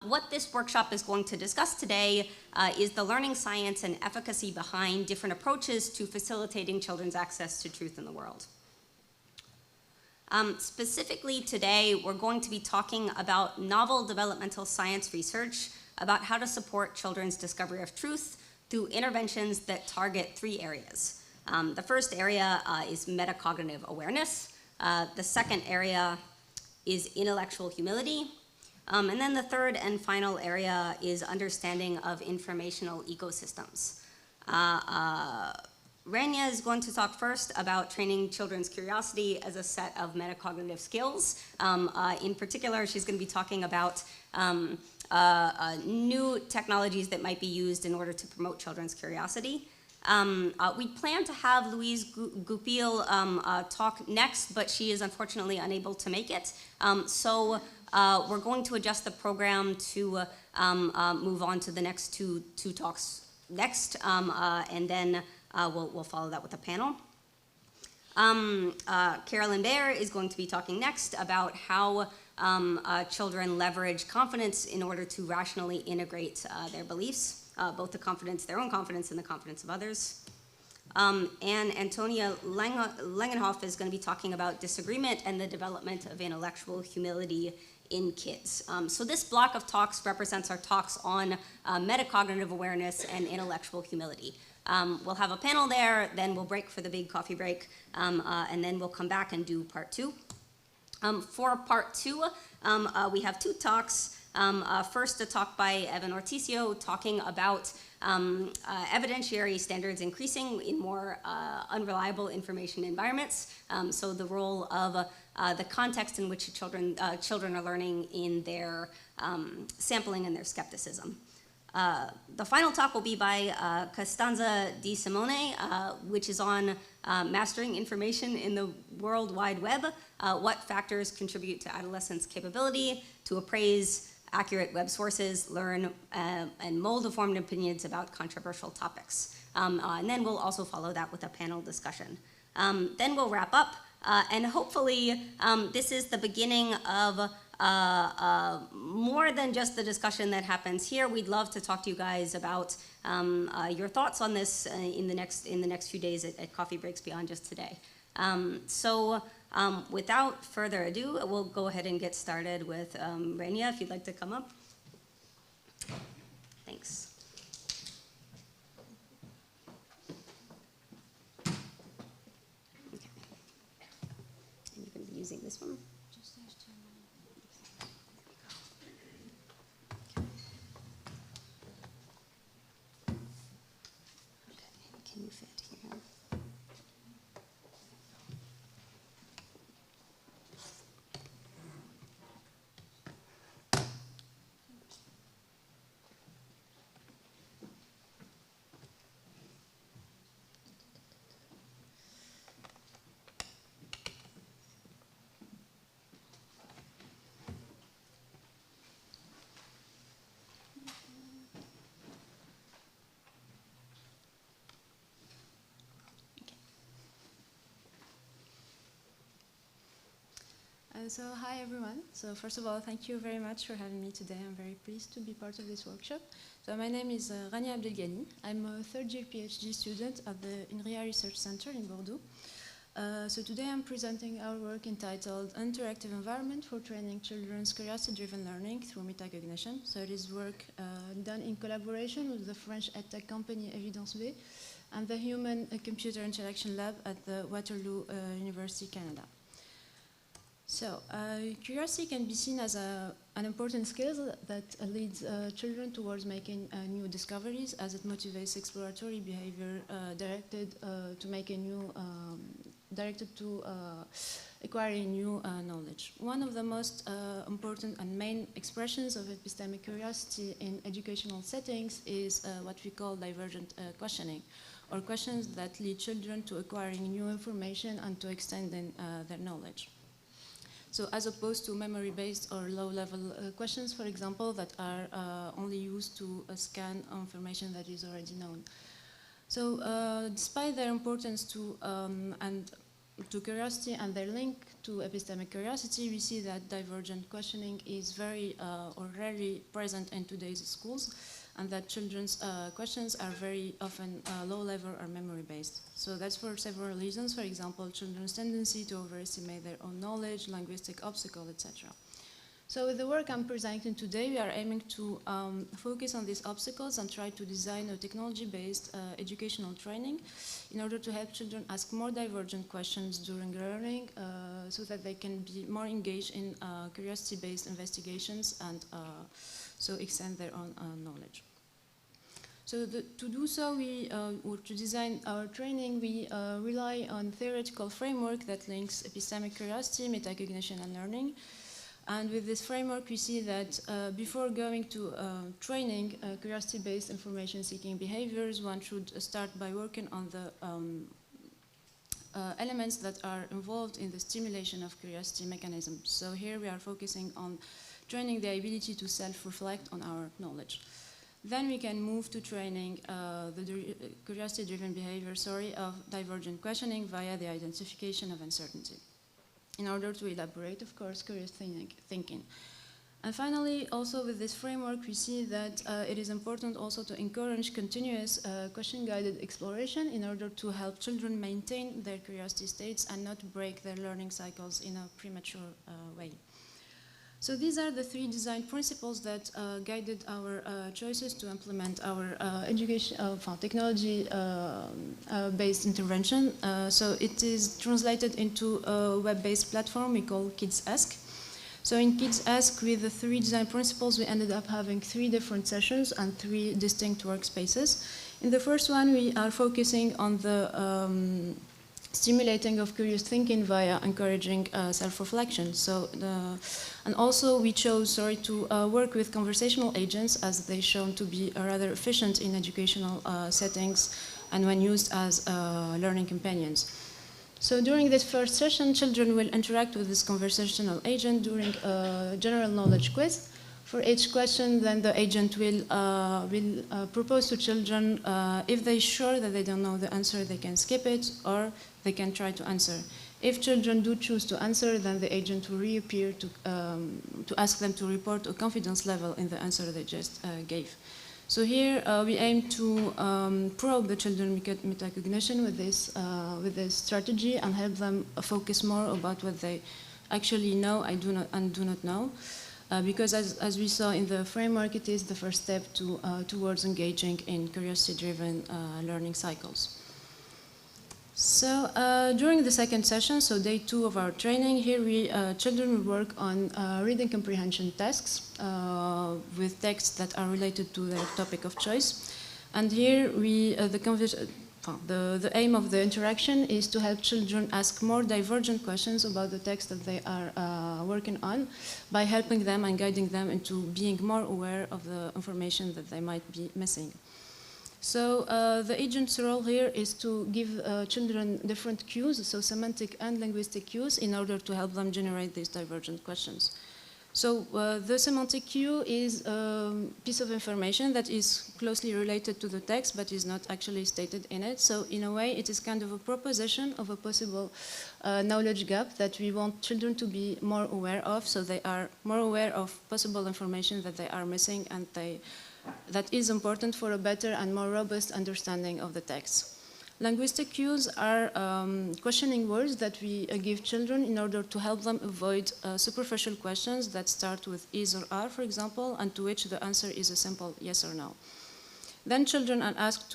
What this workshop is going to discuss today is the learning science and efficacy behind different approaches to facilitating children's access to truth in the world. Specifically today, we're going to be talking about novel developmental science research about how to support children's discovery of truth through interventions that target 3 areas. The first area is metacognitive awareness. The second area is intellectual humility. And then the third and final area is understanding of informational ecosystems. Rania is going to talk first about training children's curiosity as a set of metacognitive skills. In particular, she's going to be talking about new technologies that might be used in order to promote children's curiosity. We plan to have Louise Goupil talk next, but she is unfortunately unable to make it. So we're going to adjust the program to move on to the next two talks next, and then we'll follow that with a panel. Carolyn Baer is going to be talking next about how children leverage confidence in order to rationally integrate their beliefs, both their own confidence and the confidence of others. And Antonia Langenhof is going to be talking about disagreement and the development of intellectual humility in kids. So this block of talks represents our talks on metacognitive awareness and intellectual humility. We'll have a panel there, then we'll break for the big coffee break, and then we'll come back and do part 2. For part 2, we have 2 talks. First, a talk by Evan Orticio talking about evidentiary standards increasing in more unreliable information environments. So the role of the context in which children are learning in their sampling and their skepticism. The final talk will be by Costanza De Simone, which is on mastering information in the World Wide Web, what factors contribute to adolescents' capability to appraise accurate web sources, learn and mold informed opinions about controversial topics. And then we'll also follow that with a panel discussion. Then we'll wrap up, and hopefully this is the beginning of more than just the discussion that happens here. We'd love to talk to you guys about your thoughts on this in the next few days at coffee breaks beyond just today. Without further ado, we'll go ahead and get started with Rania, if you'd like to come up. Thanks. Okay. And you're going to be using this one? Can you fit here? So hi everyone. So first of all, thank you very much for having me today. I'm very pleased to be part of this workshop. So my name is Rania Abdelghani. I'm a third-year PhD student at the INRIA Research Center in Bordeaux. So today I'm presenting our work entitled Interactive Environment for Training Children's Curiosity-Driven Learning through Metacognition. So it is work done in collaboration with the French edtech company EvidenceB and the Human Computer Interaction Lab at the Waterloo University, Canada. So, curiosity can be seen as an important skill that leads children towards making new discoveries, as it motivates exploratory behavior directed to acquiring new knowledge. One of the most important and main expressions of epistemic curiosity in educational settings is what we call divergent questioning, or questions that lead children to acquiring new information and to extending their knowledge. So as opposed to memory-based or low-level questions, for example, that are only used to scan information that is already known. So despite their importance to and to curiosity and their link to epistemic curiosity, we see that divergent questioning is very or rarely present in today's schools, and that children's questions are very often low level or memory based. So that's for several reasons. For example, children's tendency to overestimate their own knowledge, linguistic obstacle, etc. So with the work I'm presenting today, we are aiming to focus on these obstacles and try to design a technology-based educational training in order to help children ask more divergent questions during learning so that they can be more engaged in curiosity-based investigations and so extend their own knowledge. So to do so, or to design our training, we rely on theoretical framework that links epistemic curiosity, metacognition, and learning. And with this framework, we see that before going to training curiosity-based information-seeking behaviors, one should start by working on the elements that are involved in the stimulation of curiosity mechanisms. So here we are focusing on training the ability to self-reflect on our knowledge. Then we can move to training the curiosity-driven behavior, of divergent questioning via the identification of uncertainty, in order to elaborate, of course, curious thinking. And finally, also with this framework, we see that it is important also to encourage continuous question-guided exploration in order to help children maintain their curiosity states and not break their learning cycles in a premature way. So these are the three design principles that guided our choices to implement our technology-based intervention. So it is translated into a web-based platform we call Kids Ask. So in Kids Ask, with the three design principles, we ended up having 3 different sessions and 3 distinct workspaces. In the first one, we are focusing on the stimulating of curious thinking via encouraging self-reflection. So, and also we chose, to work with conversational agents, as they shown to be rather efficient in educational settings and when used as learning companions. So during this first session, children will interact with this conversational agent during a general knowledge quiz. For each question, then the agent will propose to children, if they're sure that they don't know the answer, they can skip it, or they can try to answer. If children do choose to answer, then the agent will reappear to ask them to report a confidence level in the answer they just gave. So here we aim to probe the children's metacognition with this strategy and help them focus more about what they actually know and do not know. Because as we saw in the framework, it is the first step towards engaging in curiosity-driven learning cycles. So during the second session, so day 2 of our training, here children will work on reading comprehension tasks with texts that are related to their topic of choice. And here the aim of the interaction is to help children ask more divergent questions about the text that they are working on by helping them and guiding them into being more aware of the information that they might be missing. So the agent's role here is to give children different cues, so semantic and linguistic cues, in order to help them generate these divergent questions. So the semantic cue is a piece of information that is closely related to the text but is not actually stated in it. So in a way, it is kind of a proposition of a possible knowledge gap that we want children to be more aware of, so they are more aware of possible information that they are missing, and that is important for a better and more robust understanding of the text. Linguistic cues are questioning words that we give children in order to help them avoid superficial questions that start with is or are, for example, and to which the answer is a simple yes or no. Then children are asked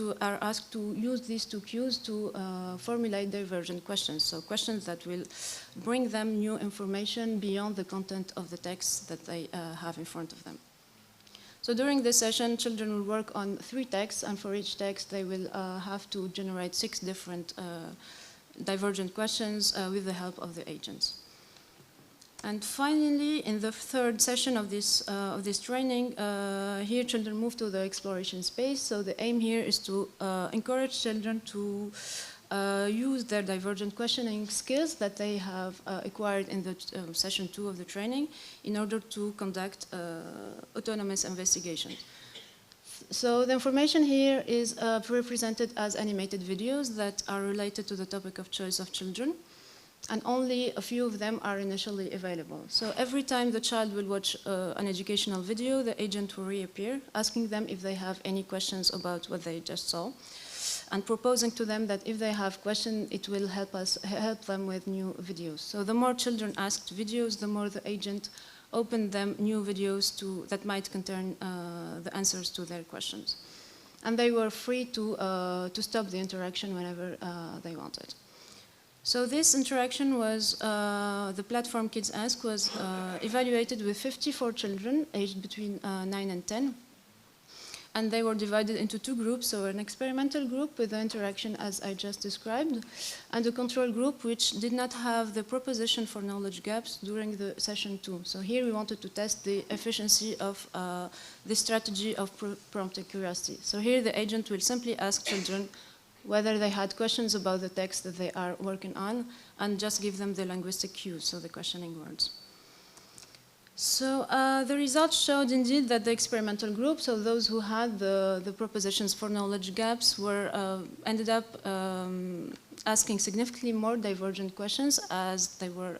to use these 2 cues to formulate divergent questions, so questions that will bring them new information beyond the content of the text that they have in front of them. So during this session, children will work on 3 texts, and for each text, they will have to generate 6 different divergent questions with the help of the agents. And finally, in the 3rd session of this training, here children move to the exploration space. So the aim here is to encourage children to use their divergent questioning skills that they have acquired in the session 2 of the training in order to conduct autonomous investigations. So the information here is represented as animated videos that are related to the topic of choice of children. and only a few of them are initially available. So every time the child will watch an educational video, the agent will reappear, asking them if they have any questions about what they just saw, and proposing to them that if they have questions, it will help them with new videos. So the more children asked videos, the more the agent opened them new videos that might contain the answers to their questions. And they were free to stop the interaction whenever they wanted. So this interaction was, the platform Kids Ask was evaluated with 54 children aged between 9 and 10. And they were divided into two groups, so an experimental group with the interaction as I just described, and a control group which did not have the proposition for knowledge gaps during the session 2. So here we wanted to test the efficiency of the strategy of prompting curiosity. So here the agent will simply ask children whether they had questions about the text that they are working on, and just give them the linguistic cues, so the questioning words. So the results showed indeed that the experimental group, so those who had the propositions for knowledge gaps, ended up asking significantly more divergent questions, as they were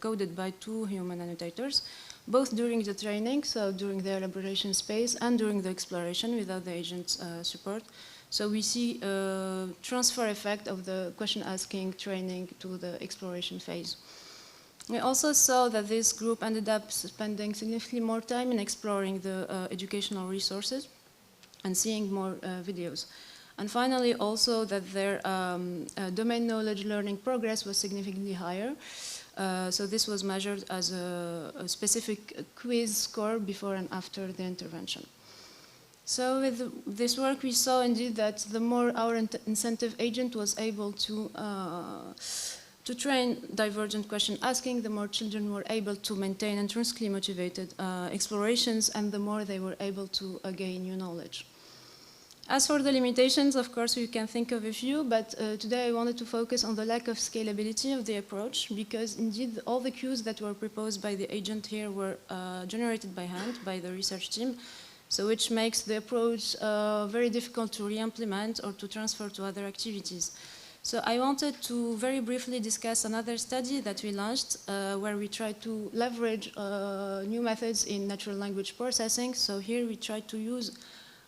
coded by two human annotators, both during the training, so during the elaboration phase, and during the exploration without the agent's support. So we see a transfer effect of the question asking training to the exploration phase. We also saw that this group ended up spending significantly more time in exploring the educational resources and seeing more videos. And finally, also that their domain knowledge learning progress was significantly higher. So this was measured as a specific quiz score before and after the intervention. So with this work, we saw indeed that the more our incentive agent was able to train divergent question asking, the more children were able to maintain intrinsically motivated explorations, and the more they were able to gain new knowledge. As for the limitations, of course, we can think of a few, but today I wanted to focus on the lack of scalability of the approach, because indeed all the cues that were proposed by the agent here were generated by hand by the research team, so which makes the approach very difficult to re-implement or to transfer to other activities. So I wanted to very briefly discuss another study that we launched where we tried to leverage new methods in natural language processing. So here we tried to use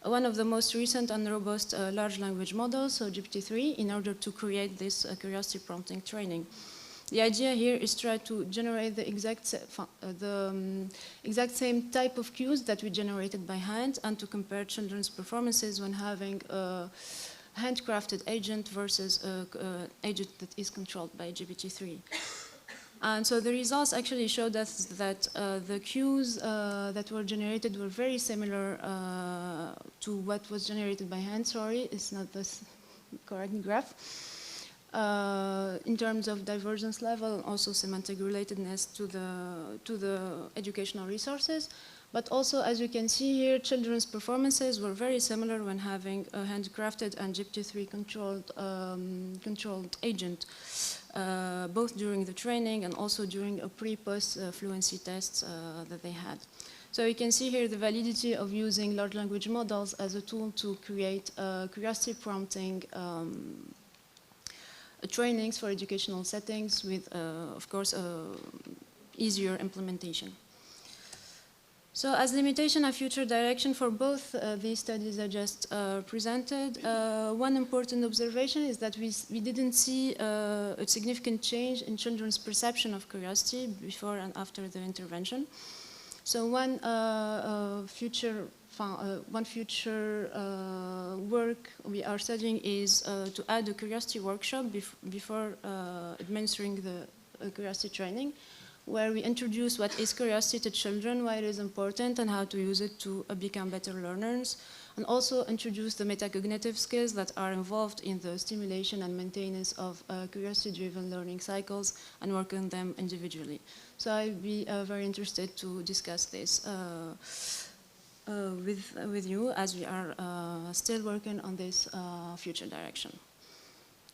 one of the most recent and robust large language models, so GPT-3, in order to create this curiosity prompting training. The idea here is try to generate the exact same type of cues that we generated by hand, and to compare children's performances when having a handcrafted agent versus an agent that is controlled by GPT-3. And so the results actually showed us that the cues that were generated were very similar to what was generated by hand. Sorry, it's not the correct graph. In terms of divergence level, and also semantic relatedness to the educational resources. But also, as you can see here, children's performances were very similar when having a handcrafted and GPT-3 controlled agent, both during the training and also during a pre-post fluency tests that they had. So you can see here the validity of using large language models as a tool to create curiosity prompting trainings for educational settings with, of course, easier implementation. So as limitation and future direction for both these studies I just presented, one important observation is that we didn't see a significant change in children's perception of curiosity before and after the intervention. So one future work we are studying is to add a curiosity workshop before administering the curiosity training, where we introduce what is curiosity to children, why it is important, and how to use it to become better learners, and also introduce the metacognitive skills that are involved in the stimulation and maintenance of curiosity-driven learning cycles, and work on them individually. So I'd be very interested to discuss this with you, as we are still working on this future direction.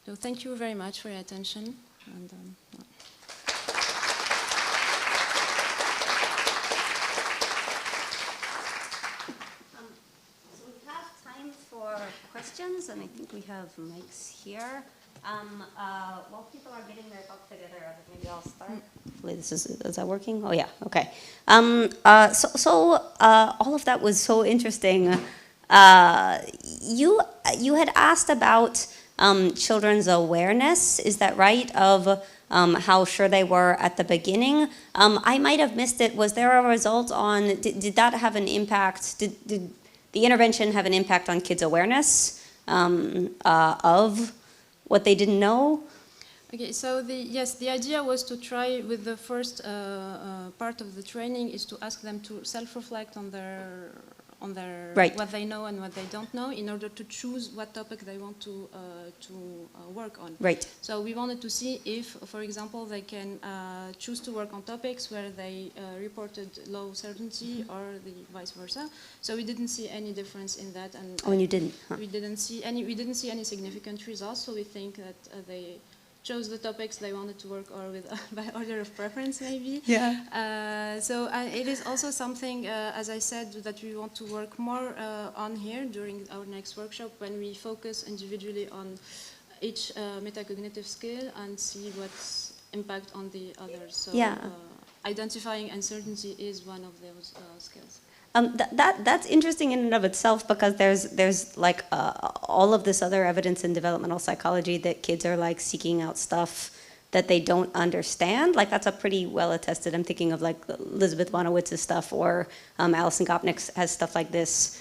So thank you very much for your attention. And, so we have time for questions, and I think we have mics here. While people are getting their thoughts together, maybe I'll start. Hopefully is that working? Oh yeah, okay. All of that was so interesting. You had asked about children's awareness, is that right, of how sure they were at the beginning. I might have missed it. Was there a result on, did that have an impact, did the intervention have an impact on kids' awareness of what they didn't know? Okay, so the idea was to try with the first part of the training is to ask them to self-reflect on their right. what they know and what they don't know in order to choose what topic they want to work on. Right. So we wanted to see if, for example, they can choose to work on topics where they reported low certainty or the vice versa. So we didn't see any difference in that, and you didn't. Huh. We didn't see any significant results. So we think that they chose the topics they wanted to work or with by order of preference, maybe. Yeah. So it is also something, as I said, that we want to work more on here during our next workshop when we focus individually on each metacognitive skill and see what's impact on the others. So yeah. Identifying uncertainty is one of those skills. That's interesting in and of itself, because there's like all of this other evidence in developmental psychology that kids are like seeking out stuff that they don't understand. Like that's a pretty well attested. I'm thinking of like Elizabeth Bonowitz's stuff, or Alison Gopnik has stuff like this.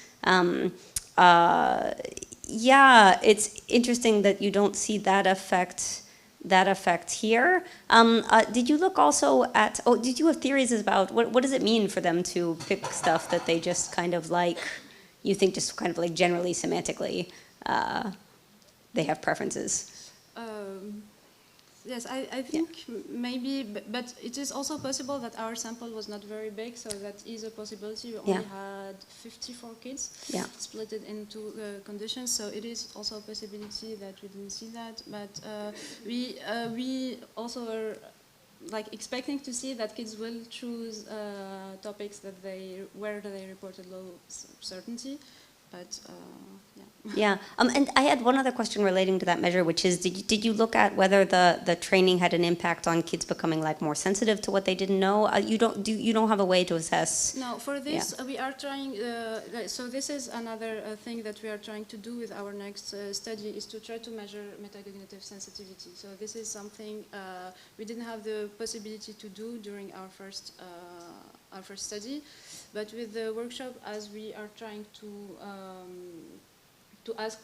Yeah, it's interesting that you don't see that effect here. Did you look also at, did you have theories about what does it mean for them to pick stuff that they just kind of like, you think just kind of like generally semantically, they have preferences? Yes, I think maybe, but it is also possible that our sample was not very big, so that is a possibility. We only had 54 kids split it into conditions, so it is also a possibility that we didn't see that. But we also were like expecting to see that kids will choose topics where they reported low certainty. But yeah, and I had one other question relating to that measure, which is, did you look at whether the training had an impact on kids becoming like more sensitive to what they didn't know? You don't have a way to assess. No, for this we are trying. So this is another thing that we are trying to do with our next study, is to try to measure metacognitive sensitivity. So this is something we didn't have the possibility to do during our first study. But with the workshop, as we are trying to ask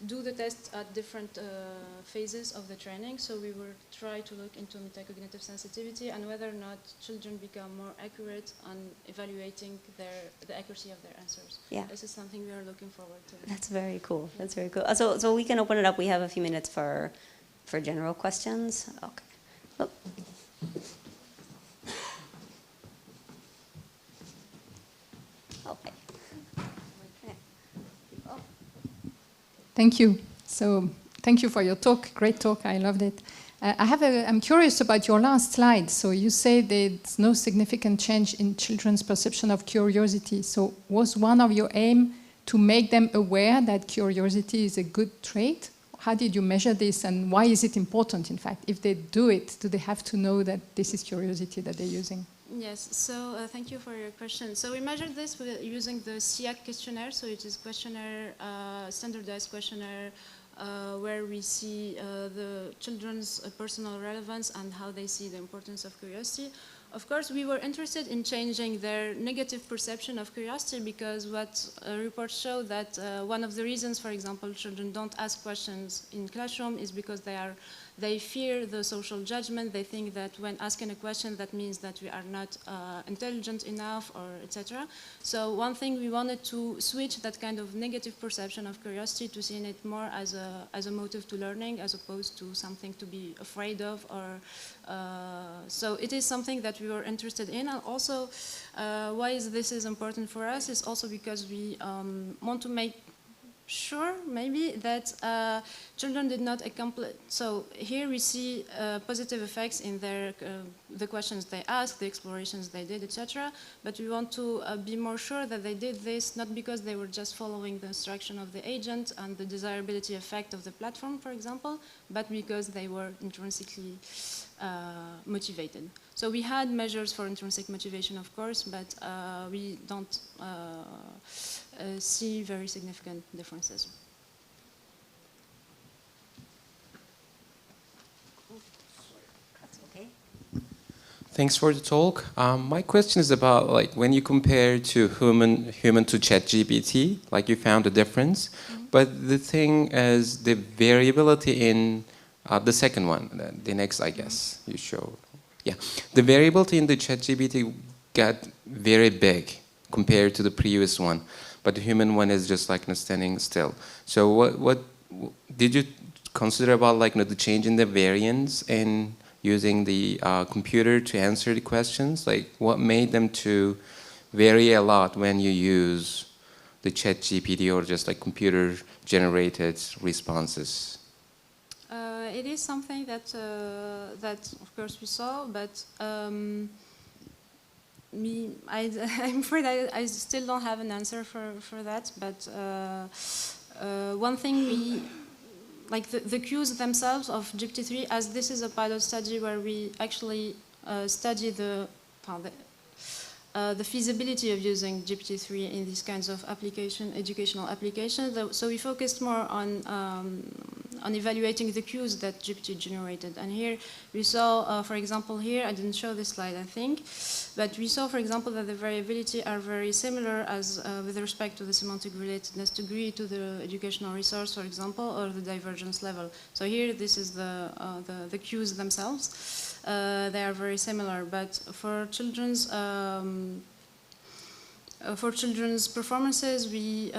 do the test at different phases of the training, so we will try to look into metacognitive sensitivity and whether or not children become more accurate on evaluating the accuracy of their answers. Yeah. This is something we are looking forward to. That's very cool. That's very cool. So we can open it up. We have a few minutes for general questions. Okay. Oh. Okay. Thank you. So thank you for your talk. Great talk. I loved it. I'm curious about your last slide. So you say there's no significant change in children's perception of curiosity. So was one of your aim to make them aware that curiosity is a good trait? How did you measure this, and why is it important, in fact? If they do it, do they have to know that this is curiosity that they're using? Yes, so thank you for your question. So we measured this using the SIAC questionnaire. So it is standardized questionnaire where we see the children's personal relevance and how they see the importance of curiosity. Of course, we were interested in changing their negative perception of curiosity, because what reports show that one of the reasons, for example, children don't ask questions in classroom is because they fear the social judgment. They think that when asking a question, that means that we are not intelligent enough, or etc. So one thing, we wanted to switch that kind of negative perception of curiosity to seeing it more as a motive to learning, as opposed to something to be afraid of. Or so it is something that we were interested in. And also, why this is important for us is also because we want to make sure, maybe, that children did not accomplish. So here we see positive effects in their the questions they asked, the explorations they did, etc. But we want to be more sure that they did this not because they were just following the instruction of the agent and the desirability effect of the platform, for example, but because they were intrinsically motivated. So we had measures for intrinsic motivation, of course, but we don't see very significant differences. That's okay. Thanks for the talk. My question is about like when you compare to human to ChatGPT, like you found a difference, but the thing is the variability in the second one, the next, I guess you showed. Yeah, the variability in the ChatGPT got very big compared to the previous one, but the human one is just like standing still. So what did you consider about like the change in the variance in using the computer to answer the questions? Like what made them to vary a lot when you use the ChatGPT or just like computer generated responses? It is something that of course we saw, but I'm afraid I still don't have an answer for that. But one thing like the cues themselves of GPT-3, as this is a pilot study where we actually study the feasibility of using GPT-3 in these kinds of educational applications. So we focused more on evaluating the cues that GPT generated. And here we saw, for example, here, I didn't show this slide, I think, but we saw, for example, that the variability are very similar as with respect to the semantic relatedness degree to the educational resource, for example, or the divergence level. So here, this is the cues themselves. They are very similar, but for children's performances, we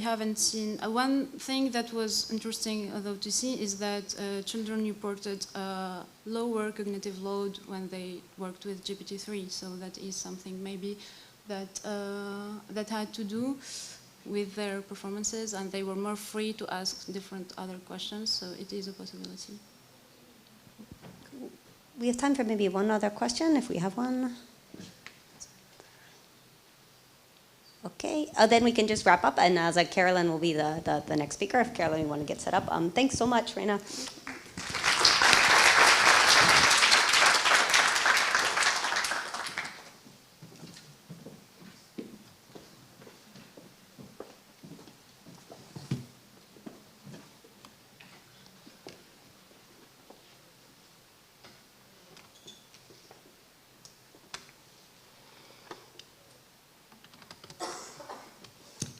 haven't seen. One thing that was interesting, though, to see is that children reported lower cognitive load when they worked with GPT-3. So that is something maybe that had to do with their performances, and they were more free to ask different other questions. So it is a possibility. We have time for maybe one other question, if we have one. Okay, then we can just wrap up, and as Carolyn will be the next speaker, if Carolyn, you want to get set up. Thanks so much, Rania.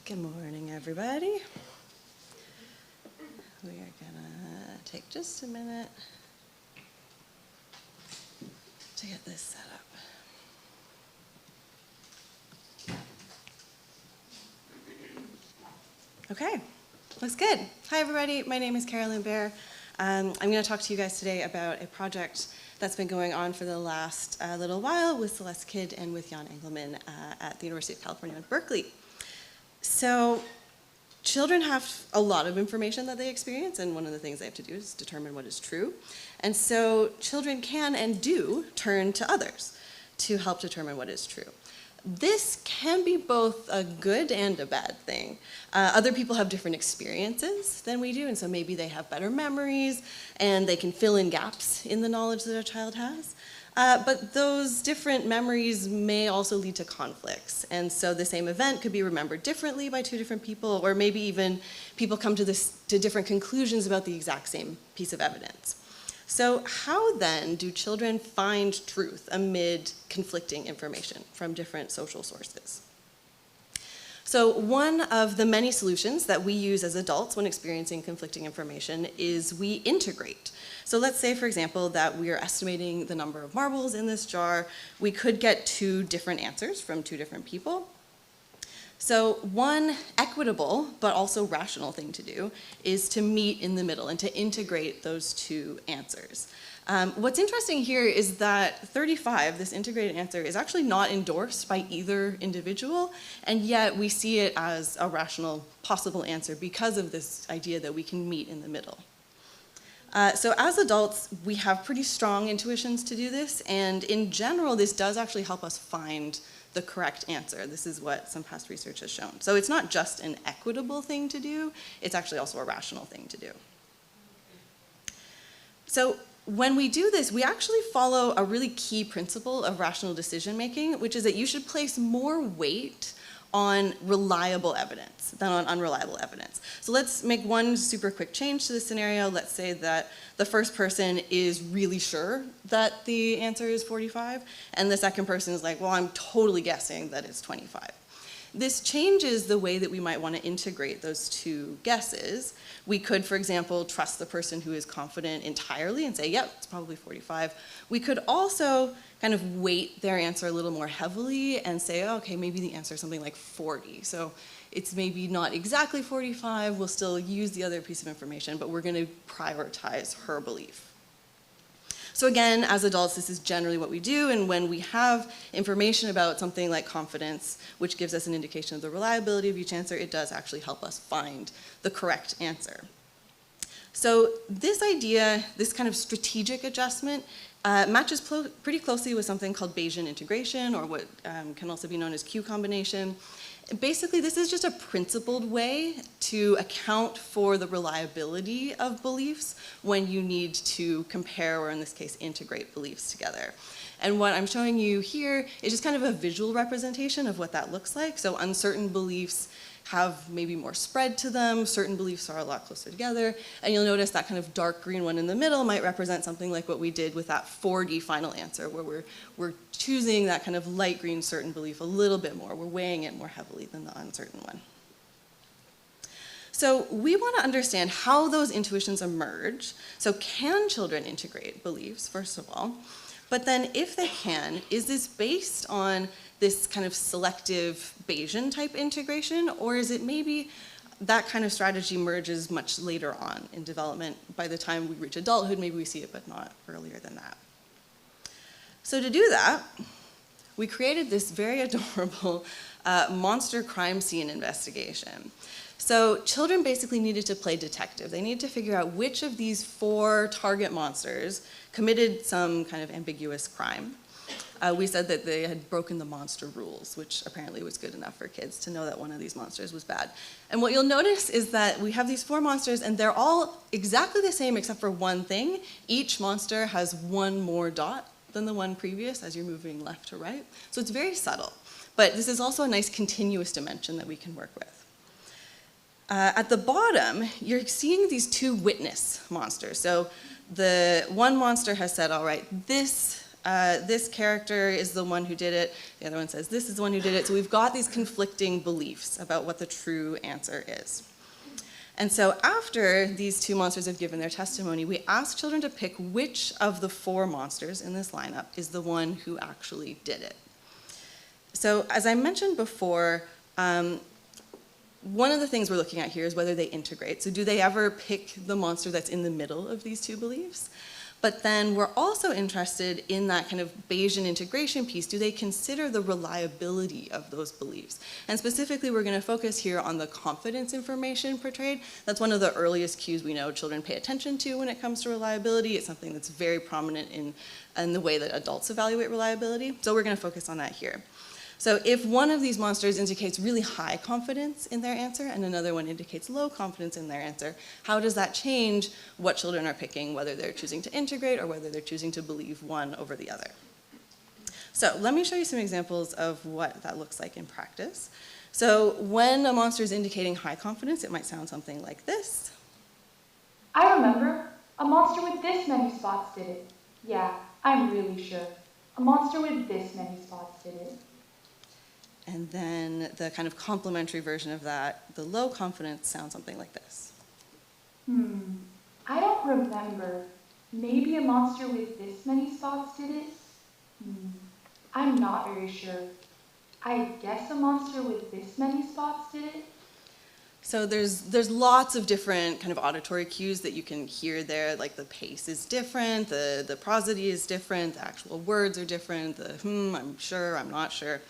Good morning, everybody. We are gonna take just a minute to get this set up. Okay, looks good. Hi, everybody. My name is Carolyn Baer. I'm going to talk to you guys today about a project that's been going on for the last little while with Celeste Kidd and with Jan Engelman at the University of California at Berkeley. So children have a lot of information that they experience, and one of the things they have to do is determine what is true. And so children can and do turn to others to help determine what is true. This can be both a good and a bad thing. Other people have different experiences than we do, and so maybe they have better memories, and they can fill in gaps in the knowledge that a child has. But those different memories may also lead to conflicts. And so the same event could be remembered differently by two different people, or maybe even people come to different conclusions about the exact same piece of evidence. So how then do children find truth amid conflicting information from different social sources? So one of the many solutions that we use as adults when experiencing conflicting information is we integrate. So let's say, for example, that we are estimating the number of marbles in this jar. We could get two different answers from two different people. So one equitable but also rational thing to do is to meet in the middle and to integrate those two answers. What's interesting here is that 35, this integrated answer, is actually not endorsed by either individual, and yet we see it as a rational possible answer because of this idea that we can meet in the middle. So as adults, we have pretty strong intuitions to do this, and in general, this does actually help us find the correct answer. This is what some past research has shown. So it's not just an equitable thing to do, it's actually also a rational thing to do. So when we do this, we actually follow a really key principle of rational decision making, which is that you should place more weight on reliable evidence than on unreliable evidence. So let's make one super quick change to this scenario. Let's say that the first person is really sure that the answer is 45, and the second person is like, well, I'm totally guessing that it's 25. This changes the way that we might want to integrate those two guesses. We could, for example, trust the person who is confident entirely and say, yep, it's probably 45. We could also kind of weight their answer a little more heavily and say, oh, okay, maybe the answer is something like 40. So it's maybe not exactly 45. We'll still use the other piece of information, but we're going to prioritize her belief. So again, as adults, this is generally what we do, and when we have information about something like confidence, which gives us an indication of the reliability of each answer, it does actually help us find the correct answer. So this idea, this kind of strategic adjustment, matches pretty closely with something called Bayesian integration, or what can also be known as Q combination. Basically, this is just a principled way to account for the reliability of beliefs when you need to compare, or in this case, integrate beliefs together. And what I'm showing you here is just kind of a visual representation of what that looks like. So uncertain beliefs have maybe more spread to them, certain beliefs are a lot closer together, and you'll notice that kind of dark green one in the middle might represent something like what we did with that 4D final answer, where we're choosing that kind of light green certain belief a little bit more. We're weighing it more heavily than the uncertain one. So we want to understand how those intuitions emerge. So can children integrate beliefs, first of all? But then if they can, is this based on this kind of selective Bayesian type integration, or is it maybe that kind of strategy emerges much later on in development? By the time we reach adulthood, maybe we see it, but not earlier than that. So to do that, we created this very adorable monster crime scene investigation. So children basically needed to play detective. They needed to figure out which of these 4 target monsters committed some kind of ambiguous crime. We said that they had broken the monster rules, which apparently was good enough for kids to know that one of these monsters was bad. And what you'll notice is that we have these 4 monsters, and they're all exactly the same except for one thing. Each monster has one more dot than the one previous as you're moving left to right. So it's very subtle. But this is also a nice continuous dimension that we can work with. At the bottom, you're seeing these 2 witness monsters. So the one monster has said, all right, this character is the one who did it. The other one says, this is the one who did it. So we've got these conflicting beliefs about what the true answer is. And so after these 2 monsters have given their testimony, we ask children to pick which of the 4 monsters in this lineup is the one who actually did it. So as I mentioned before, one of the things we're looking at here is whether they integrate. So do they ever pick the monster that's in the middle of these 2 beliefs? But then we're also interested in that kind of Bayesian integration piece. Do they consider the reliability of those beliefs? And specifically, we're going to focus here on the confidence information portrayed. That's one of the earliest cues we know children pay attention to when it comes to reliability. It's something that's very prominent in the way that adults evaluate reliability. So we're going to focus on that here. So if one of these monsters indicates really high confidence in their answer and another one indicates low confidence in their answer, how does that change what children are picking, whether they're choosing to integrate or whether they're choosing to believe one over the other? So let me show you some examples of what that looks like in practice. So when a monster is indicating high confidence, it might sound something like this. I remember. A monster with this many spots did it. Yeah, I'm really sure. A monster with this many spots did it. And then the kind of complementary version of that, the low confidence, sounds something like this. I don't remember. Maybe a monster with this many spots did it? I'm not very sure. I guess a monster with this many spots did it? So there's lots of different kind of auditory cues that you can hear there, like the pace is different, the prosody is different, the actual words are different, the I'm sure, I'm not sure.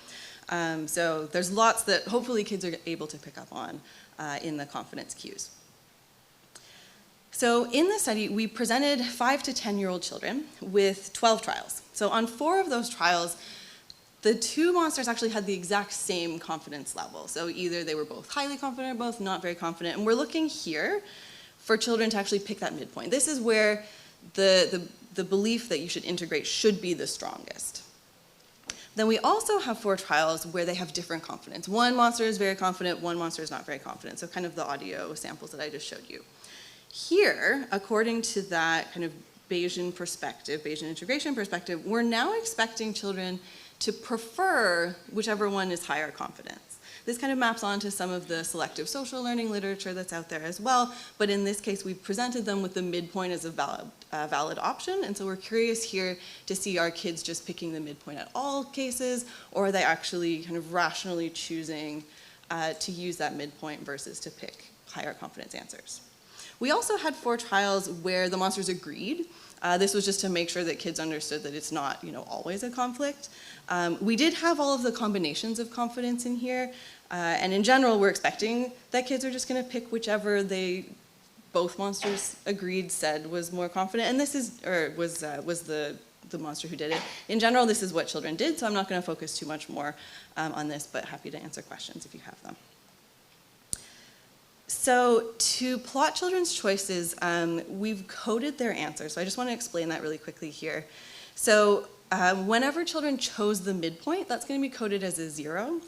So there's lots that hopefully kids are able to pick up on in the confidence cues. So in the study, we presented 5 to 10-year-old children with 12 trials. So on 4 of those trials, the 2 monsters actually had the exact same confidence level. So either they were both highly confident or both not very confident. And we're looking here for children to actually pick that midpoint. This is where the belief that you should integrate should be the strongest. Then we also have 4 trials where they have different confidence. One monster is very confident, one monster is not very confident. So kind of the audio samples that I just showed you. Here, according to that kind of Bayesian perspective, Bayesian integration perspective, we're now expecting children to prefer whichever one is higher confidence. This kind of maps onto some of the selective social learning literature that's out there as well, but in this case we've presented them with the midpoint as a valid option, and so we're curious here to see are kids just picking the midpoint at all cases, or are they actually kind of rationally choosing to use that midpoint versus to pick higher confidence answers. We also had 4 trials where the monsters agreed. This was just to make sure that kids understood that it's not, always a conflict. We did have all of the combinations of confidence in here, and in general, we're expecting that kids are just going to pick whichever both monsters agreed said was more confident, and this is, or was the monster who did it. In general, this is what children did, so I'm not going to focus too much more on this, but happy to answer questions if you have them. So to plot children's choices, we've coded their answers. So I just want to explain that really quickly here. So whenever children chose the midpoint, that's going to be coded as a 0.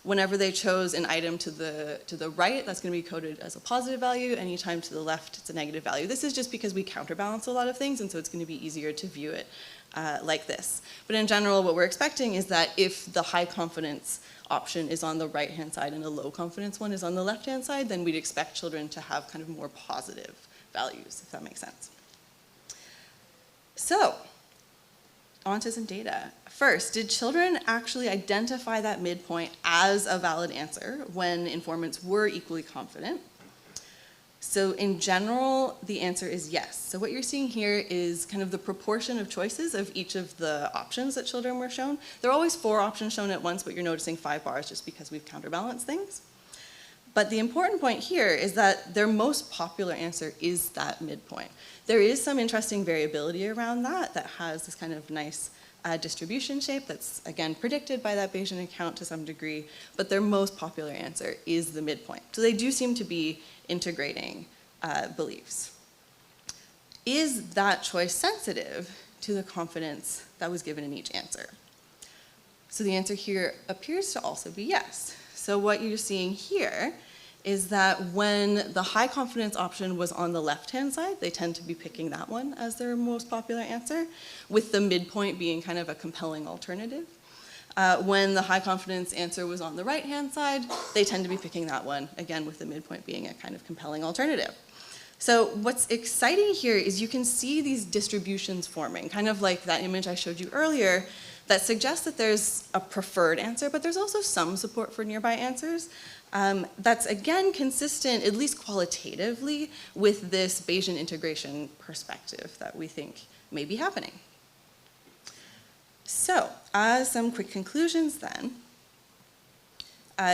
Whenever they chose an item to the right, that's going to be coded as a positive value. Anytime to the left, it's a negative value. This is just because we counterbalance a lot of things, and so it's going to be easier to view it like this. But in general, what we're expecting is that if the high confidence option is on the right-hand side and a low confidence one is on the left-hand side, then we'd expect children to have kind of more positive values, if that makes sense. So, on to some data. First, did children actually identify that midpoint as a valid answer when informants were equally confident? So in general, the answer is yes. So what you're seeing here is kind of the proportion of choices of each of the options that children were shown. There are always 4 options shown at once, but you're noticing 5 bars just because we've counterbalanced things. But the important point here is that their most popular answer is that midpoint. There is some interesting variability around that has this kind of nice distribution shape that's, again, predicted by that Bayesian account to some degree, but their most popular answer is the midpoint. So they do seem to be integrating beliefs. Is that choice sensitive to the confidence that was given in each answer? So the answer here appears to also be yes. So what you're seeing here is that when the high confidence option was on the left-hand side, they tend to be picking that one as their most popular answer, with the midpoint being kind of a compelling alternative. When the high confidence answer was on the right-hand side, they tend to be picking that one, again, with the midpoint being a kind of compelling alternative. So what's exciting here is you can see these distributions forming, kind of like that image I showed you earlier, that suggests that there's a preferred answer, but there's also some support for nearby answers. That's, again, consistent, at least qualitatively, with this Bayesian integration perspective that we think may be happening. So, as some quick conclusions then,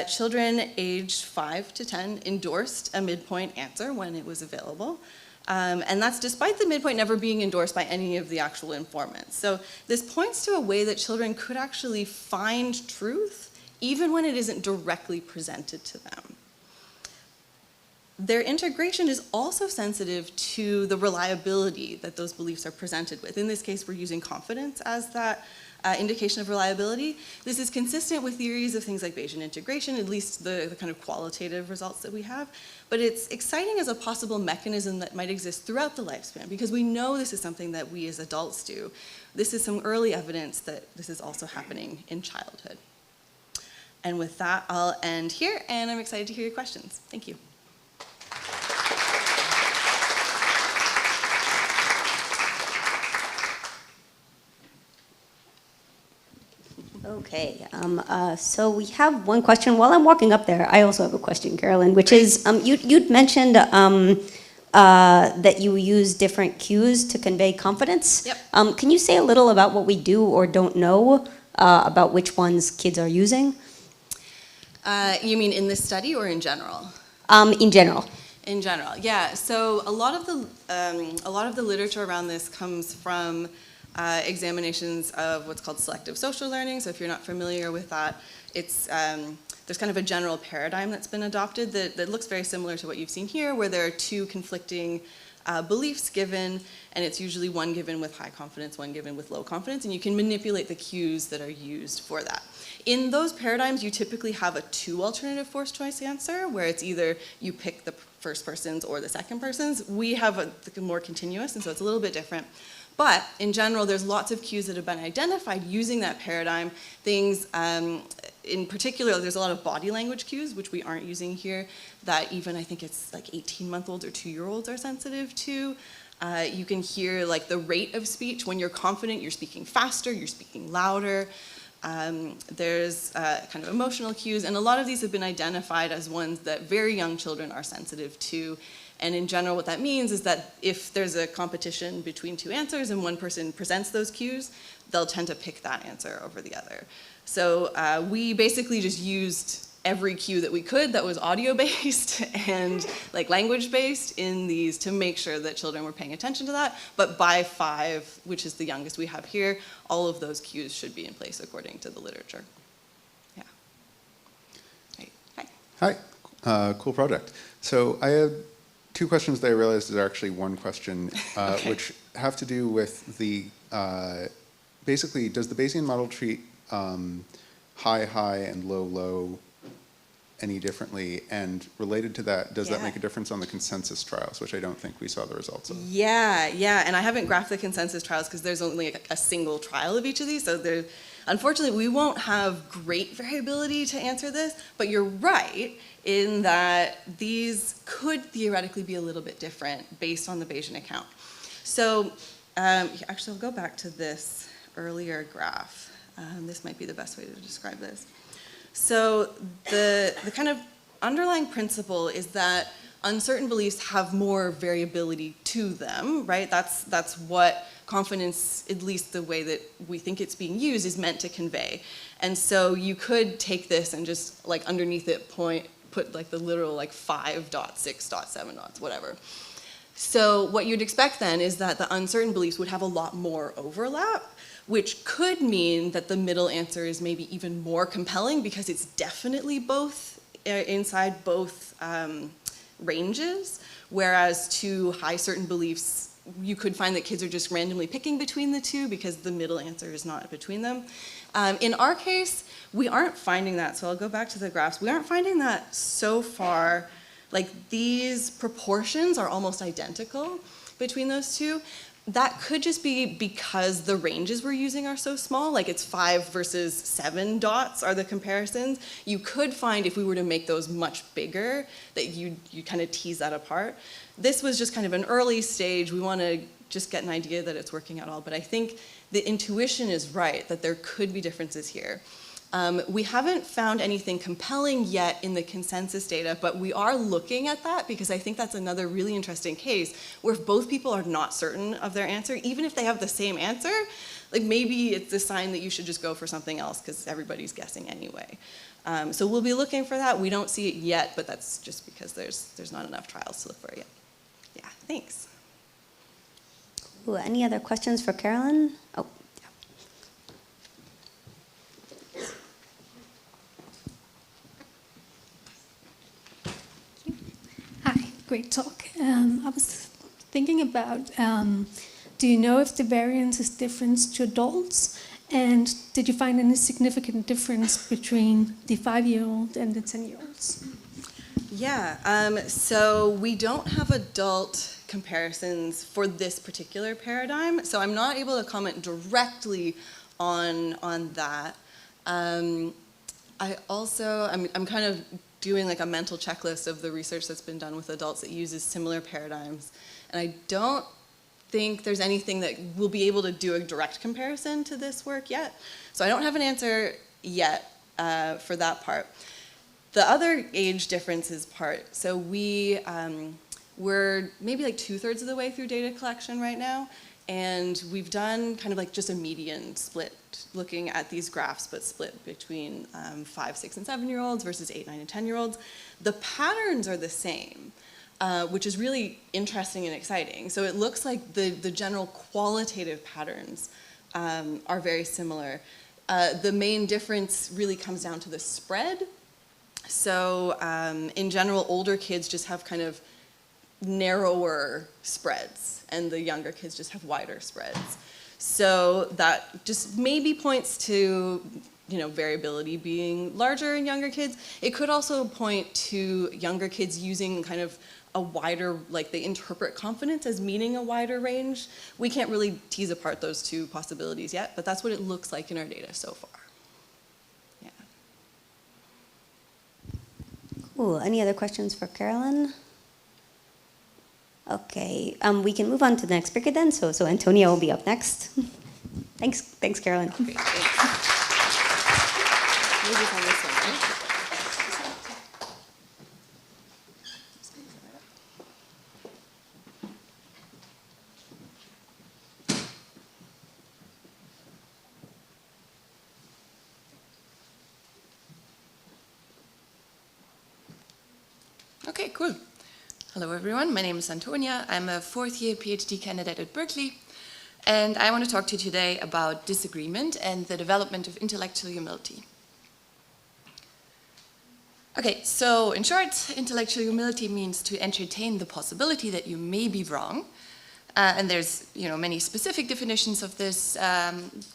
children aged 5 to 10 endorsed a midpoint answer when it was available. And that's despite the midpoint never being endorsed by any of the actual informants. So this points to a way that children could actually find truth even when it isn't directly presented to them. Their integration is also sensitive to the reliability that those beliefs are presented with. In this case, we're using confidence as that indication of reliability. This is consistent with theories of things like Bayesian integration, at least the kind of qualitative results that we have. But it's exciting as a possible mechanism that might exist throughout the lifespan, because we know this is something that we as adults do. This is some early evidence that this is also happening in childhood. And with that, I'll end here, and I'm excited to hear your questions. Thank you. Okay, so we have one question. While I'm walking up there, I also have a question, Carolyn, which is, you'd mentioned that you use different cues to convey confidence. Yep. Can you say a little about what we do or don't know about which ones kids are using? You mean in this study or in general? In general. In general, yeah. So a lot of the literature around this comes from examinations of what's called selective social learning. So if you're not familiar with that, it's there's kind of a general paradigm that's been adopted that looks very similar to what you've seen here, where there are two conflicting beliefs given, and it's usually one given with high confidence, one given with low confidence, and you can manipulate the cues that are used for that. In those paradigms, you typically have a two alternative forced choice answer, where it's either you pick the first person's or the second person's. We have a more continuous, and so it's a little bit different. But in general, there's lots of cues that have been identified using that paradigm. Things, in particular, there's a lot of body language cues, which we aren't using here, that even I think it's like 18-month-olds or 2-year-olds are sensitive to. You can hear like the rate of speech. When you're confident, you're speaking faster, you're speaking louder. There's kind of emotional cues, and a lot of these have been identified as ones that very young children are sensitive to. And in general, what that means is that if there's a competition between two answers and one person presents those cues, they'll tend to pick that answer over the other. So we basically just used every cue that we could that was audio-based and like language-based in these to make sure that children were paying attention to that. But by 5, which is the youngest we have here, all of those cues should be in place according to the literature. Yeah. Right. Hi. Hi. Cool project. So I have 2 questions that I realized is actually one question, Okay. which have to do with the, basically, does the Bayesian model treat high, high, and low, low any differently? And related to that, does that make a difference on the consensus trials, which I don't think we saw the results of? Yeah, and I haven't graphed the consensus trials because there's only a single trial of each of these, so there, unfortunately, we won't have great variability to answer this, but you're right in that these could theoretically be a little bit different based on the Bayesian account. So actually, I'll go back to this earlier graph. This might be the best way to describe this. So the kind of underlying principle is that uncertain beliefs have more variability to them, right? That's what confidence, at least the way that we think it's being used, is meant to convey. And so you could take this and just like underneath it put like the literal like 5.6.7, whatever. So what you'd expect then is that the uncertain beliefs would have a lot more overlap, which could mean that the middle answer is maybe even more compelling because it's definitely both inside both ranges, whereas to high certain beliefs, you could find that kids are just randomly picking between the two because the middle answer is not between them. In our case, we aren't finding that, so I'll go back to the graphs. We aren't finding that so far. Like these proportions are almost identical between those two. That could just be because the ranges we're using are so small, like it's 5 versus 7 dots are the comparisons. You could find if we were to make those much bigger that you kind of tease that apart. This was just kind of an early stage. We want to just get an idea that it's working at all, but I think the intuition is right, that there could be differences here. We haven't found anything compelling yet in the consensus data, but we are looking at that because I think that's another really interesting case where if both people are not certain of their answer, even if they have the same answer, like maybe it's a sign that you should just go for something else because everybody's guessing anyway. So we'll be looking for that. We don't see it yet, but that's just because there's not enough trials to look for it yet. Yeah, thanks. Ooh, any other questions for Carolyn? Oh. Hi, great talk. I was thinking about, do you know if the variance is different to adults? And did you find any significant difference between the 5-year-old and the 10-year-olds? Yeah, so we don't have adult comparisons for this particular paradigm, so I'm not able to comment directly on that. I'm kind of doing like a mental checklist of the research that's been done with adults that uses similar paradigms, and I don't think there's anything that will be able to do a direct comparison to this work yet. So I don't have an answer yet for that part. The other age differences part, so we're maybe like 2/3 of the way through data collection right now, and we've done kind of like just a median split, looking at these graphs, but split between 5, 6, and 7-year-olds versus 8, 9, and 10-year-olds. The patterns are the same, which is really interesting and exciting. So it looks like the general qualitative patterns are very similar. The main difference really comes down to the spread. So in general, older kids just have kind of narrower spreads, and the younger kids just have wider spreads. So that just maybe points to, you know, variability being larger in younger kids. It could also point to younger kids using kind of a wider, like they interpret confidence as meaning a wider range. We can't really tease apart those two possibilities yet, but that's what it looks like in our data so far. Yeah. Cool. Any other questions for Carolyn? Okay, we can move on to the next speaker then. So Antonia will be up next. Thanks, Carolyn. Great, thanks. Maybe it's on this one, right? Okay, cool. Hello everyone, my name is Antonia. I'm a 4th-year PhD candidate at Berkeley, and I want to talk to you today about disagreement and the development of intellectual humility. Okay, so in short, intellectual humility means to entertain the possibility that you may be wrong. And there's, you know, many specific definitions of this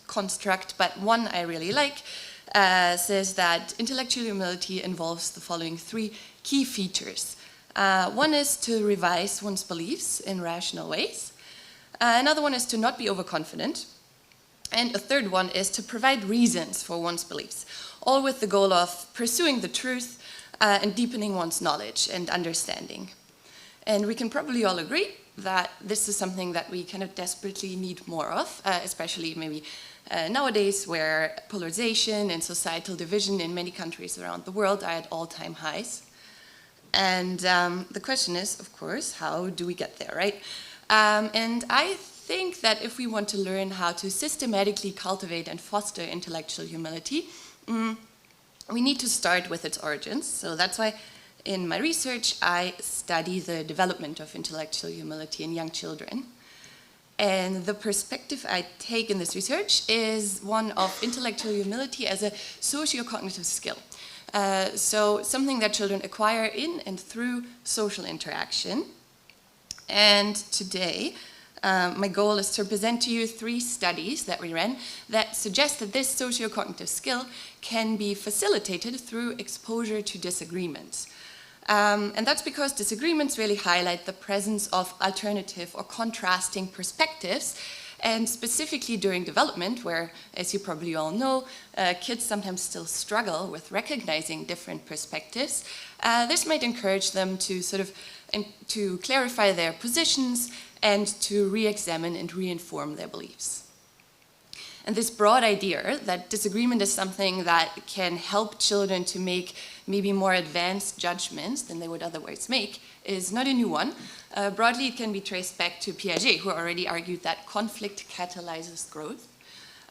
construct, but one I really like says that intellectual humility involves the following 3 key features. One is to revise one's beliefs in rational ways. Another one is to not be overconfident. And a third one is to provide reasons for one's beliefs, all with the goal of pursuing the truth and deepening one's knowledge and understanding. And we can probably all agree that this is something that we kind of desperately need more of, especially maybe nowadays where polarization and societal division in many countries around the world are at all-time highs. And the question is, of course, how do we get there, right? And I think that if we want to learn how to systematically cultivate and foster intellectual humility, we need to start with its origins. So that's why in my research, I study the development of intellectual humility in young children. And the perspective I take in this research is one of intellectual humility as a socio-cognitive skill. So something that children acquire in and through social interaction. And today, my goal is to present to you 3 studies that we ran that suggest that this socio-cognitive skill can be facilitated through exposure to disagreements. And that's because disagreements really highlight the presence of alternative or contrasting perspectives. And specifically during development, where, as you probably all know, kids sometimes still struggle with recognizing different perspectives, this might encourage them to to clarify their positions and to re-examine and re-inform their beliefs. And this broad idea that disagreement is something that can help children to make maybe more advanced judgments than they would otherwise make is not a new one. Broadly, it can be traced back to Piaget, who already argued that conflict catalyzes growth.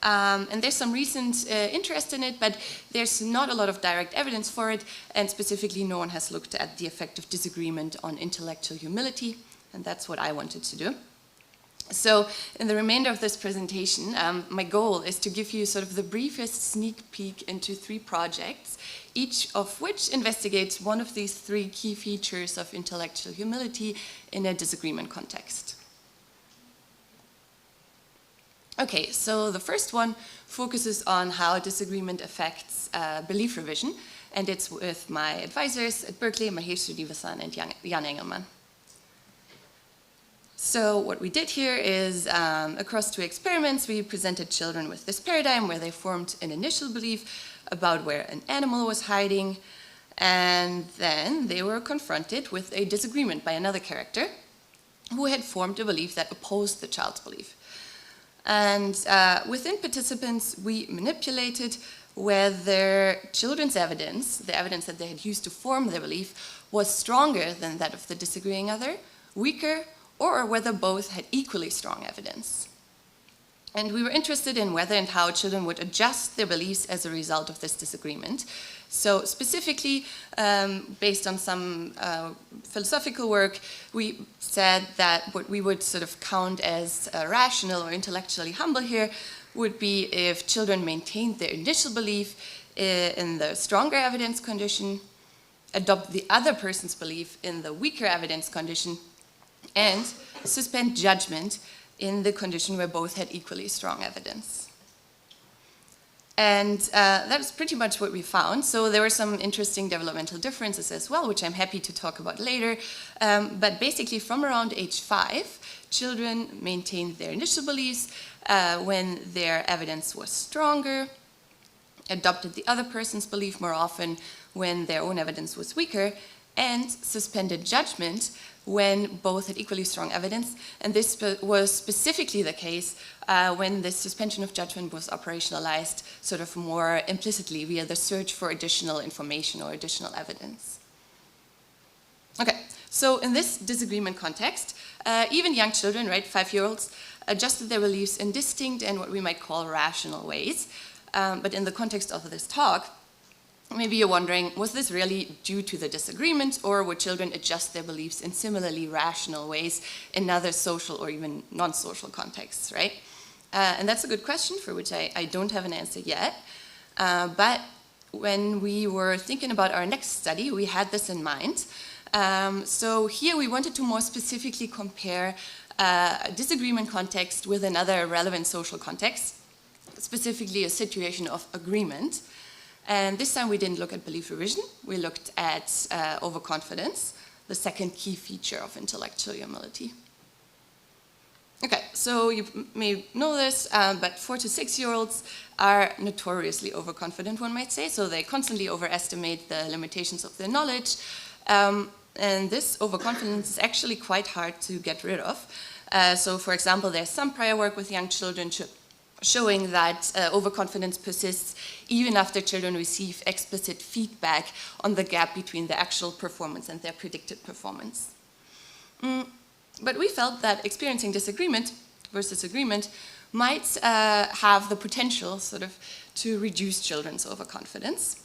And there's some recent interest in it, but there's not a lot of direct evidence for it, and specifically no one has looked at the effect of disagreement on intellectual humility, and that's what I wanted to do. So in the remainder of this presentation, my goal is to give you sort of the briefest sneak peek into 3 projects, each of which investigates one of these 3 key features of intellectual humility in a disagreement context. Okay, so the first one focuses on how disagreement affects belief revision, and it's with my advisors at Berkeley, Mahesh Srivasan and Jan Engelman. So what we did here is, across 2 experiments, we presented children with this paradigm where they formed an initial belief about where an animal was hiding, and then they were confronted with a disagreement by another character. who had formed a belief that opposed the child's belief. And within participants, we manipulated whether children's evidence, the evidence that they had used to form their belief, was stronger than that of the disagreeing other, weaker, or whether both had equally strong evidence. And we were interested in whether and how children would adjust their beliefs as a result of this disagreement. So specifically, based on some philosophical work, we said that what we would sort of count as rational or intellectually humble here would be if children maintained their initial belief in the stronger evidence condition, adopt the other person's belief in the weaker evidence condition, and suspend judgment in the condition where both had equally strong evidence. And that was pretty much what we found. So there were some interesting developmental differences as well, which I'm happy to talk about later. But basically from around age 5, children maintained their initial beliefs when their evidence was stronger, adopted the other person's belief more often when their own evidence was weaker, and suspended judgment when both had equally strong evidence. And this was specifically the case when this suspension of judgment was operationalized sort of more implicitly via the search for additional information or additional evidence. Okay, so in this disagreement context, even young children, right, 5-year-olds, adjusted their beliefs in distinct and what we might call rational ways. But in the context of this talk, maybe you're wondering, was this really due to the disagreement, or would children adjust their beliefs in similarly rational ways in other social or even non-social contexts, right? And that's a good question for which I don't have an answer yet. But when we were thinking about our next study, we had this in mind. So here we wanted to more specifically compare a disagreement context with another relevant social context, specifically a situation of agreement. And this time we didn't look at belief revision, we looked at overconfidence, the second key feature of intellectual humility. Okay, so you may know this, but 4 to 6-year-olds are notoriously overconfident, one might say, so they constantly overestimate the limitations of their knowledge, and this overconfidence is actually quite hard to get rid of. So for example, there's some prior work with young children showing that overconfidence persists even after children receive explicit feedback on the gap between their actual performance and their predicted performance. But we felt that experiencing disagreement versus agreement might have the potential sort of to reduce children's overconfidence.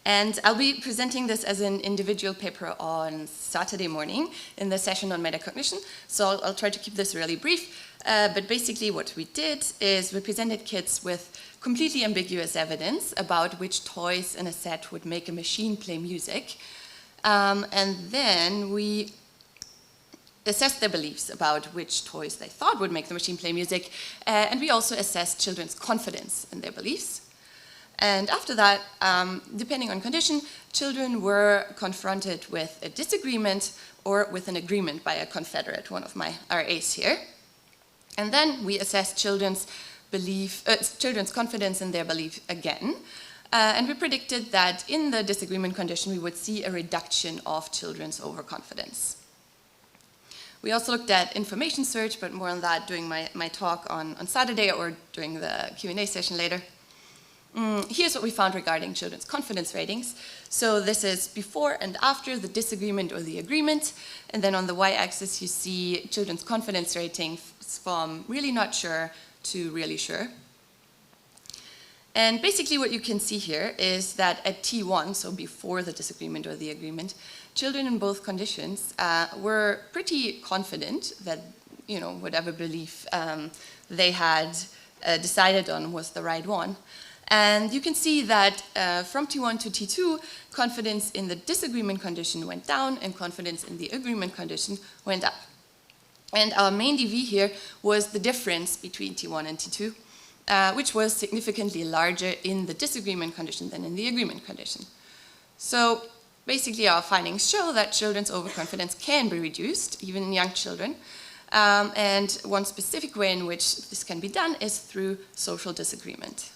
And I'll be presenting this as an individual paper on Saturday morning in the session on metacognition, so I'll try to keep this really brief. But basically what we did is we presented kids with completely ambiguous evidence about which toys in a set would make a machine play music. And then we assessed their beliefs about which toys they thought would make the machine play music. And we also assessed children's confidence in their beliefs. And after that, depending on condition, children were confronted with a disagreement or with an agreement by a confederate, one of my RAs here. And then we assessed children's confidence in their belief again. And we predicted that in the disagreement condition, we would see a reduction of children's overconfidence. We also looked at information search, but more on that during my talk on Saturday or during the Q&A session later. Here's what we found regarding children's confidence ratings. So this is before and after the disagreement or the agreement. And then on the y-axis, you see children's confidence ratings from really not sure to really sure. And basically what you can see here is that at T1, so before the disagreement or the agreement, children in both conditions were pretty confident that, you know, whatever belief they had decided on was the right one. And you can see that from T1 to T2, confidence in the disagreement condition went down and confidence in the agreement condition went up. And our main DV here was the difference between T1 and T2, which was significantly larger in the disagreement condition than in the agreement condition. So basically our findings show that children's overconfidence can be reduced, even in young children. And one specific way in which this can be done is through social disagreement.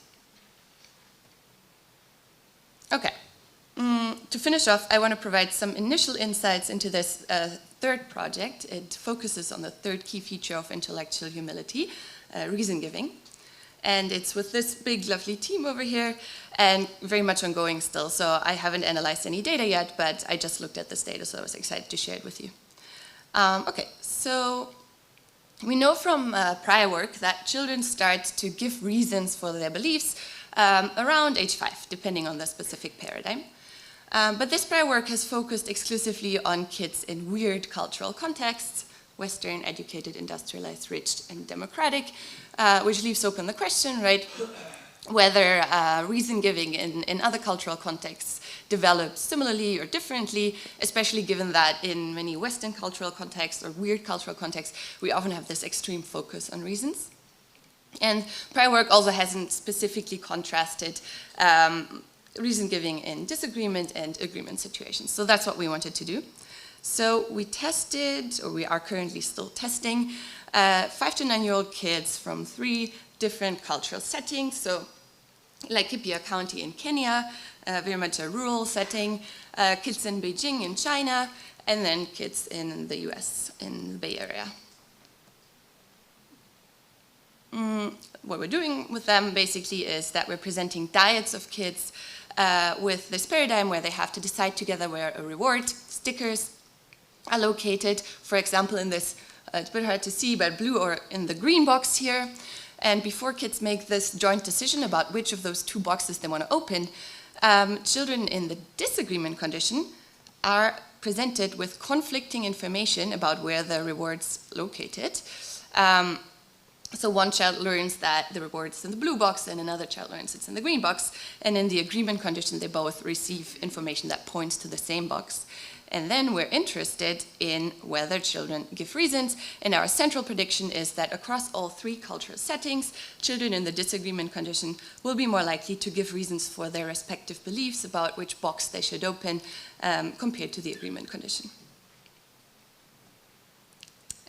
Okay, To finish off, I want to provide some initial insights into this third project. It focuses on the third key feature of intellectual humility, reason giving. And it's with this big, lovely team over here, and very much ongoing still. So I haven't analyzed any data yet, but I just looked at this data, so I was excited to share it with you. Okay, so we know from prior work that children start to give reasons for their beliefs around age 5, depending on the specific paradigm. But this prior work has focused exclusively on kids in weird cultural contexts, Western, educated, industrialized, rich, and democratic, which leaves open the question, right, whether reason giving in other cultural contexts develops similarly or differently, especially given that in many Western cultural contexts or weird cultural contexts, we often have this extreme focus on reasons. And prior work also hasn't specifically contrasted reason giving in disagreement and agreement situations. So that's what we wanted to do. So we tested, or we are currently still testing, 5 to 9-year-old kids from 3 different cultural settings. So Laikipia County in Kenya, very much a rural setting, kids in Beijing in China, and then kids in the US in the Bay Area. What we're doing with them basically is that we're presenting diets of kids with this paradigm where they have to decide together where a reward stickers are located. For example, in this, it's a bit hard to see, but blue or in the green box here. And before kids make this joint decision about which of those 2 boxes they want to open, children in the disagreement condition are presented with conflicting information about where the reward's located. So one child learns that the reward's in the blue box, and another child learns it's in the green box. And in the agreement condition, they both receive information that points to the same box. And then we're interested in whether children give reasons. And our central prediction is that across all 3 cultural settings, children in the disagreement condition will be more likely to give reasons for their respective beliefs about which box they should open compared to the agreement condition.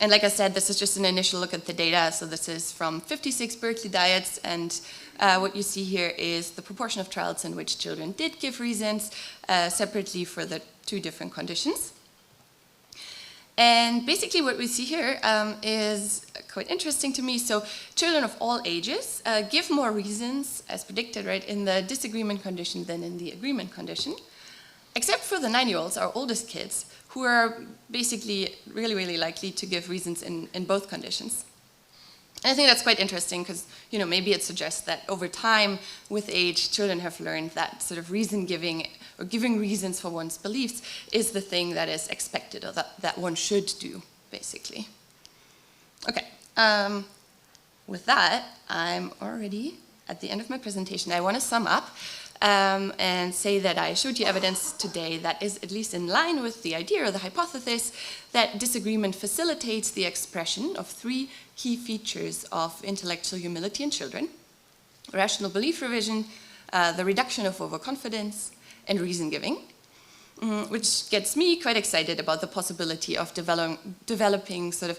And like I said, this is just an initial look at the data. So this is from 56 Berkeley diets, and what you see here is the proportion of trials in which children did give reasons separately for the 2 different conditions. And basically what we see here is quite interesting to me. So children of all ages give more reasons, as predicted, right, in the disagreement condition than in the agreement condition, except for the 9-year-olds, our oldest kids, who are basically really, really likely to give reasons in both conditions. And I think that's quite interesting because, you know, maybe it suggests that over time, with age, children have learned that sort of reason giving or giving reasons for one's beliefs is the thing that is expected or that one should do, basically. Okay, with that, I'm already at the end of my presentation. I want to sum up and say that I showed you evidence today that is at least in line with the idea or the hypothesis that disagreement facilitates the expression of 3 key features of intellectual humility in children: rational belief revision, the reduction of overconfidence, and reason giving, which gets me quite excited about the possibility of developing sort of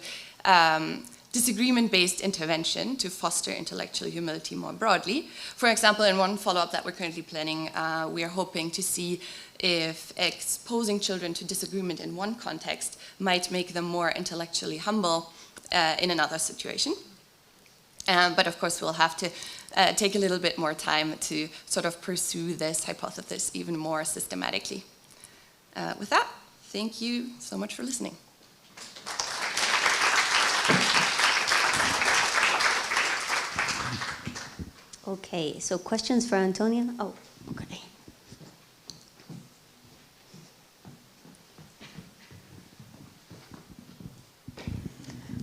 disagreement-based intervention to foster intellectual humility more broadly. For example, in one follow-up that we're currently planning, we are hoping to see if exposing children to disagreement in one context might make them more intellectually humble in another situation. But of course, we'll have to take a little bit more time to sort of pursue this hypothesis even more systematically. With that, thank you so much for listening. Okay, so questions for Antonia? Oh, okay.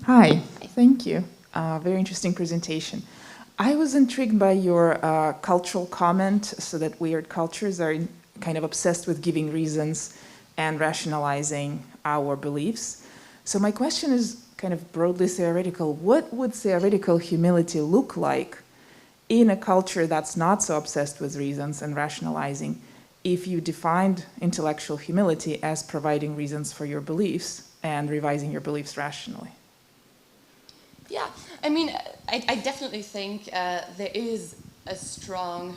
Hi, thank you. Very interesting presentation. I was intrigued by your cultural comment, so that weird cultures are kind of obsessed with giving reasons and rationalizing our beliefs. So my question is kind of broadly theoretical. What would theoretical humility look like in a culture that's not so obsessed with reasons and rationalizing, if you defined intellectual humility as providing reasons for your beliefs and revising your beliefs rationally? Yeah, I mean, I definitely think there is a strong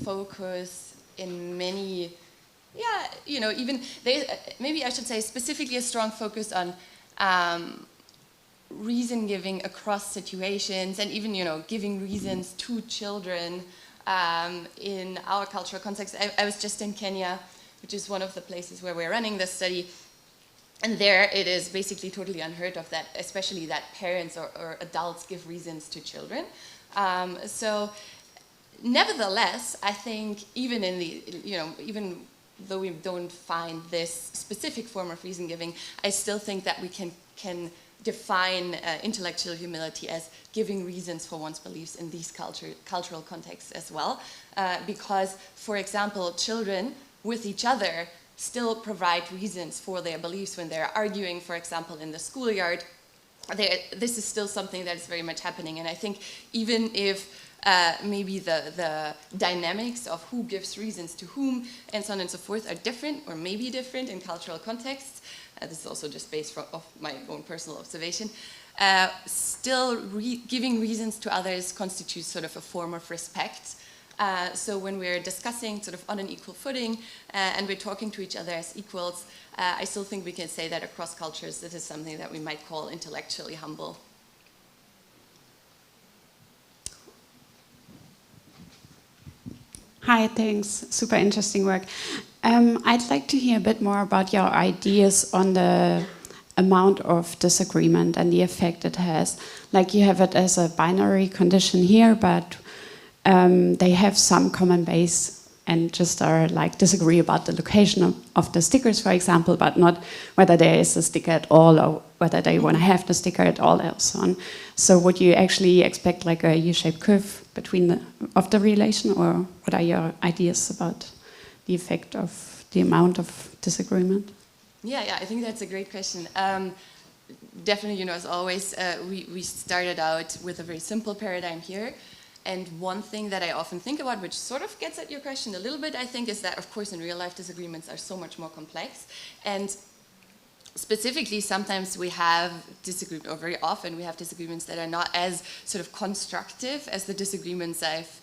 focus in many yeah, you know, even maybe I should say specifically a strong focus on reason giving across situations, and even, you know, giving reasons to children in our cultural context. I was just in Kenya, which is one of the places where we're running this study, and there it is basically totally unheard of that, especially that parents or adults give reasons to children. So nevertheless, I think even in the, you know, even though we don't find this specific form of reason giving, I still think that we can define intellectual humility as giving reasons for one's beliefs in these cultural contexts as well. Because, for example, children with each other still provide reasons for their beliefs when they're arguing, for example, in the schoolyard. This is still something that is very much happening. And I think even if maybe the dynamics of who gives reasons to whom and so on and so forth are different, or maybe different in cultural contexts, this is also just based off my own personal observation, still giving reasons to others constitutes sort of a form of respect. So when we're discussing sort of on an equal footing and we're talking to each other as equals, I still think we can say that across cultures this is something that we might call intellectually humble. Hi, thanks. Super interesting work. I'd like to hear a bit more about your ideas on the amount of disagreement and the effect it has. Like, you have it as a binary condition here, but they have some common base and just are like disagree about the location of the stickers, for example, but not whether there is a sticker at all or whether they want to have the sticker at all and so on. So would you actually expect like a U-shaped curve between the relation, or what are your ideas about the effect of the amount of disagreement? Yeah, I think that's a great question. Definitely, you know, as always, we started out with a very simple paradigm here. And one thing that I often think about, which sort of gets at your question a little bit, I think, is that, of course, in real life, disagreements are so much more complex. And specifically, sometimes we have disagreements, or very often we have disagreements that are not as sort of constructive as the disagreements I've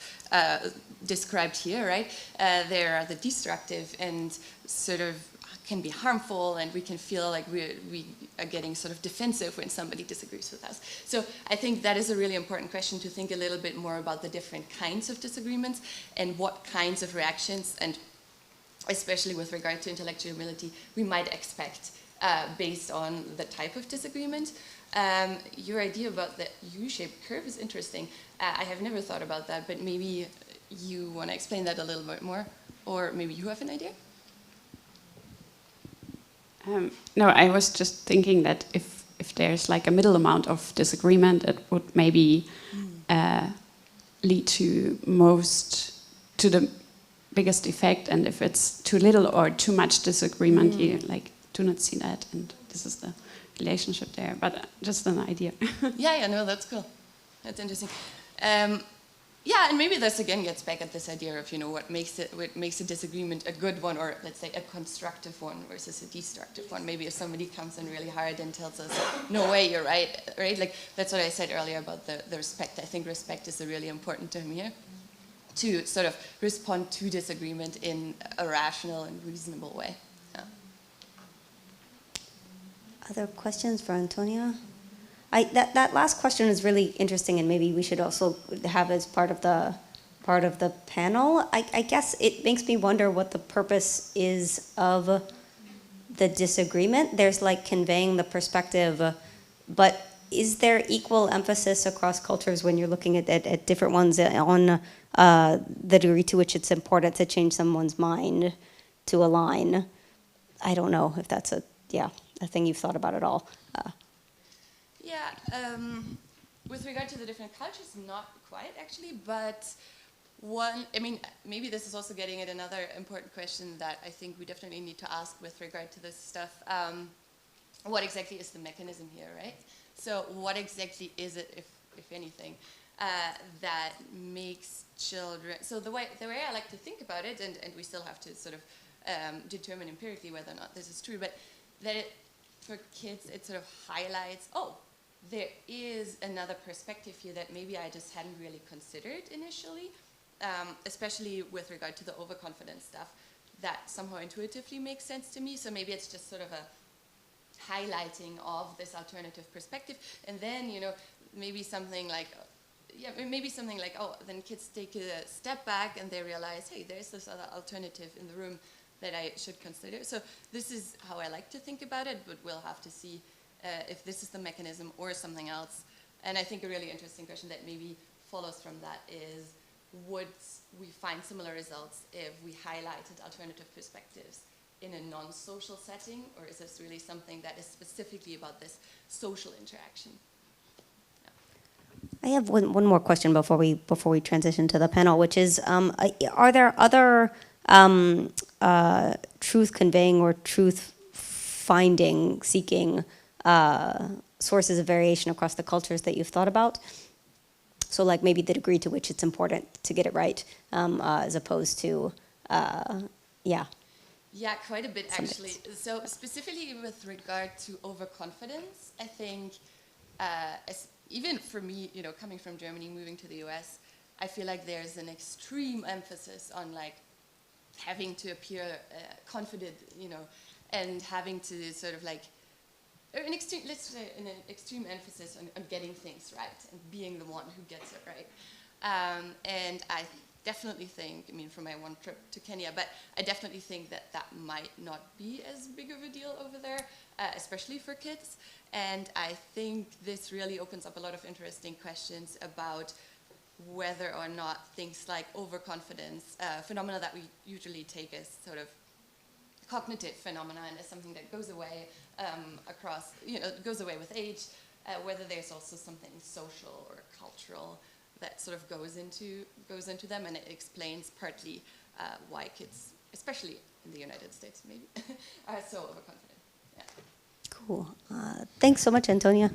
described here, right? They are the destructive and sort of can be harmful, and we can feel like we are getting sort of defensive when somebody disagrees with us. So I think that is a really important question, to think a little bit more about the different kinds of disagreements and what kinds of reactions, and especially with regard to intellectual humility, we might expect based on the type of disagreement. Your idea about the U-shaped curve is interesting. I have never thought about that, but maybe you want to explain that a little bit more, or maybe you have an idea? No, I was just thinking that if there's like a middle amount of disagreement, it would maybe lead to the biggest effect, and if it's too little or too much disagreement, you like do not see that, and this is the relationship there. But just an idea. Yeah, no, that's cool. That's interesting. Yeah, and maybe this again gets back at this idea of, you know, what makes a disagreement a good one, or let's say a constructive one versus a destructive one. Maybe if somebody comes in really hard and tells us, no way, you're right? Like, that's what I said earlier about the respect. I think respect is a really important term here, to sort of respond to disagreement in a rational and reasonable way. Yeah. Other questions for Antonia? That last question is really interesting, and maybe we should also have as part of the panel. I guess it makes me wonder what the purpose is of the disagreement. There's like conveying the perspective, but is there equal emphasis across cultures when you're looking at different ones on the degree to which it's important to change someone's mind to align? I don't know if that's a thing you've thought about at all. Yeah, with regard to the different cultures, not quite actually, but I mean, maybe this is also getting at another important question that I think we definitely need to ask with regard to this stuff. What exactly is the mechanism here, right? So what exactly is it, if anything, that makes children, so the way I like to think about it, and we still have to sort of determine empirically whether or not this is true, but that for kids it sort of highlights, oh, there is another perspective here that maybe I just hadn't really considered initially, especially with regard to the overconfidence stuff. that somehow intuitively makes sense to me. So maybe it's just sort of a highlighting of this alternative perspective, and then, you know, maybe something like, oh, then kids take a step back and they realize, hey, there's this other alternative in the room that I should consider. So this is how I like to think about it, but we'll have to see if this is the mechanism or something else. And I think a really interesting question that maybe follows from that is, would we find similar results if we highlighted alternative perspectives in a non-social setting, or is this really something that is specifically about this social interaction? I have one more question before we transition to the panel, which is, are there other truth-conveying or truth-finding, seeking sources of variation across the cultures that you've thought about? So like maybe the degree to which it's important to get it right, as opposed to, yeah. Yeah, quite a bit actually. So specifically with regard to overconfidence, I think even for me, you know, coming from Germany, moving to the US, I feel like there's an extreme emphasis on like having to appear confident, you know, and having to sort of like, let's say an extreme emphasis on getting things right and being the one who gets it right. And I definitely think, I mean, from my one trip to Kenya, but I definitely think that that might not be as big of a deal over there, especially for kids. And I think this really opens up a lot of interesting questions about whether or not things like overconfidence, phenomena that we usually take as sort of cognitive phenomena and as something that goes away across, you know, goes away with age, whether there's also something social or cultural that sort of goes into them, and it explains partly why kids, especially in the United States maybe, are so overconfident. Yeah. Cool. Thanks so much, Antonia.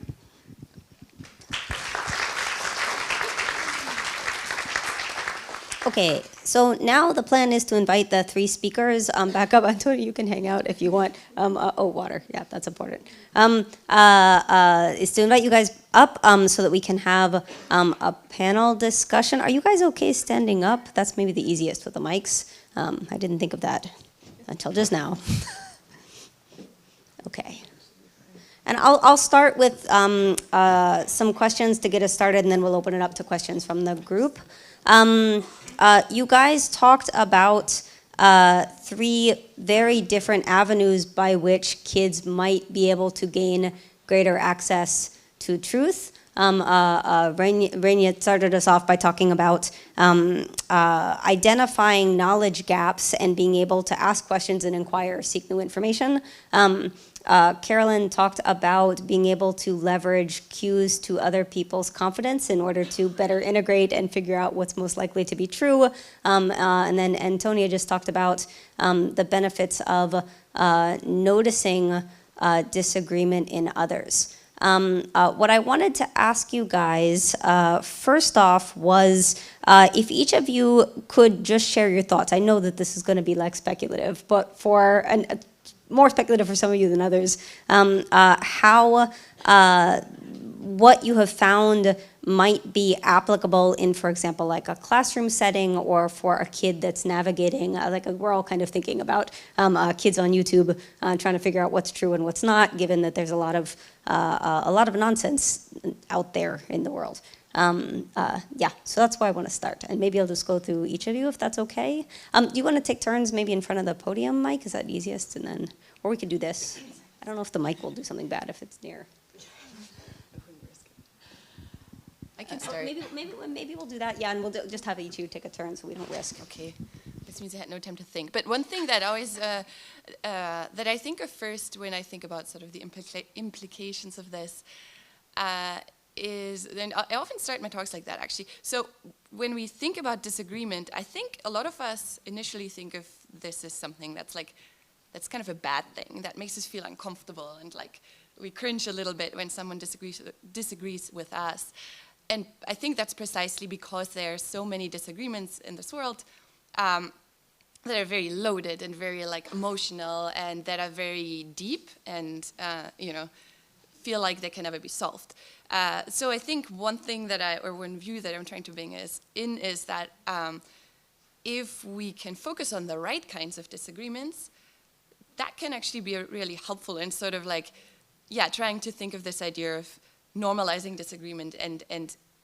Okay, so now the plan is to invite the three speakers back up. Antonia, you can hang out if you want. Oh, water. Yeah, that's important. Is to invite you guys up so that we can have a panel discussion. Are you guys okay standing up? That's maybe the easiest with the mics. I didn't think of that until just now. Okay. And I'll start with some questions to get us started, and then we'll open it up to questions from the group. You guys talked about three very different avenues by which kids might be able to gain greater access to truth. Rania started us off by talking about identifying knowledge gaps and being able to ask questions and inquire, seek new information. Carolyn talked about being able to leverage cues to other people's confidence in order to better integrate and figure out what's most likely to be true. And then Antonia just talked about the benefits of noticing disagreement in others. What I wanted to ask you guys, first off, was if each of you could just share your thoughts. I know that this is going to be like speculative, but for more speculative for some of you than others, how what you have found might be applicable in, for example, like a classroom setting or for a kid that's navigating, we're all kind of thinking about kids on YouTube trying to figure out what's true and what's not, given that there's a lot of nonsense out there in the world. Yeah, so that's why I want to start. And maybe I'll just go through each of you if that's okay. Do you want to take turns maybe in front of the podium, Mike? Is that easiest? And then, or we could do this. I don't know if the mic will do something bad if it's near. I can start. Maybe we'll do that. Yeah, and we'll just have each of you take a turn so we don't risk. Okay. This means I had no time to think. But one thing that always that I think of first when I think about sort of the implications of this is, and I often start my talks like that actually. So when we think about disagreement, I think a lot of us initially think of this as something that's kind of a bad thing, that makes us feel uncomfortable, and like we cringe a little bit when someone disagrees with us. And I think that's precisely because there are so many disagreements in this world that are very loaded and very like emotional, and that are very deep and feel like they can never be solved. So I think one thing that one view that I'm trying to bring is that if we can focus on the right kinds of disagreements, that can actually be really helpful in sort of like, yeah, trying to think of this idea of normalizing disagreement and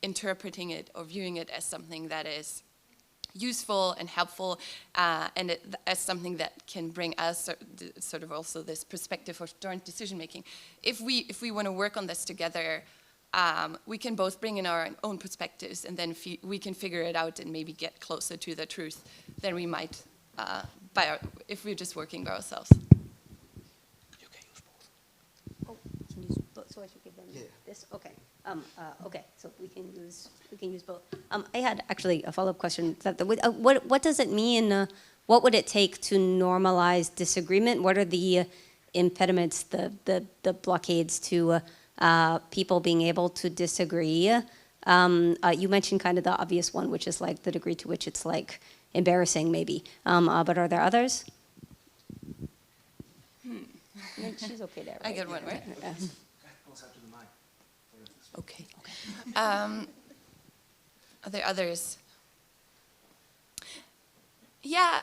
interpreting it or viewing it as something that is useful and helpful, and as something that can bring us sort of also this perspective of joint decision making. If we want to work on this together, we can both bring in our own perspectives, and then we can figure it out and maybe get closer to the truth than we might if we're just working by ourselves. You can use both. Oh, we can use both. So I should give them this. Okay. Okay. So we can use both. I had actually a follow-up question. What does it mean? What would it take to normalize disagreement? What are the impediments, the blockades to people being able to disagree? You mentioned kind of the obvious one, which is like the degree to which it's like embarrassing, maybe. But are there others? She's okay there. Right? I get one, right? Okay. Are there others? Yeah,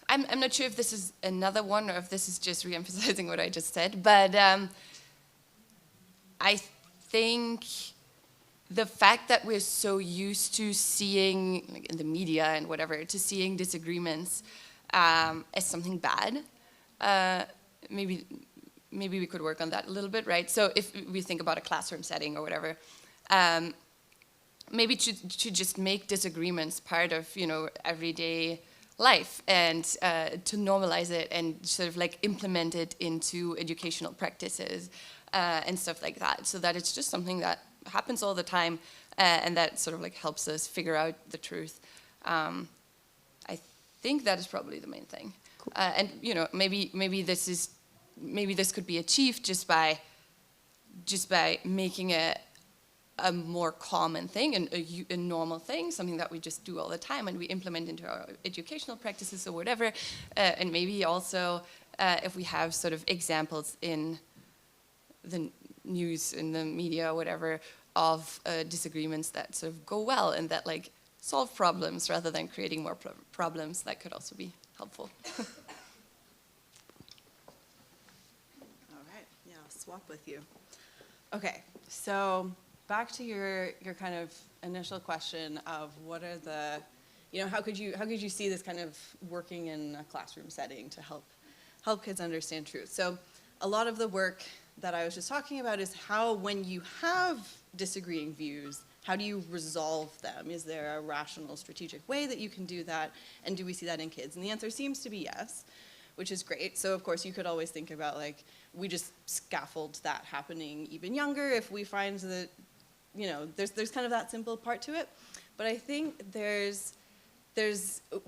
I'm not sure if this is another one or if this is just re-emphasizing what I just said, but I think the fact that we're so used to seeing, like in the media and whatever, to seeing disagreements as something bad, maybe we could work on that a little bit, right? So if we think about a classroom setting or whatever, maybe to just make disagreements part of, everyday life, and to normalize it and sort of like implement it into educational practices and stuff like that, so that it's just something that happens all the time, and that sort of like helps us figure out the truth. I think that is probably the main thing. Cool. And maybe this could be achieved just by making it a more common thing and a normal thing, something that we just do all the time and we implement into our educational practices or whatever. And maybe also if we have sort of examples in the news, in the media or whatever, of disagreements that sort of go well and that like solve problems rather than creating more problems, that could also be helpful. All right, yeah, I'll swap with you. Okay, so back to your kind of initial question of what are the, how could you see this kind of working in a classroom setting to help kids understand truth? So a lot of the work that I was just talking about is how, when you have disagreeing views, how do you resolve them? Is there a rational, strategic way that you can do that? And do we see that in kids? And the answer seems to be yes, which is great. So of course you could always think about like, we just scaffold that happening even younger if we find that, there's kind of that simple part to it. But I think there's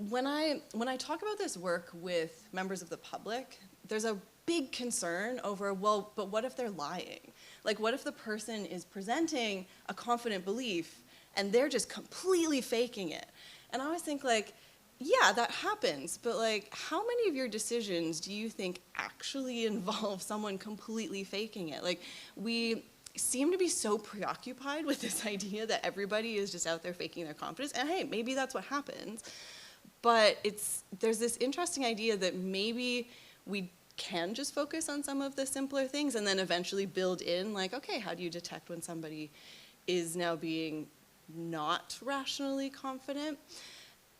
when I talk about this work with members of the public, there's a big concern over, well, but what if they're lying? Like, what if the person is presenting a confident belief and they're just completely faking it? And I always think, like, yeah, that happens, but like, how many of your decisions do you think actually involve someone completely faking it? Like, we seem to be so preoccupied with this idea that everybody is just out there faking their confidence, and hey, maybe that's what happens, but there's this interesting idea that maybe we can just focus on some of the simpler things and then eventually build in, like, okay, how do you detect when somebody is now being not rationally confident?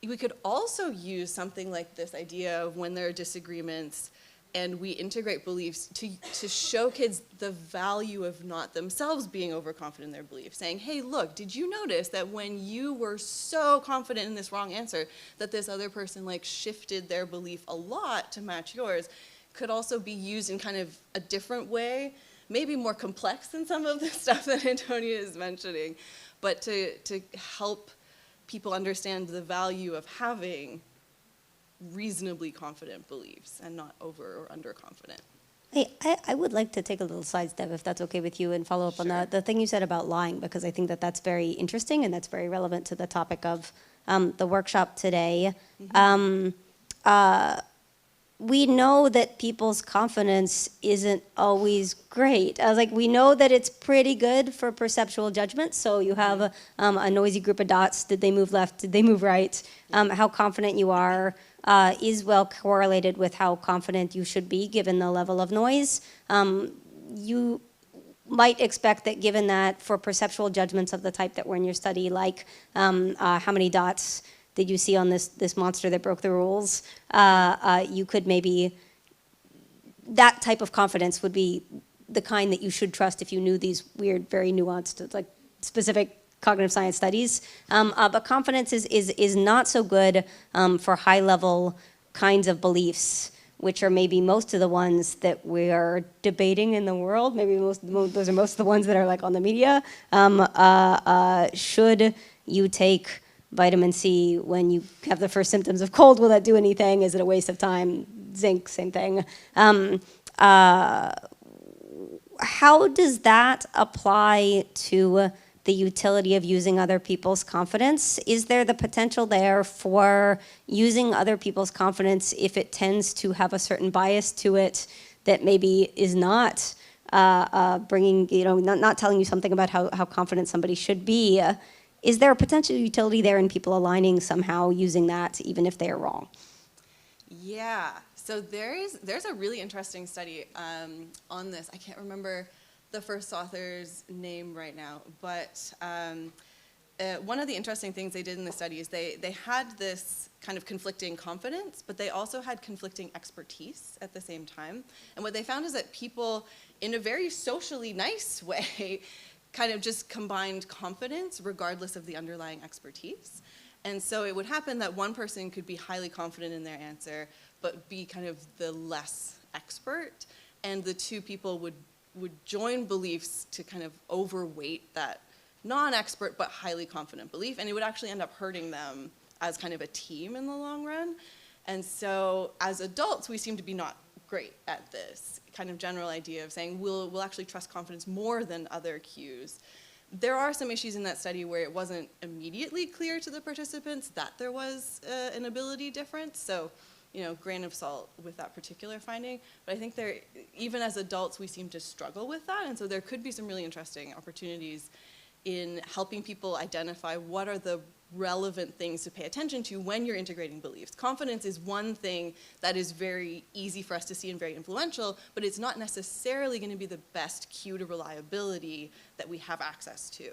We could also use something like this idea of when there are disagreements and we integrate beliefs to show kids the value of not themselves being overconfident in their beliefs, saying, hey, look, did you notice that when you were so confident in this wrong answer that this other person like shifted their belief a lot to match yours? Could also be used in kind of a different way, maybe more complex than some of the stuff that Antonia is mentioning, but to help people understand the value of having reasonably confident beliefs and not over or underconfident. Hey, I would like to take a little sidestep, if that's okay with you, and follow up on the thing you said about lying, because I think that's very interesting and that's very relevant to the topic of the workshop today. we know that people's confidence isn't always great. I was like, we know that it's pretty good for perceptual judgment. So you have a noisy group of dots. Did they move left? Did they move right? How confident you are is well correlated with how confident you should be given the level of noise. You might expect that given that for perceptual judgments of the type that were in your study, like how many dots did you see on this monster that broke the rules, you could maybe, that type of confidence would be the kind that you should trust if you knew these weird, very nuanced, like specific cognitive science studies. But confidence is not so good for high level kinds of beliefs, which are maybe most of the ones that we are debating in the world. Maybe those are most of the ones that are like on the media. Should you take vitamin C when you have the first symptoms of cold? Will that do anything? Is it a waste of time? Zinc, same thing. How does that apply to the utility of using other people's confidence? Is there the potential there for using other people's confidence if it tends to have a certain bias to it that maybe is not bringing, not telling you something about how confident somebody should be? Is there a potential utility there in people aligning somehow using that even if they are wrong? Yeah, so there's a really interesting study on this. I can't remember the first author's name right now, but one of the interesting things they did in the study is they had this kind of conflicting confidence, but they also had conflicting expertise at the same time. And what they found is that people, in a very socially nice way, kind of just combined confidence regardless of the underlying expertise. And so it would happen that one person could be highly confident in their answer, but be kind of the less expert, and the two people would join beliefs to kind of overweight that non-expert but highly confident belief, and it would actually end up hurting them as kind of a team in the long run. And so as adults, we seem to be not great at this kind of general idea of saying we'll actually trust confidence more than other cues. There are some issues in that study where it wasn't immediately clear to the participants that there was an ability difference, so grain of salt with that particular finding. But I think even as adults, we seem to struggle with that, and so there could be some really interesting opportunities in helping people identify what are the relevant things to pay attention to when you're integrating beliefs. Confidence is one thing that is very easy for us to see and very influential, but it's not necessarily going to be the best cue to reliability that we have access to.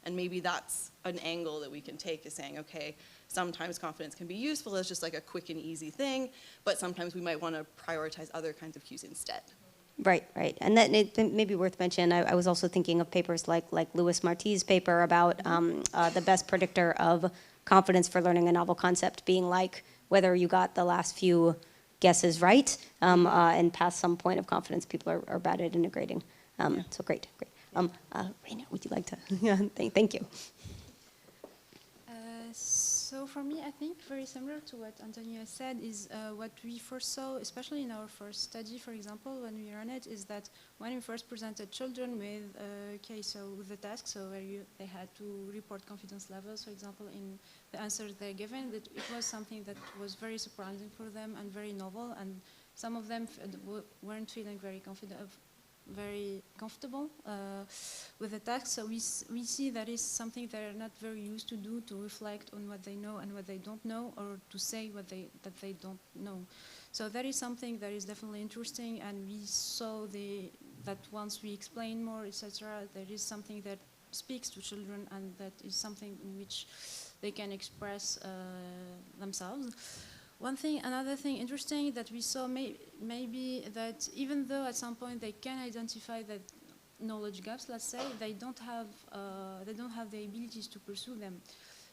And maybe that's an angle that we can take, is saying, okay, sometimes confidence can be useful as just like a quick and easy thing, but sometimes we might want to prioritize other kinds of cues instead. Right. And that it may be worth mentioning, I was also thinking of papers like Louis Marti's paper about the best predictor of confidence for learning a novel concept being like whether you got the last few guesses right, and past some point of confidence, people are bad at integrating. So great. Rania, would you like to? Yeah, thank you. So for me, I think very similar to what Antonia said is what we foresaw, especially in our first study, for example, when we ran it, is that when we first presented children with with the task, so where they had to report confidence levels, for example, in the answers they're given, that it was something that was very surprising for them and very novel, and some of them weren't feeling very comfortable with the task. So we see that is something they're not very used to do, to reflect on what they know and what they don't know, or to say that they don't know. So that is something that is definitely interesting, and we saw that once we explain more, etc., there is something that speaks to children, and that is something in which they can express themselves. Another thing interesting that we saw maybe that even though at some point they can identify that knowledge gaps, let's say, they don't have the abilities to pursue them.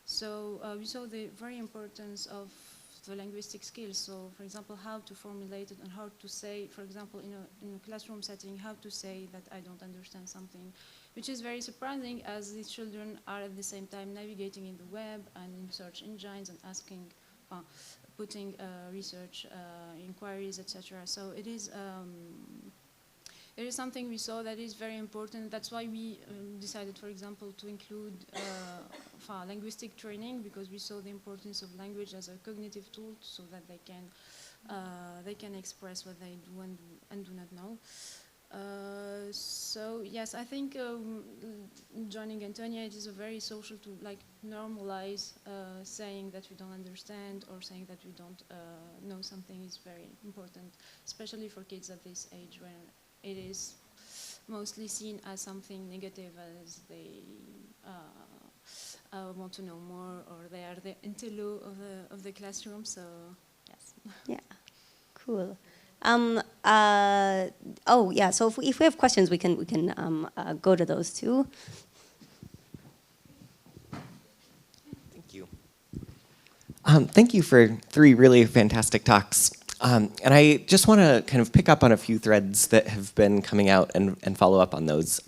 So we saw the very importance of the linguistic skills. So, for example, how to formulate it and how to say, for example, in a classroom setting, how to say that I don't understand something, which is very surprising as these children are at the same time navigating in the web and in search engines and asking. Putting research inquiries, etc. So it is something we saw that is very important. That's why we decided, for example, to include linguistic training, because we saw the importance of language as a cognitive tool, so that they can they can express what they do and do not know. So yes, I think joining Antonia, it is a very social to like normalize saying that we don't understand or saying that we don't know something is very important, especially for kids at this age when it is mostly seen as something negative, as they want to know more, or they are the intello of the classroom. So yes. Yeah, cool. Oh yeah. So if we have questions, we can go to those too. Thank you. Thank you for 3 really fantastic talks. And I just want to kind of pick up on a few threads that have been coming out and follow up on those.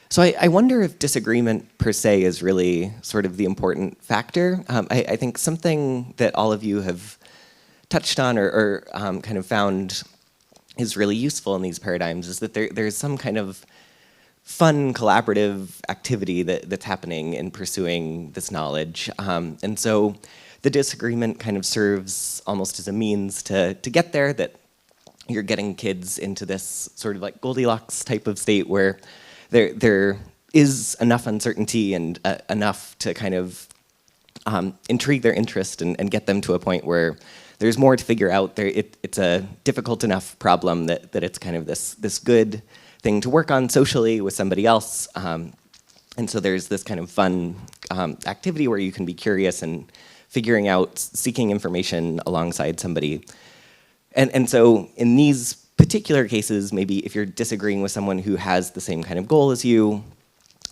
So I wonder if disagreement per se is really sort of the important factor. I think something that all of you have touched on or kind of found is really useful in these paradigms is that there's some kind of fun collaborative activity that's happening in pursuing this knowledge. And so the disagreement kind of serves almost as a means to get there, that you're getting kids into this sort of like Goldilocks type of state where there is enough uncertainty and enough to kind of intrigue their interest and get them to a point where there's more to figure out. It's a difficult enough problem that it's kind of this good thing to work on socially with somebody else. And so there's this kind of fun activity where you can be curious and figuring out, seeking information alongside somebody. And so in these particular cases, maybe if you're disagreeing with someone who has the same kind of goal as you,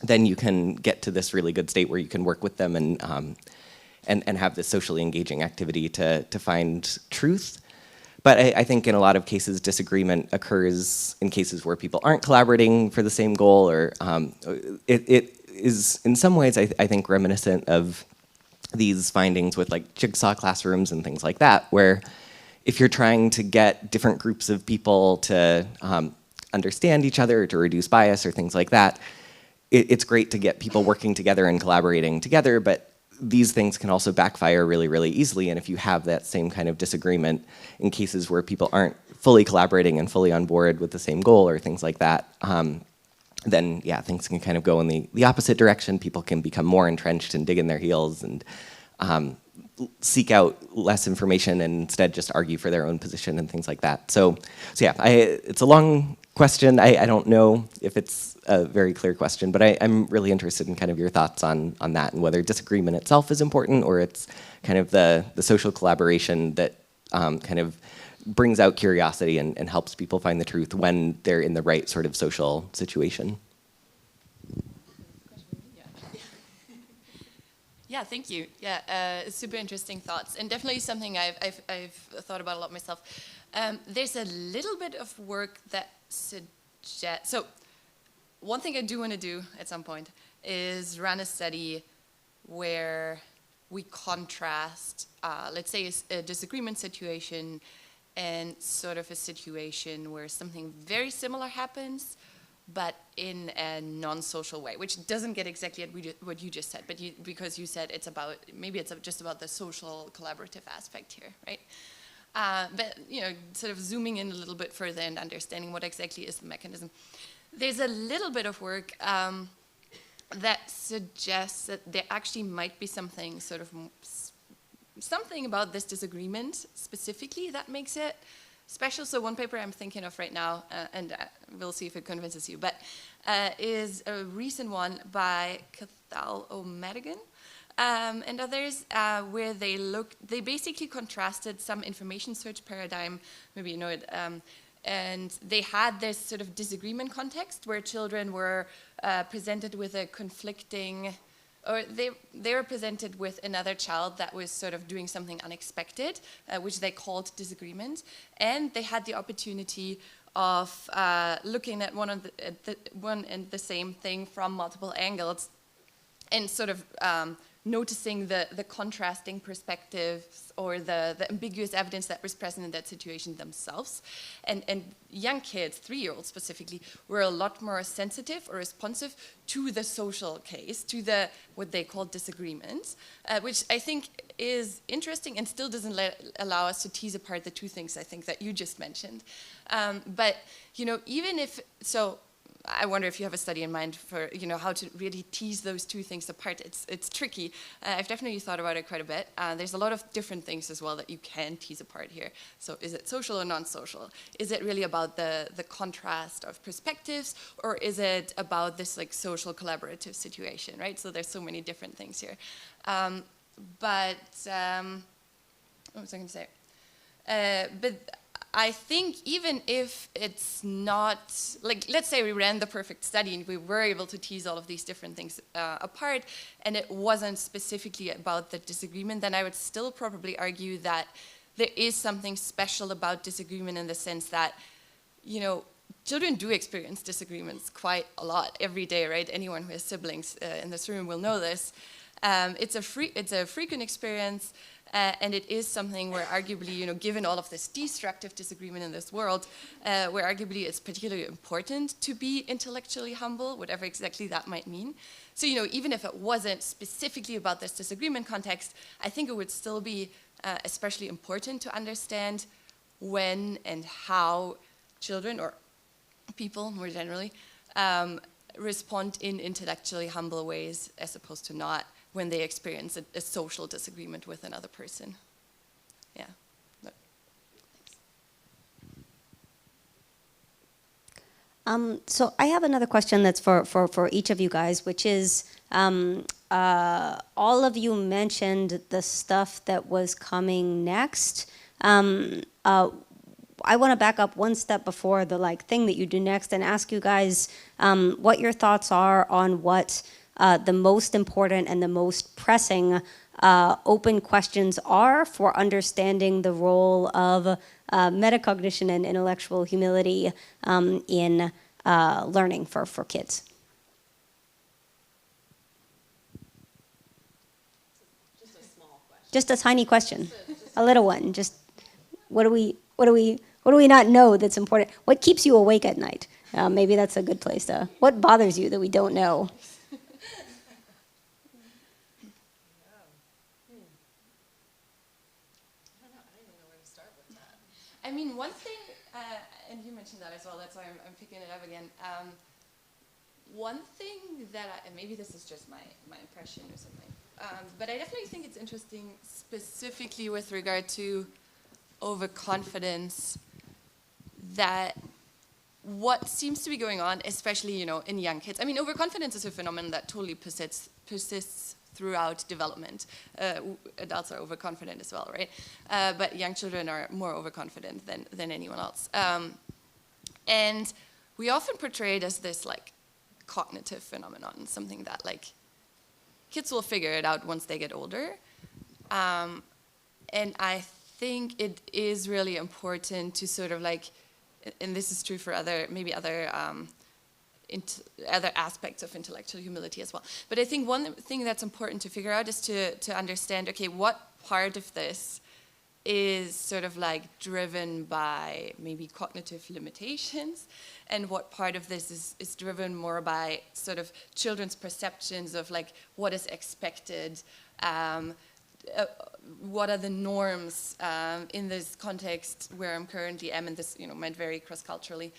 then you can get to this really good state where you can work with them and have this socially engaging activity to find truth. But I think in a lot of cases, disagreement occurs in cases where people aren't collaborating for the same goal, or it is in some ways, I think, reminiscent of these findings with like jigsaw classrooms and things like that, where if you're trying to get different groups of people to understand each other, to reduce bias or things like that, it's great to get people working together and collaborating together, but these things can also backfire really, really easily. And if you have that same kind of disagreement in cases where people aren't fully collaborating and fully on board with the same goal or things like that, then yeah, things can kind of go in the opposite direction. People can become more entrenched and dig in their heels and seek out less information and instead just argue for their own position and things like that. So yeah, it's a long question. I don't know if it's a very clear question, but I'm really interested in kind of your thoughts on that and whether disagreement itself is important or it's kind of the social collaboration that kind of brings out curiosity and helps people find the truth when they're in the right sort of social situation. Yeah, thank you. Yeah, super interesting thoughts, and definitely something I've thought about a lot myself. There's a little bit of work that suggests. So, one thing I do want to do at some point is run a study where we contrast, let's say, a disagreement situation and sort of a situation where something very similar happens, but in a non-social way, which doesn't get exactly at what you just said, but because you said it's about, maybe it's just about the social collaborative aspect here, right? But, you know, sort of zooming in a little bit further and understanding what exactly is the mechanism. There's a little bit of work that suggests that there actually might be something sort of, something about this disagreement specifically that makes it special. So one paper I'm thinking of right now, and we'll see if it convinces you, but is a recent one by Cathal O'Madigan and others, where they basically contrasted some information search paradigm, maybe you know it, and they had this sort of disagreement context where children were presented with a conflicting, or they were presented with another child that was sort of doing something unexpected, which they called disagreement, and they had the opportunity of looking at one and the same thing from multiple angles, and sort of noticing the contrasting perspectives or the ambiguous evidence that was present in that situation themselves. And young kids, 3-year-olds specifically, were a lot more sensitive or responsive to the social case, to the what they call disagreements, which I think is interesting and still doesn't allow us to tease apart the two things I think that you just mentioned. But, you know, even if, so I wonder if you have a study in mind for, you know, how to really tease those two things apart. It's tricky. I've definitely thought about it quite a bit. There's a lot of different things as well that you can tease apart here. So is it social or non-social? Is it really about the contrast of perspectives, or is it about this like social collaborative situation, right? So there's so many different things here. What was I going to say? But I think even if it's not, like, let's say we ran the perfect study and we were able to tease all of these different things apart, and it wasn't specifically about the disagreement, then I would still probably argue that there is something special about disagreement in the sense that, you know, children do experience disagreements quite a lot every day, right? Anyone who has siblings in this room will know this. It's a frequent experience. And it is something where arguably, you know, given all of this destructive disagreement in this world, where arguably it's particularly important to be intellectually humble, whatever exactly that might mean. So, you know, even if it wasn't specifically about this disagreement context, I think it would still be especially important to understand when and how children, or people more generally, respond in intellectually humble ways as opposed to not, when they experience a social disagreement with another person. Yeah. So I have another question that's for each of you guys, which is, all of you mentioned the stuff that was coming next. I want to back up one step before the thing that you do next and ask you guys what your thoughts are on what the most important and the most pressing open questions are for understanding the role of metacognition and intellectual humility in learning for kids. Just a small question. Just a tiny question, a little one. Just what do we not know that's important? What keeps you awake at night? Maybe that's a good place to. What bothers you that we don't know? I mean, one thing, and you mentioned that as well, that's why I'm picking it up again. One thing that, and maybe this is just my impression or something, but I definitely think it's interesting specifically with regard to overconfidence, that what seems to be going on, especially, you know, in young kids. I mean, overconfidence is a phenomenon that totally persists throughout development. Adults are overconfident as well, right? But young children are more overconfident than anyone else. And we often portray it as this cognitive phenomenon, something that kids will figure it out once they get older. And I think it is really important to sort of and this is true for other aspects of intellectual humility as well. But I think one thing that's important to figure out is to understand, okay, what part of this is sort of driven by maybe cognitive limitations, and what part of this is driven more by sort of children's perceptions of what is expected, what are the norms in this context where I'm currently am, and this might vary cross-culturally.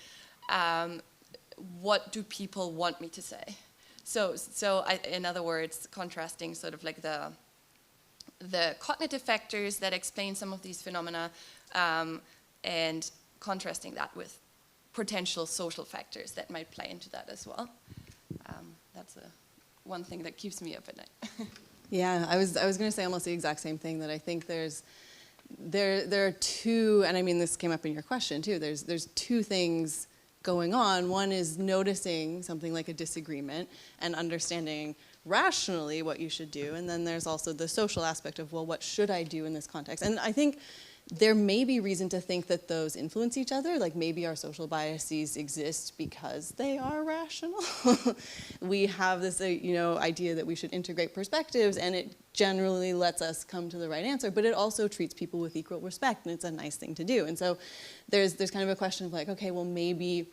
What do people want me to say? So in other words, contrasting sort of the cognitive factors that explain some of these phenomena, and contrasting that with potential social factors that might play into that as well. That's one thing that keeps me up at night. Yeah, I was going to say almost the exact same thing, that I think there are two, and I mean this came up in your question too. There's two things going on. One is noticing something like a disagreement and understanding rationally what you should do, and then there's also the social aspect of, well, what should I do in this context? And I think there may be reason to think that those influence each other, like maybe our social biases exist because they are rational. We have this idea that we should integrate perspectives, and it generally lets us come to the right answer, but it also treats people with equal respect, and it's a nice thing to do. And so there's kind of a question of like, okay, well maybe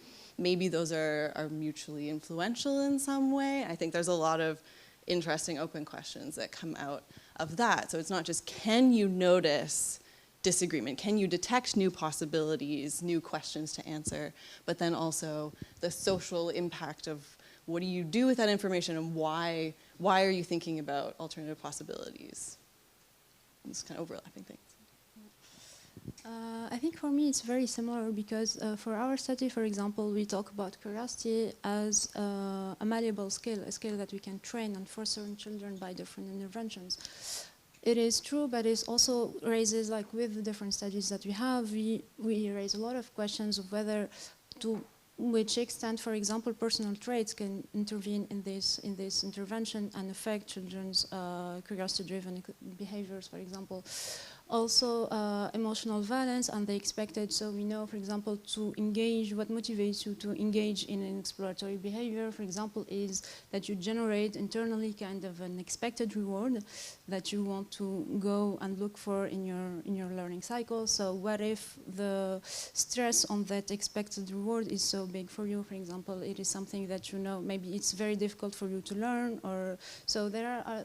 those are mutually influential in some way. I think there's a lot of interesting open questions that come out of that. So it's not just, can you notice disagreement? Can you detect new possibilities, new questions to answer? But then also the social impact of what do you do with that information, and why are you thinking about alternative possibilities? It's kind of overlapping things. I think for me it's very similar because for our study, for example, we talk about curiosity as a malleable skill, a skill that we can train and foster in children by different interventions. It is true, but it also raises, like with the different studies that we have, we raise a lot of questions of whether, to which extent, for example, personal traits can intervene in this intervention and affect children's curiosity-driven behaviors, for example. Also, emotional valence and the expected. So we know, for example, to engage, what motivates you to engage in an exploratory behavior, for example, is that you generate internally kind of an expected reward that you want to go and look for in your learning cycle. So what if the stress on that expected reward is so big for you? For example, it is something that you know maybe it's very difficult for you to learn, or so there are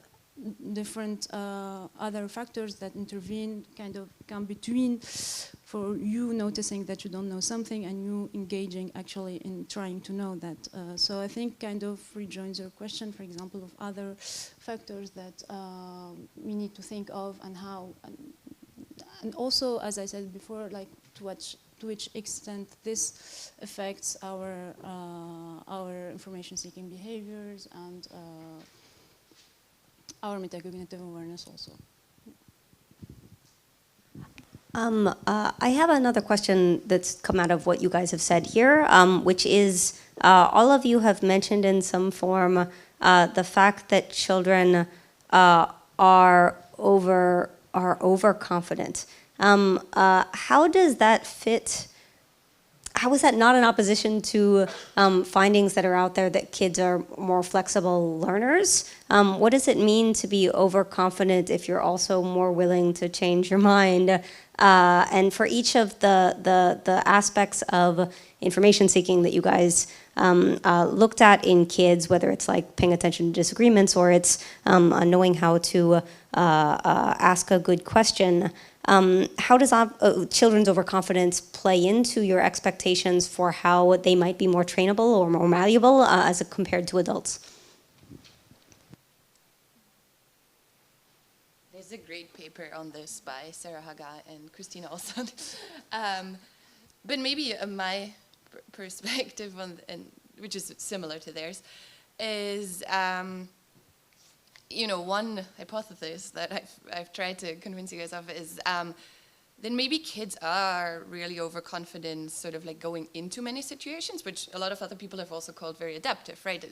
different other factors that intervene, kind of come between for you noticing that you don't know something and you engaging actually in trying to know that. So I think kind of rejoins your question, for example, of other factors that we need to think of and how, and also, as I said before, like to which extent this affects our information-seeking behaviors and our metacognitive awareness also. I have another question that's come out of what you guys have said here, which is all of you have mentioned in some form the fact that children are overconfident. How does that fit? How is that not in opposition to findings that are out there that kids are more flexible learners? What does it mean to be overconfident if you're also more willing to change your mind? And for each of the aspects of information seeking that you guys looked at in kids, whether it's like paying attention to disagreements or it's knowing how to ask a good question, how does children's overconfidence play into your expectations for how they might be more trainable or more malleable as compared to adults? There's a great paper on this by Sarah Haga and Christina Olsson. But maybe my perspective on, which is similar to theirs, is one hypothesis that I've tried to convince you guys of is then maybe kids are really overconfident, sort of like going into many situations, which a lot of other people have also called very adaptive, right?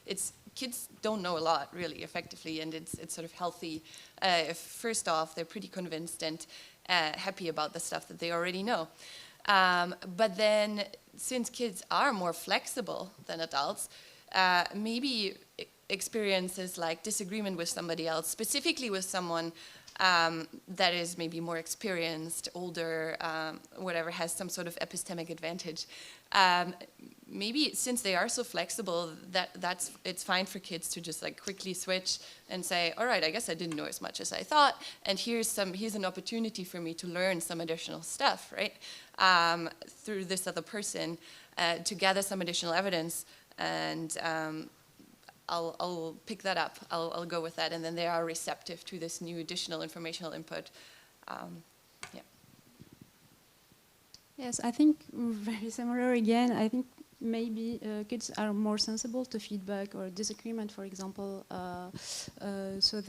It's kids don't know a lot really effectively, and it's sort of healthy if first off they're pretty convinced and happy about the stuff that they already know. But then since kids are more flexible than adults, maybe experiences like disagreement with somebody else, specifically with someone that is maybe more experienced, older, whatever, has some sort of epistemic advantage. Maybe since they are so flexible, it's fine for kids to just like quickly switch and say, all right, I guess I didn't know as much as I thought, and here's an opportunity for me to learn some additional stuff, right? Through this other person, to gather some additional evidence, and I'll pick that up. I'll go with that, and then they are receptive to this new additional informational input. Yeah. Yes, I think very similar again. I think maybe kids are more sensible to feedback or disagreement, for example. So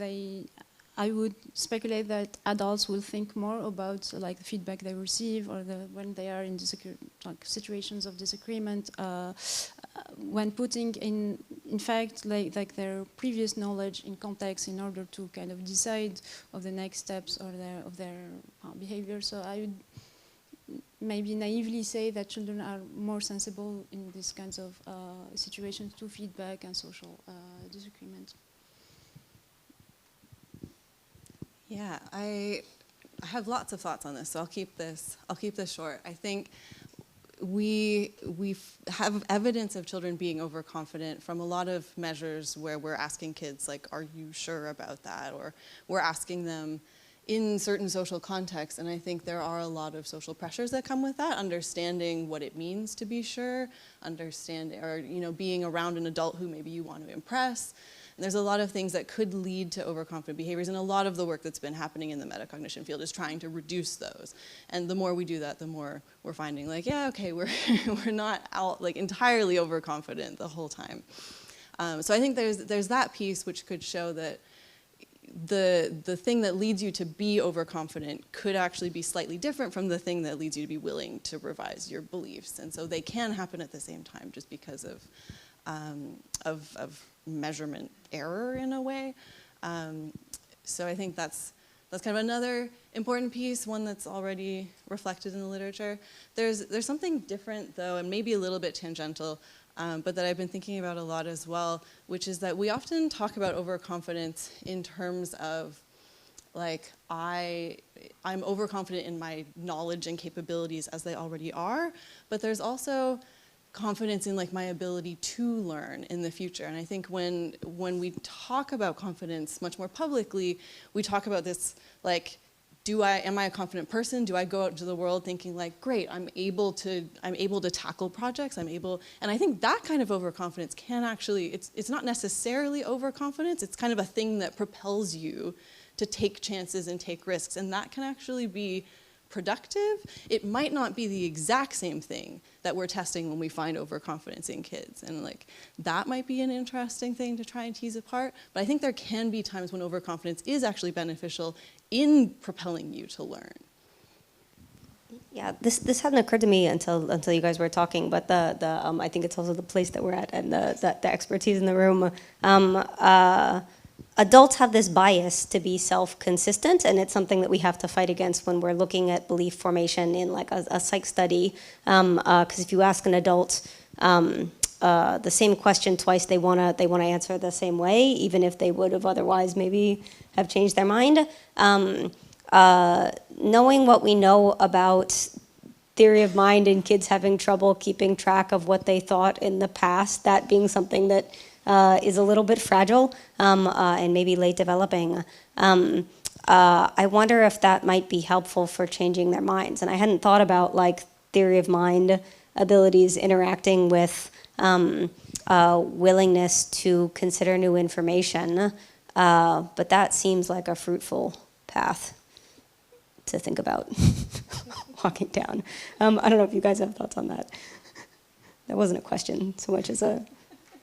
I would speculate that adults will think more about like the feedback they receive or when they are in situations of disagreement. when putting in fact, like their previous knowledge in context in order to kind of decide of the next steps or their behavior. So I would maybe naively say that children are more sensible in these kinds of situations to feedback and social disagreement. Yeah, I have lots of thoughts on this, so I'll keep this short. I think we have evidence of children being overconfident from a lot of measures where we're asking kids, like, are you sure about that? Or we're asking them in certain social contexts, and I think there are a lot of social pressures that come with that, understanding what it means to be sure, understanding, or being around an adult who maybe you want to impress. And there's a lot of things that could lead to overconfident behaviors, and a lot of the work that's been happening in the metacognition field is trying to reduce those. And the more we do that, the more we're finding, like, yeah, okay, we're not out like entirely overconfident the whole time. So I think there's that piece which could show that the thing that leads you to be overconfident could actually be slightly different from the thing that leads you to be willing to revise your beliefs. And so they can happen at the same time just because of measurement error in a way. So I think that's kind of another important piece, one that's already reflected in the literature. There's something different though, and maybe a little bit tangential, but that I've been thinking about a lot as well, which is that we often talk about overconfidence in terms of, like, I'm overconfident in my knowledge and capabilities as they already are, but there's also confidence in, like, my ability to learn in the future. And I think when we talk about confidence much more publicly, we talk about this, like, am I a confident person? Do I go out into the world thinking, like, great, I'm able to tackle projects, and I think that kind of overconfidence can actually, it's not necessarily overconfidence, it's kind of a thing that propels you to take chances and take risks, and that can actually be productive. It might not be the exact same thing that we're testing when we find overconfidence in kids, and like that might be an interesting thing to try and tease apart, but I think there can be times when overconfidence is actually beneficial in propelling you to learn. Yeah, this hadn't occurred to me until you guys were talking, but I think it's also the place that we're at and the expertise in the room. Adults have this bias to be self-consistent, and it's something that we have to fight against when we're looking at belief formation in like a psych study. Because if you ask an adult the same question twice, they wanna answer the same way, even if they would have otherwise maybe have changed their mind. Knowing what we know about theory of mind and kids having trouble keeping track of what they thought in the past, that being something that is a little bit fragile and maybe late developing. I wonder if that might be helpful for changing their minds. And I hadn't thought about like theory of mind abilities interacting with willingness to consider new information, but that seems like a fruitful path to think about walking down. I don't know if you guys have thoughts on that. That wasn't a question so much as a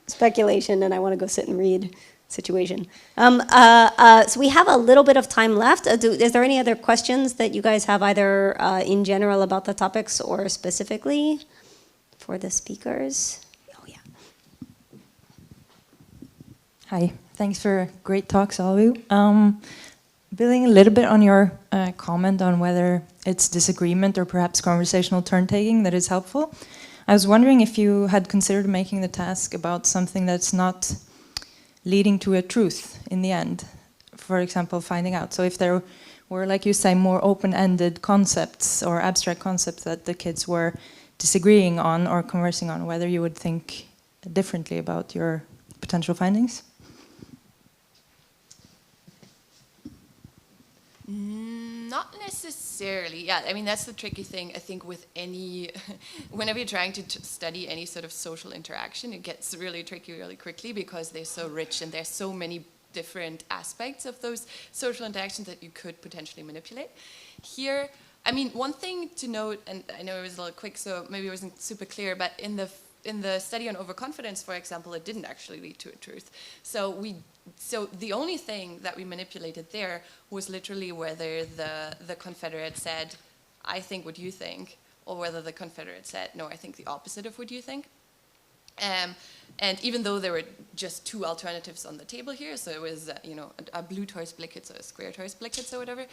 speculation, and I want to go sit and read situation. So we have a little bit of time left. Is there any other questions that you guys have either in general about the topics or specifically for the speakers? Oh, yeah. Hi, thanks for great talks, all of you. Building a little bit on your comment on whether it's disagreement or perhaps conversational turn-taking that is helpful, I was wondering if you had considered making the task about something that's not leading to a truth in the end. For example, finding out. So if there were, like you say, more open-ended concepts or abstract concepts that the kids were disagreeing on or conversing on, whether you would think differently about your potential findings? Not necessarily. Yeah, I mean, that's the tricky thing, I think, with any, whenever you're trying to study any sort of social interaction, it gets really tricky really quickly because they're so rich and there's so many different aspects of those social interactions that you could potentially manipulate. Here, I mean, one thing to note, and I know it was a little quick, so maybe it wasn't super clear, but in the study on overconfidence, for example, it didn't actually lead to a truth. So the only thing that we manipulated there was literally whether the Confederate said, I think what you think, or whether the Confederate said, no, I think the opposite of what you think. And even though there were just 2 alternatives on the table here, so it was a blue Torus Blickitz or a square Torus Blickitz or whatever,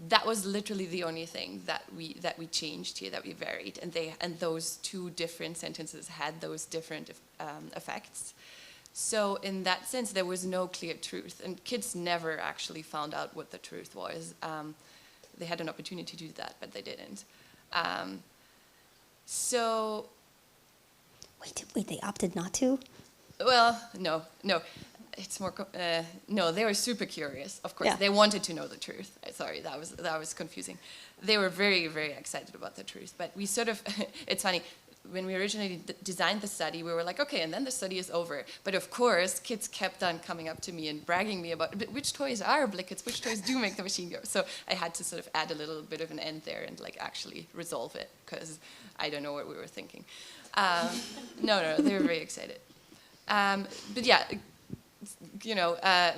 that was literally the only thing that we changed here, that we varied, and those 2 different sentences had those different effects. So in that sense, there was no clear truth, and kids never actually found out what the truth was. They had an opportunity to do that, but they didn't. So. Wait, they opted not to? Well, no. It's more, no, they were super curious, of course. Yeah. They wanted to know the truth. Sorry, that was confusing. They were very, very excited about the truth. But we sort of, it's funny, when we originally designed the study, we were like, okay, and then the study is over. But of course, kids kept on coming up to me and bragging me about which toys are Blickitz, which toys do make the machine go. So I had to sort of add a little bit of an end there and like actually resolve it, because I don't know what we were thinking. No, they were very excited. But yeah,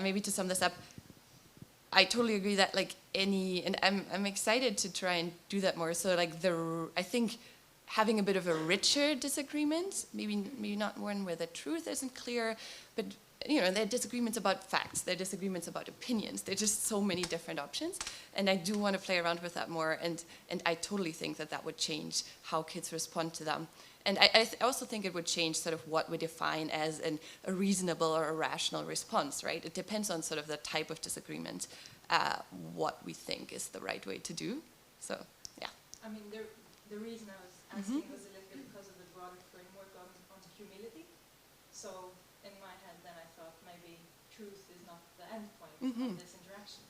maybe to sum this up, I totally agree that like and I'm excited to try and do that more. So like I think having a bit of a richer disagreement, maybe not one where the truth isn't clear, but there are disagreements about facts, there are disagreements about opinions, there are just so many different options, and I do want to play around with that more, and I totally think that would change how kids respond to them. And I also think it would change sort of what we define as a reasonable or a rational response, right? It depends on sort of the type of disagreement, what we think is the right way to do. So, yeah. I mean, the reason I was asking was a little bit because of the broader framework onto humility. So, in my head, then I thought maybe truth is not the end point of this interaction.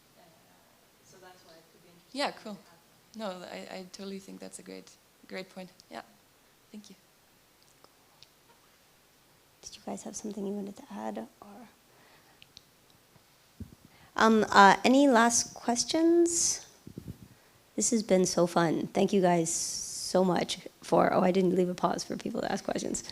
So that's why it could be interesting. Yeah, cool. No, I totally think that's a great point. Yeah. Thank you. Did you guys have something you wanted to add, or any last questions? This has been so fun. Thank you guys so much for. Oh, I didn't leave a pause for people to ask questions.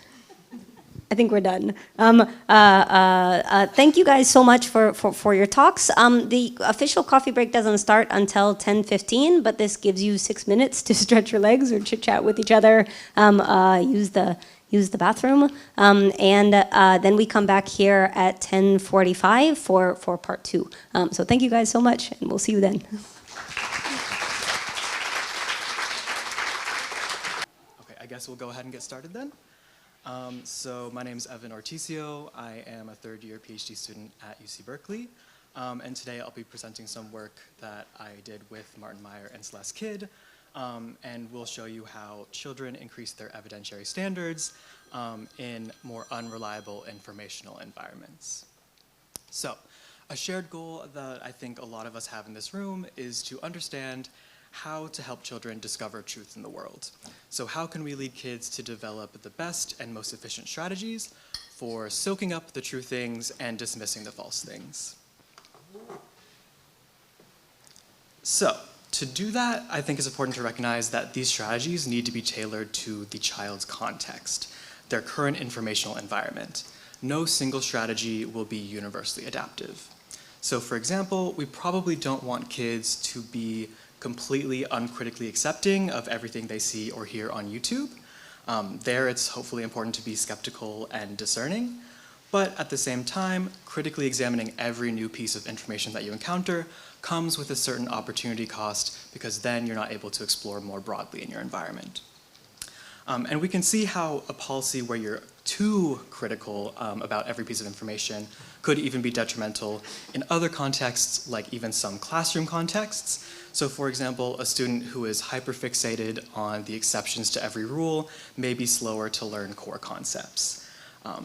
I think we're done. Thank you guys so much for your talks. The official coffee break doesn't start until 10:15, but this gives you 6 minutes to stretch your legs or chit chat with each other. Use the bathroom, and then we come back here at 10:45 for part 2. So thank you guys so much, and we'll see you then. Okay, I guess we'll go ahead and get started then. So my name is Orticio. I am a 3rd-year PhD student at UC Berkeley, and today I'll be presenting some work that I did with Martin Meyer and Celeste Kidd. And we'll show you how children increase their evidentiary standards in more unreliable informational environments. So, a shared goal that I think a lot of us have in this room is to understand how to help children discover truth in the world. So how can we lead kids to develop the best and most efficient strategies for soaking up the true things and dismissing the false things? So, to do that, I think it's important to recognize that these strategies need to be tailored to the child's context, their current informational environment. No single strategy will be universally adaptive. So for example, we probably don't want kids to be completely uncritically accepting of everything they see or hear on YouTube. There it's hopefully important to be skeptical and discerning, but at the same time, critically examining every new piece of information that you encounter comes with a certain opportunity cost, because then you're not able to explore more broadly in your environment. And we can see how a policy where you're too critical about every piece of information could even be detrimental in other contexts, like even some classroom contexts. So for example, a student who is hyperfixated on the exceptions to every rule may be slower to learn core concepts.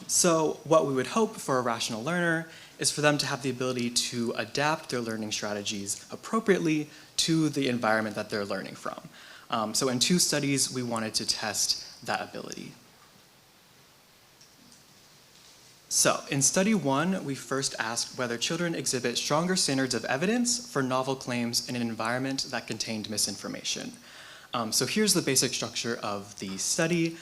So what we would hope for a rational learner is for them to have the ability to adapt their learning strategies appropriately to the environment that they're learning from. So in 2 studies, we wanted to test that ability. So in study 1, we first asked whether children exhibit stronger standards of evidence for novel claims in an environment that contained misinformation. So here's the basic structure of the study.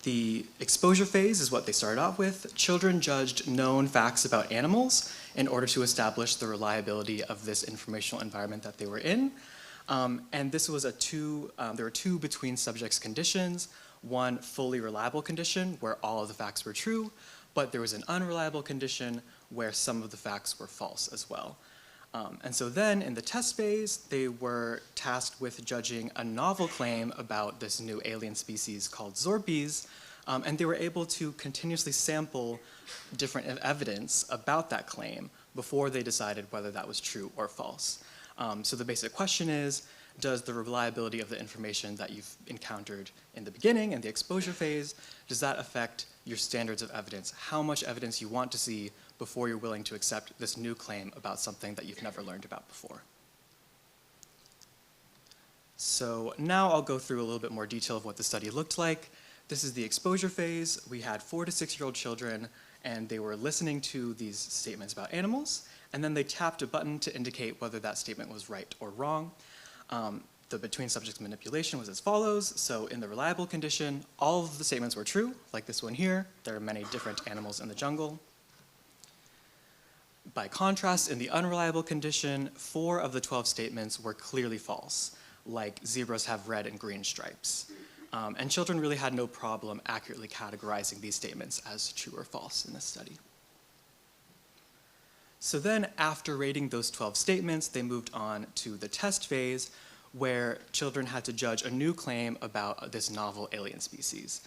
The exposure phase is what they started off with. Children judged known facts about animals in order to establish the reliability of this informational environment that they were in. And this was there were 2 between subjects conditions. one fully reliable condition where all of the facts were true, but there was an unreliable condition where some of the facts were false as well. And so then in the test phase, they were tasked with judging a novel claim about this new alien species called Zorbies, and they were able to continuously sample different evidence about that claim before they decided whether that was true or false. So the basic question is, does the reliability of the information that you've encountered in the beginning and the exposure phase, does that affect your standards of evidence, how much evidence you want to see before you're willing to accept this new claim about something that you've never learned about before? So now I'll go through a little bit more detail of what the study looked like. This is the exposure phase. We had 4 to 6-year-old children, and they were listening to these statements about animals, and then they tapped a button to indicate whether that statement was right or wrong. The between subjects manipulation was as follows. So in the reliable condition, all of the statements were true, like this one here. There are many different animals in the jungle. By contrast, in the unreliable condition, 4 of the 12 statements were clearly false, like zebras have red and green stripes. And children really had no problem accurately categorizing these statements as true or false in this study. So then, after rating those 12 statements, they moved on to the test phase, where children had to judge a new claim about this novel alien species.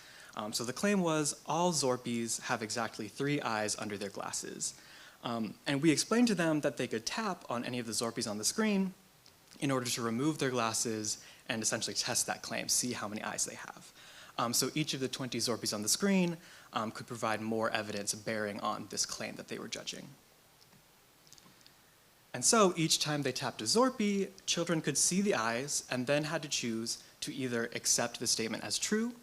So the claim was, all Zorbies have exactly 3 eyes under their glasses. And we explained to them that they could tap on any of the Zorbies on the screen in order to remove their glasses and essentially test that claim, see how many eyes they have. So each of the 20 Zorbies on the screen could provide more evidence bearing on this claim that they were judging. And so each time they tapped a Zorpie, children could see the eyes and then had to choose to either accept the statement as true,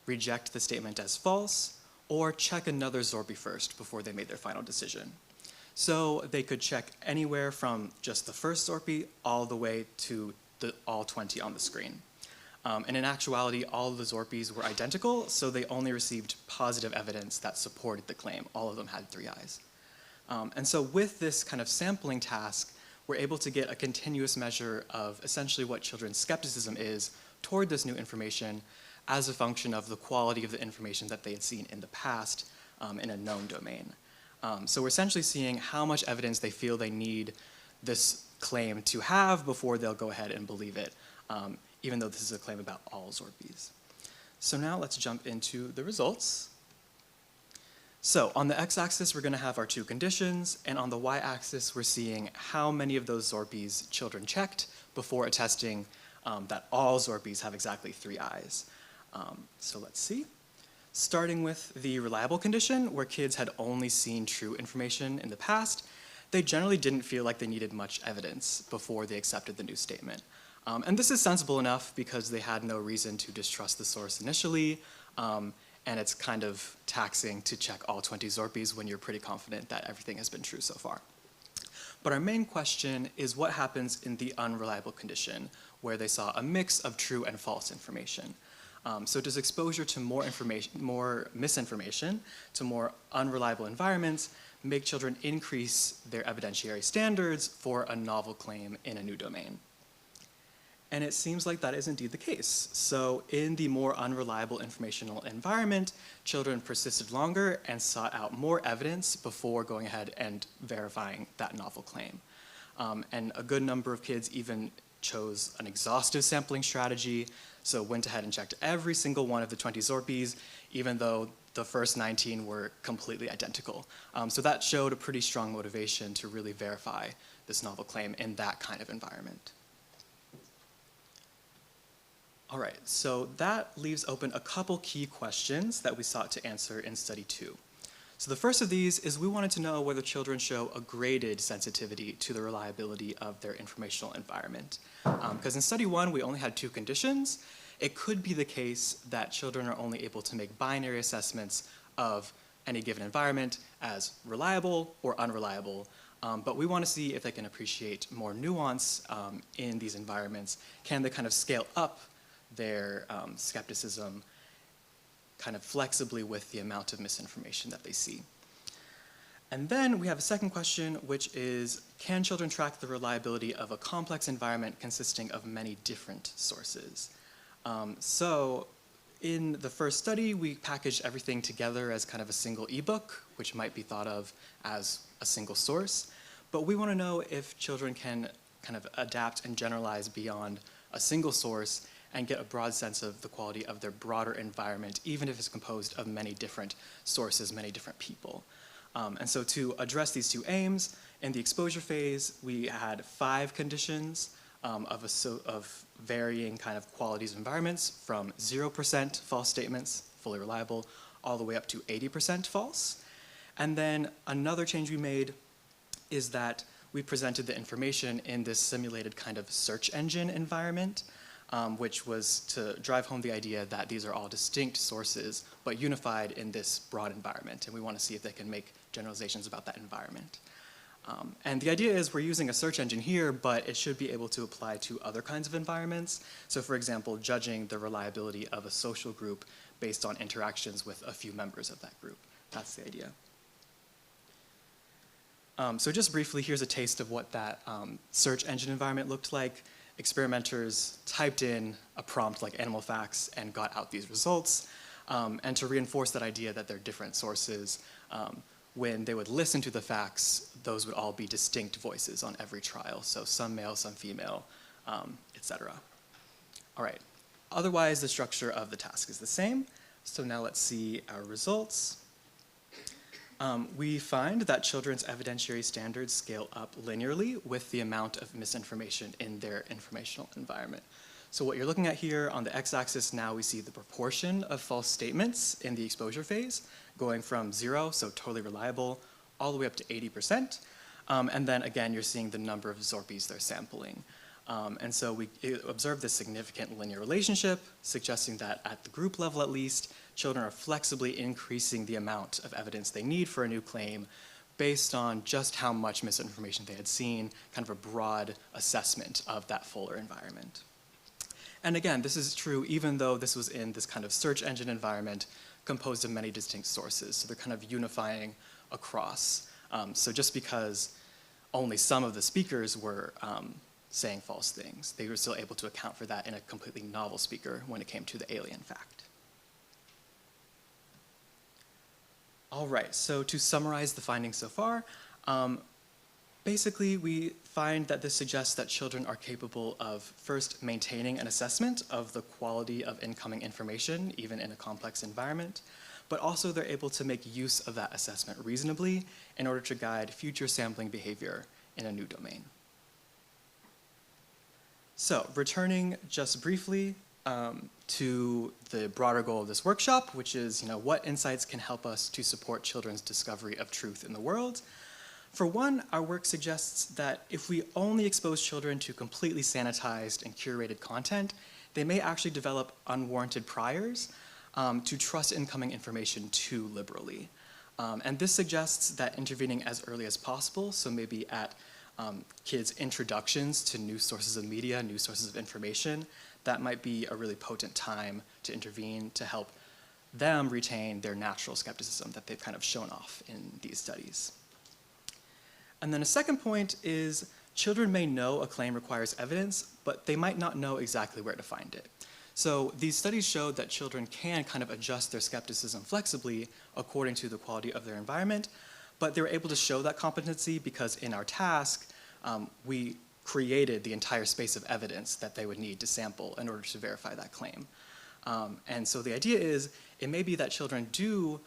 reject the statement as false, or check another Zorpie first before they made their final decision. So they could check anywhere from just the first Zorpie all the way to all 20 on the screen. And in actuality, all of the Zorpies were identical, so they only received positive evidence that supported the claim. All of them had 3 eyes. And so with this kind of sampling task, we're able to get a continuous measure of essentially what children's skepticism is toward this new information as a function of the quality of the information that they had seen in the past in a known domain. So we're essentially seeing how much evidence they feel they need this claim to have before they'll go ahead and believe it, even though this is a claim about all Zorbies. So now let's jump into the results. So on the x-axis, we're going to have our 2 conditions, and on the y-axis, we're seeing how many of those Zorbies children checked before attesting that all Zorbies have exactly 3 eyes. So let's see. Starting with the reliable condition, where kids had only seen true information in the past, they generally didn't feel like they needed much evidence before they accepted the new statement. And this is sensible enough because they had no reason to distrust the source initially, and it's kind of taxing to check all 20 Zorpies when you're pretty confident that everything has been true so far. But our main question is what happens in the unreliable condition, where they saw a mix of true and false information. So does exposure to more misinformation, to more unreliable environments, make children increase their evidentiary standards for a novel claim in a new domain? And it seems like that is indeed the case. So in the more unreliable informational environment, children persisted longer and sought out more evidence before going ahead and verifying that novel claim. And a good number of kids even chose an exhaustive sampling strategy, so went ahead and checked every single one of the 20 Zorpies, even though the first 19 were completely identical. So that showed a pretty strong motivation to really verify this novel claim in that kind of environment. All right, so that leaves open a couple key questions that we sought to answer in study 2. So the first of these is we wanted to know whether children show a graded sensitivity to the reliability of their informational environment. Because in study 1, we only had 2 conditions. It could be the case that children are only able to make binary assessments of any given environment as reliable or unreliable. But we want to see if they can appreciate more nuance in these environments. Can they kind of scale up their skepticism kind of flexibly with the amount of misinformation that they see? And then we have a second question, which is, can children track the reliability of a complex environment consisting of many different sources? So in the first study, we packaged everything together as kind of a single ebook, which might be thought of as a single source. But we want to know if children can kind of adapt and generalize beyond a single source and get a broad sense of the quality of their broader environment, even if it's composed of many different sources, many different people. And so to address these two aims, in the exposure phase, we had 5 conditions of varying kind of qualities of environments, from 0% false statements, fully reliable, all the way up to 80% false. And then another change we made is that we presented the information in this simulated kind of search engine environment, which was to drive home the idea that these are all distinct sources, but unified in this broad environment. And we want to see if they can make generalizations about that environment. And the idea is we're using a search engine here, but it should be able to apply to other kinds of environments. So for example, judging the reliability of a social group based on interactions with a few members of that group. That's the idea. So just briefly, here's a taste of what that search engine environment looked like. Experimenters typed in a prompt like animal facts and got out these results. And to reinforce that idea that they're different sources, when they would listen to the facts, those would all be distinct voices on every trial. So some male, some female, etc. All right. Otherwise, the structure of the task is the same. So now let's see our results. We find that children's evidentiary standards scale up linearly with the amount of misinformation in their informational environment. So what you're looking at here on the x-axis, now we see the proportion of false statements in the exposure phase, going from 0, so totally reliable, all the way up to 80%. And then again, you're seeing the number of Zorpies they're sampling. And so we observe this significant linear relationship, suggesting that at the group level at least, children are flexibly increasing the amount of evidence they need for a new claim based on just how much misinformation they had seen, kind of a broad assessment of that fuller environment. And again, this is true even though this was in this kind of search engine environment composed of many distinct sources. So they're kind of unifying across. So just because only some of the speakers were saying false things, they were still able to account for that in a completely novel speaker when it came to the alien fact. All right, so to summarize the findings so far, basically we find that this suggests that children are capable of first maintaining an assessment of the quality of incoming information, even in a complex environment, but also they're able to make use of that assessment reasonably in order to guide future sampling behavior in a new domain. So, returning just briefly to the broader goal of this workshop, which is, what insights can help us to support children's discovery of truth in the world. For one, our work suggests that if we only expose children to completely sanitized and curated content, they may actually develop unwarranted priors to trust incoming information too liberally. And this suggests that intervening as early as possible, so maybe at kids' introductions to new sources of media, new sources of information, that might be a really potent time to intervene to help them retain their natural skepticism that they've kind of shown off in these studies. And then a second point is children may know a claim requires evidence, but they might not know exactly where to find it. So these studies showed that children can kind of adjust their skepticism flexibly according to the quality of their environment, but they were able to show that competency because in our task, we created the entire space of evidence that they would need to sample in order to verify that claim. And so the idea is, it may be that children do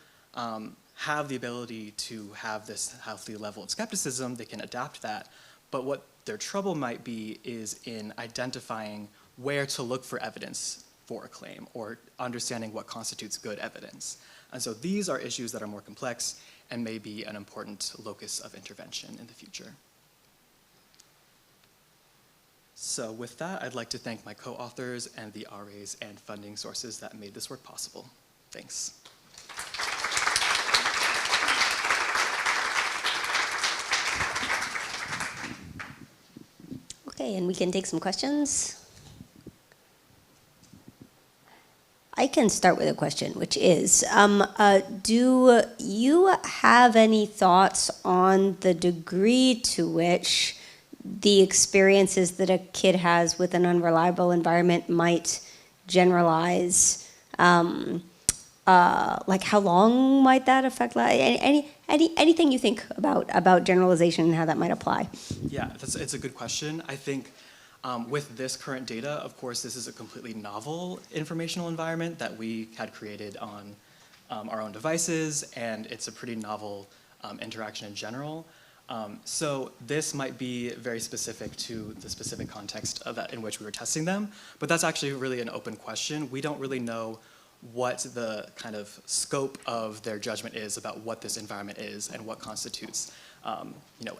have the ability to have this healthy level of skepticism, they can adapt that, but what their trouble might be is in identifying where to look for evidence for a claim, or understanding what constitutes good evidence. And so these are issues that are more complex and may be an important locus of intervention in the future. So with that, I'd like to thank my co-authors and the RAs and funding sources that made this work possible. Thanks. Okay, and we can take some questions. I can start with a question, which is, do you have any thoughts on the degree to which the experiences that a kid has with an unreliable environment might generalize Like how long might that affect? Anything you think about generalization and how that might apply? Yeah, it's a good question. I think with this current data, of course, this is a completely novel informational environment that we had created on our own devices, and it's a pretty novel interaction in general. So this might be very specific to the specific context of that in which we were testing them, but that's actually really an open question. We don't really know what the kind of scope of their judgment is about what this environment is and what constitutes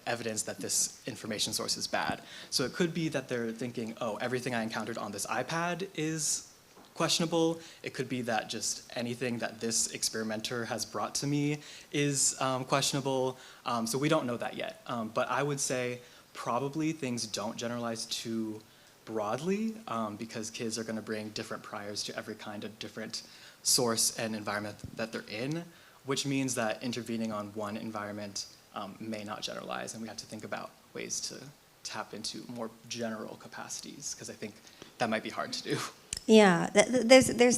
evidence that this information source is bad. So it could be that they're thinking, oh, everything I encountered on this iPad is questionable. It could be that just anything that this experimenter has brought to me is questionable. So we don't know that yet. But I would say probably things don't generalize too broadly because kids are going to bring different priors to every kind of different source and environment that they're in, which means that intervening on one environment may not generalize, and we have to think about ways to tap into more general capacities, because I think that might be hard to do. Yeah, there's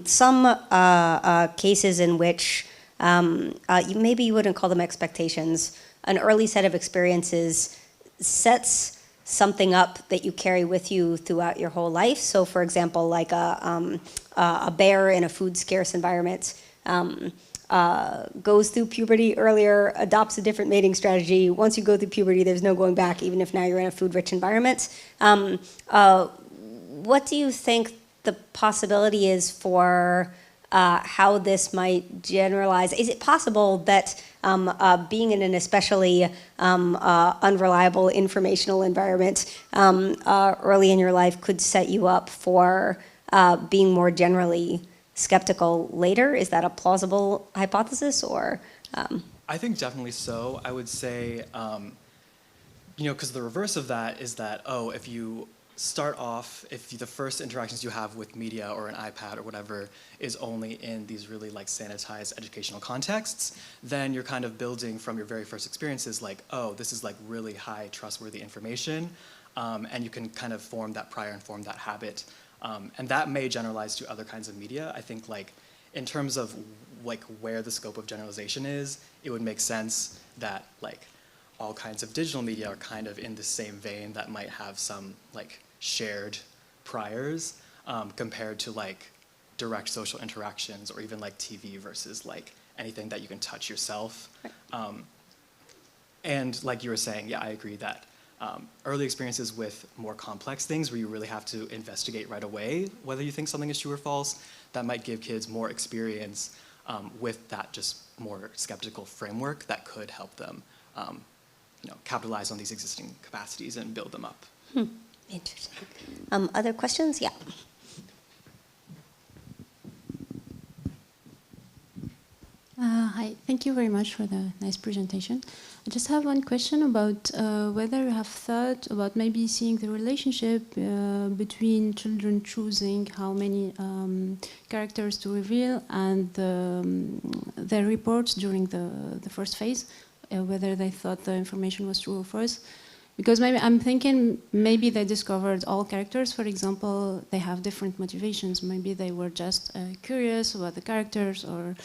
some cases in which maybe you wouldn't call them expectations. An early set of experiences sets something up that you carry with you throughout your whole life. So, for example, like a bear in a food-scarce environment goes through puberty earlier, adopts a different mating strategy. Once you go through puberty, there's no going back, even if now you're in a food-rich environment. What do you think the possibility is for how this might generalize? Is it possible that being in an especially unreliable informational environment early in your life could set you up for being more generally skeptical later? Is that a plausible hypothesis, or? I think definitely so. I would say, because the reverse of that is that, if you start off, if the first interactions you have with media or an iPad or whatever is only in these really like sanitized educational contexts, then you're kind of building from your very first experiences like, oh, this is like really high trustworthy information, and you can kind of form that prior and form that habit. And that may generalize to other kinds of media. I think like in terms of like where the scope of generalization is, it would make sense that like all kinds of digital media are kind of in the same vein that might have some like shared priors compared to like direct social interactions or even like TV versus like anything that you can touch yourself. Right. And like you were saying, yeah, I agree that early experiences with more complex things where you really have to investigate right away whether you think something is true or false, that might give kids more experience with that just more skeptical framework that could help them capitalize on these existing capacities and build them up. Interesting. Other questions? Yeah. Hi, thank you very much for the nice presentation. I just have one question about whether you have thought about maybe seeing the relationship between children choosing how many characters to reveal and their reports during the first phase, whether they thought the information was true or false. Because maybe I'm thinking maybe they discovered all characters, for example, they have different motivations. Maybe they were just curious about the characters or,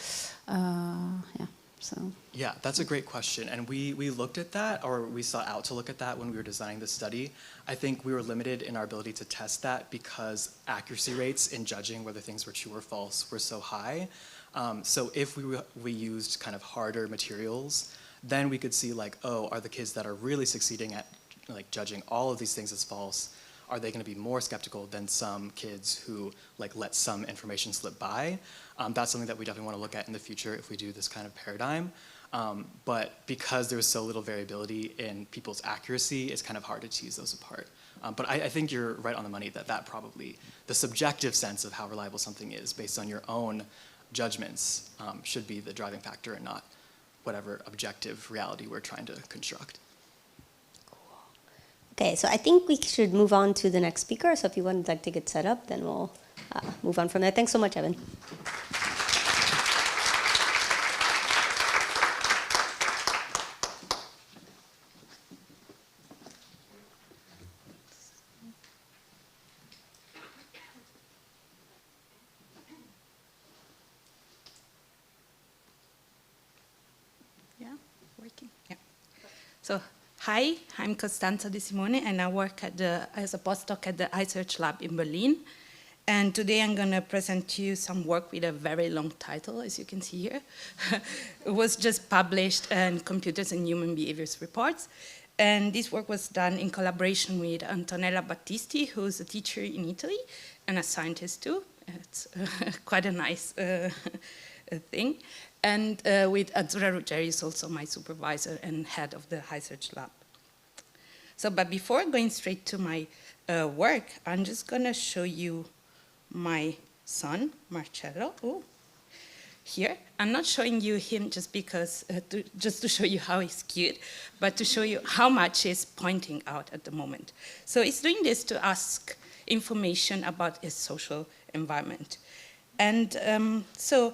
so. Yeah, that's a great question. And we looked at that, or we sought out to look at that when we were designing the study. I think we were limited in our ability to test that because accuracy rates in judging whether things were true or false were so high. So if we used kind of harder materials, then we could see like, oh, are the kids that are really succeeding at like judging all of these things as false, are they going to be more skeptical than some kids who like let some information slip by? That's something that we definitely want to look at in the future if we do this kind of paradigm. But because there's so little variability in people's accuracy, it's kind of hard to tease those apart. But I think you're right on the money that probably, the subjective sense of how reliable something is based on your own judgments should be the driving factor and not whatever objective reality we're trying to construct. Cool. Okay, so I think we should move on to the next speaker. So if you would like to get set up, then we'll move on from there. Thanks so much, Evan. working. Yeah. So, hi, I'm Costanza De Simone, and I work as a postdoc at the iSearch Lab in Berlin. And today I'm going to present to you some work with a very long title, as you can see here. It was just published in Computers and Human Behaviors Reports. And this work was done in collaboration with Antonella Battisti, who's a teacher in Italy and a scientist too. It's quite a nice thing. And with Azzurra Ruggeri, who's also my supervisor and head of the iSearch Lab. So, but before going straight to my work, I'm just going to show you my son, Marcello. Oh, here. I'm not showing you him just because, just to show you how he's cute, but to show you how much he's pointing out at the moment. So he's doing this to ask information about his social environment. And so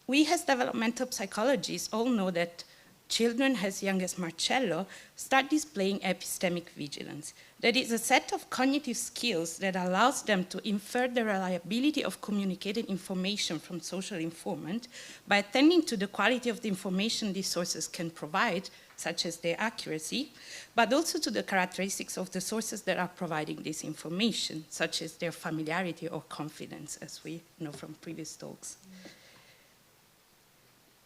we as developmental psychologists all know that children as young as Marcello start displaying epistemic vigilance. That is a set of cognitive skills that allows them to infer the reliability of communicated information from social informant by attending to the quality of the information these sources can provide, such as their accuracy, but also to the characteristics of the sources that are providing this information, such as their familiarity or confidence, as we know from previous talks.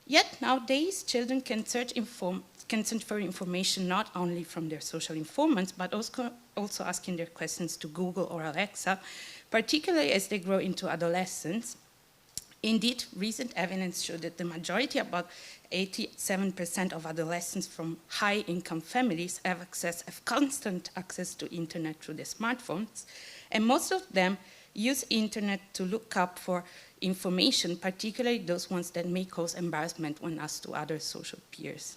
Yet nowadays, children can search for information not only from their social informants, but also asking their questions to Google or Alexa, particularly as they grow into adolescence. Indeed, recent evidence showed that the majority, about 87% of adolescents from high-income families have constant access to internet through their smartphones, and most of them use internet to look up for information, particularly those ones that may cause embarrassment when asked to other social peers.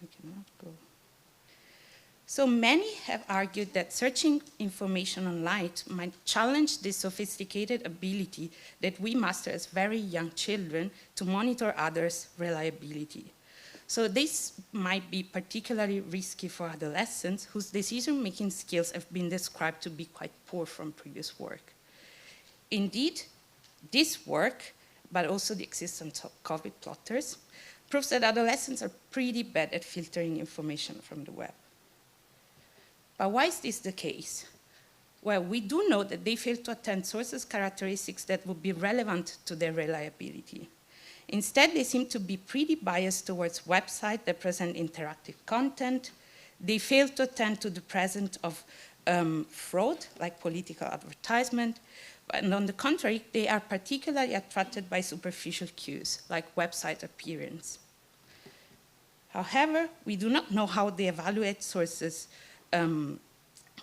I cannot go. So many have argued that searching information online might challenge the sophisticated ability that we master as very young children to monitor others' reliability. So this might be particularly risky for adolescents whose decision-making skills have been described to be quite poor from previous work. Indeed, this work, but also the existence of COVID plotters, proves that adolescents are pretty bad at filtering information from the web. But why is this the case? Well, we do know that they fail to attend sources' characteristics that would be relevant to their reliability. Instead, they seem to be pretty biased towards websites that present interactive content. They fail to attend to the presence of fraud, like political advertisement. And on the contrary, they are particularly attracted by superficial cues, like website appearance. However, we do not know how they evaluate sources'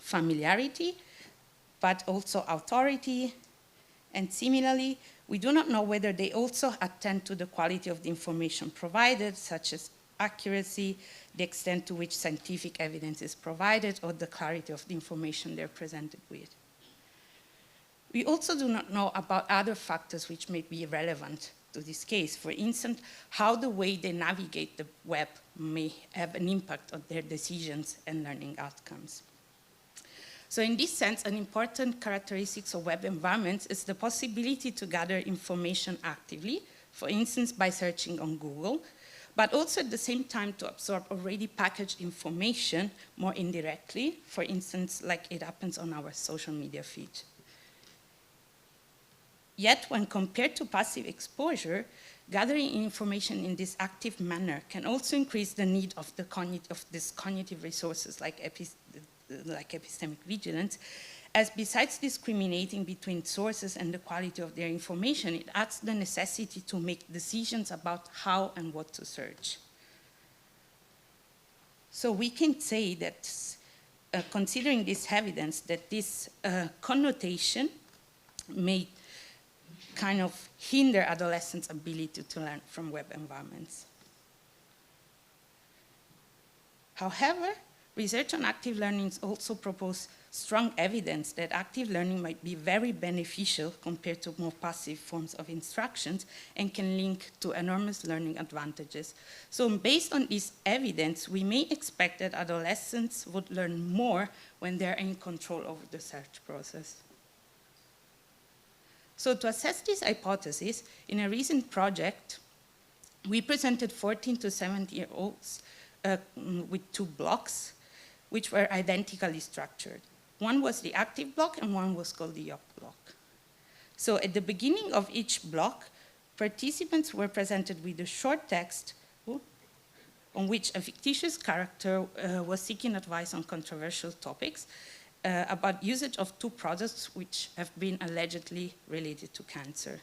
familiarity, but also authority. And similarly, we do not know whether they also attend to the quality of the information provided, such as accuracy, the extent to which scientific evidence is provided, or the clarity of the information they're presented with. We also do not know about other factors which may be relevant to this case. For instance, how the way they navigate the web may have an impact on their decisions and learning outcomes. So in this sense, an important characteristic of web environments is the possibility to gather information actively, for instance, by searching on Google, but also at the same time to absorb already packaged information more indirectly, for instance, like it happens on our social media feed. Yet, when compared to passive exposure, gathering information in this active manner can also increase the need of these cognitive resources like epistemic vigilance, as besides discriminating between sources and the quality of their information, it adds the necessity to make decisions about how and what to search. So we can say that, considering this evidence, that this connotation may kind of hinder adolescents' ability to learn from web environments. However, research on active learning also proposes strong evidence that active learning might be very beneficial compared to more passive forms of instructions and can link to enormous learning advantages. So based on this evidence, we may expect that adolescents would learn more when they're in control over the search process. So to assess this hypothesis, in a recent project, we presented 14 to 17-year-olds with 2 blocks, which were identically structured. One was the active block and one was called the yuck block. So at the beginning of each block, participants were presented with a short text on which a fictitious character was seeking advice on controversial topics about usage of 2 products which have been allegedly related to cancer.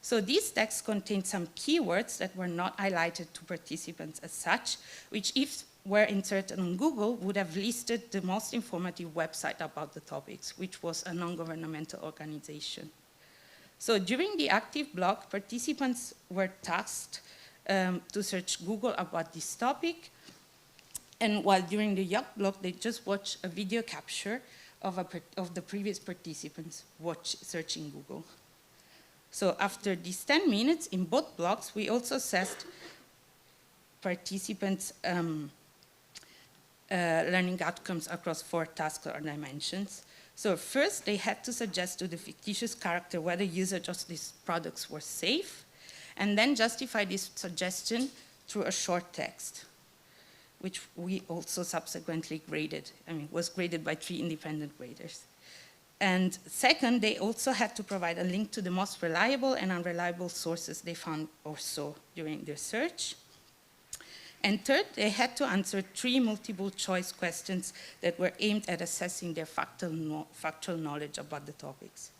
So these texts contained some keywords that were not highlighted to participants as such, which if were inserted on Google would have listed the most informative website about the topics, which was a non-governmental organization. So during the active block, participants were tasked to search Google about this topic, and while during the yuck block, they just watched a video capture of the previous participants searching Google. So after these 10 minutes in both blocks, we also assessed participants' learning outcomes across 4 tasks or dimensions. So first, they had to suggest to the fictitious character whether usage of these products were safe, and then justify this suggestion through a short text, which we also subsequently graded. Was graded by 3 independent graders. And second, they also had to provide a link to the most reliable and unreliable sources they found or saw during their search. And third, they had to answer 3 multiple choice questions that were aimed at assessing their factual knowledge about the topics.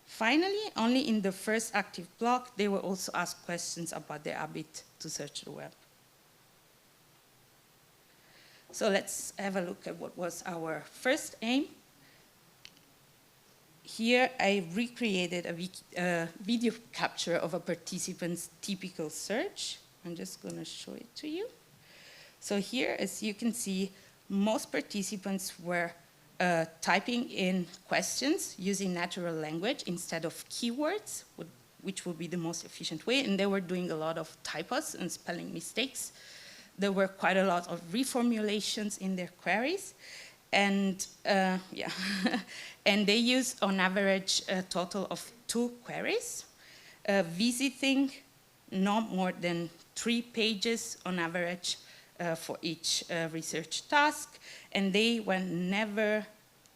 Finally, only in the first active block, they were also asked questions about their habit to search the web. So let's have a look at what was our first aim. Here I recreated a video capture of a participant's typical search. I'm just going to show it to you. So here, as you can see, most participants were typing in questions using natural language instead of keywords, which would be the most efficient way, and they were doing a lot of typos and spelling mistakes. There were quite a lot of reformulations in their queries, and and they used on average a total of 2 queries, visiting no more than 3 pages on average for each research task, and they went never,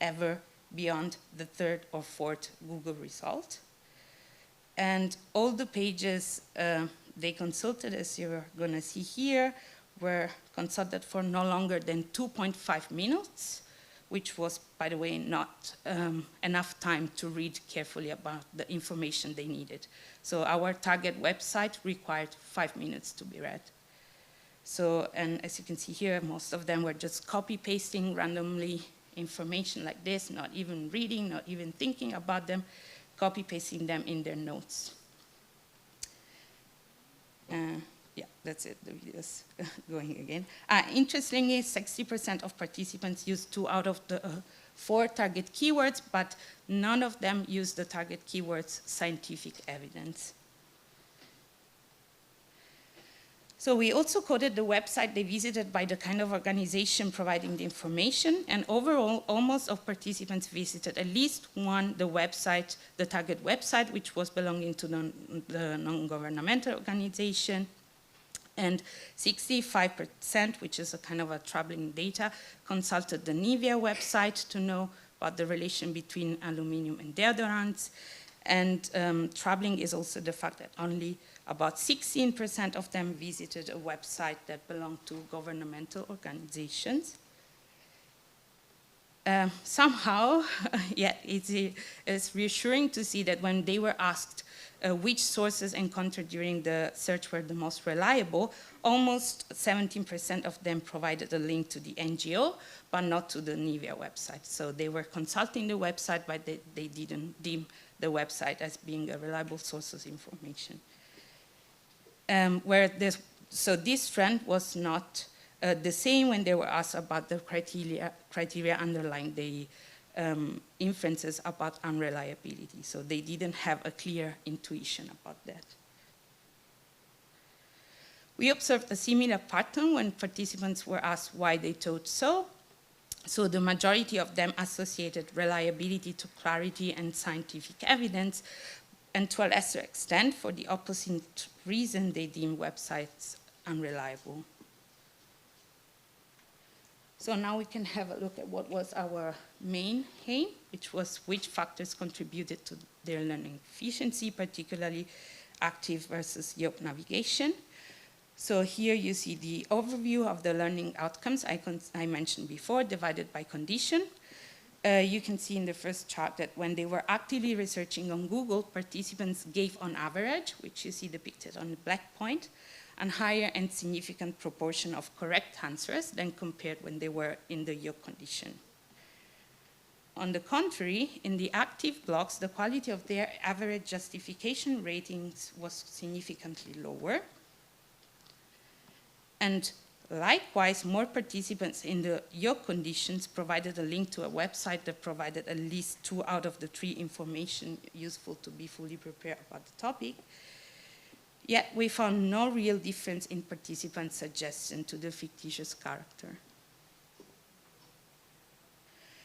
ever beyond the 3rd or 4th Google result. And all the pages they consulted, as you're going to see here, were consulted for no longer than 2.5 minutes, which was, by the way, not enough time to read carefully about the information they needed. So our target website required 5 minutes to be read. So, and as you can see here, most of them were just copy-pasting randomly information like this, not even reading, not even thinking about them, copy-pasting them in their notes. Yeah, that's it, the video's going again. Interestingly, 60% of participants used 2 out of the 4 target keywords, but none of them used the target keywords scientific evidence. So we also coded the website they visited by the kind of organization providing the information, and overall, almost all participants visited at least one, the target website, which was belonging to the non-governmental organization. And 65%, which is a kind of a troubling data, consulted the Nivea website to know about the relation between aluminum and deodorants. And troubling is also the fact that only about 16% of them visited a website that belonged to governmental organizations. Somehow, yeah, it's reassuring to see that when they were asked which sources encountered during the search were the most reliable, almost 17% of them provided a link to the NGO, but not to the Nivea website. So they were consulting the website, but they didn't deem the website as being a reliable source of information. So this trend was not the same when they were asked about the criteria underlying the inferences about unreliability. So they didn't have a clear intuition about that. We observed a similar pattern when participants were asked why they thought so. So the majority of them associated reliability to clarity and scientific evidence, and to a lesser extent for the opposite reason they deem websites unreliable. So now we can have a look at what was our main aim, which was which factors contributed to their learning efficiency, particularly active versus yoke navigation. So here you see the overview of the learning outcomes I mentioned before, divided by condition. You can see in the first chart that when they were actively researching on Google, participants gave on average, which you see depicted on the black point, a higher and significant proportion of correct answers than compared when they were in the yoke condition. On the contrary, in the active blocks, the quality of their average justification ratings was significantly lower. And likewise, more participants in the yoke conditions provided a link to a website that provided at least 2 out of the 3 information useful to be fully prepared about the topic. Yet we found no real difference in participants' suggestion to the fictitious character.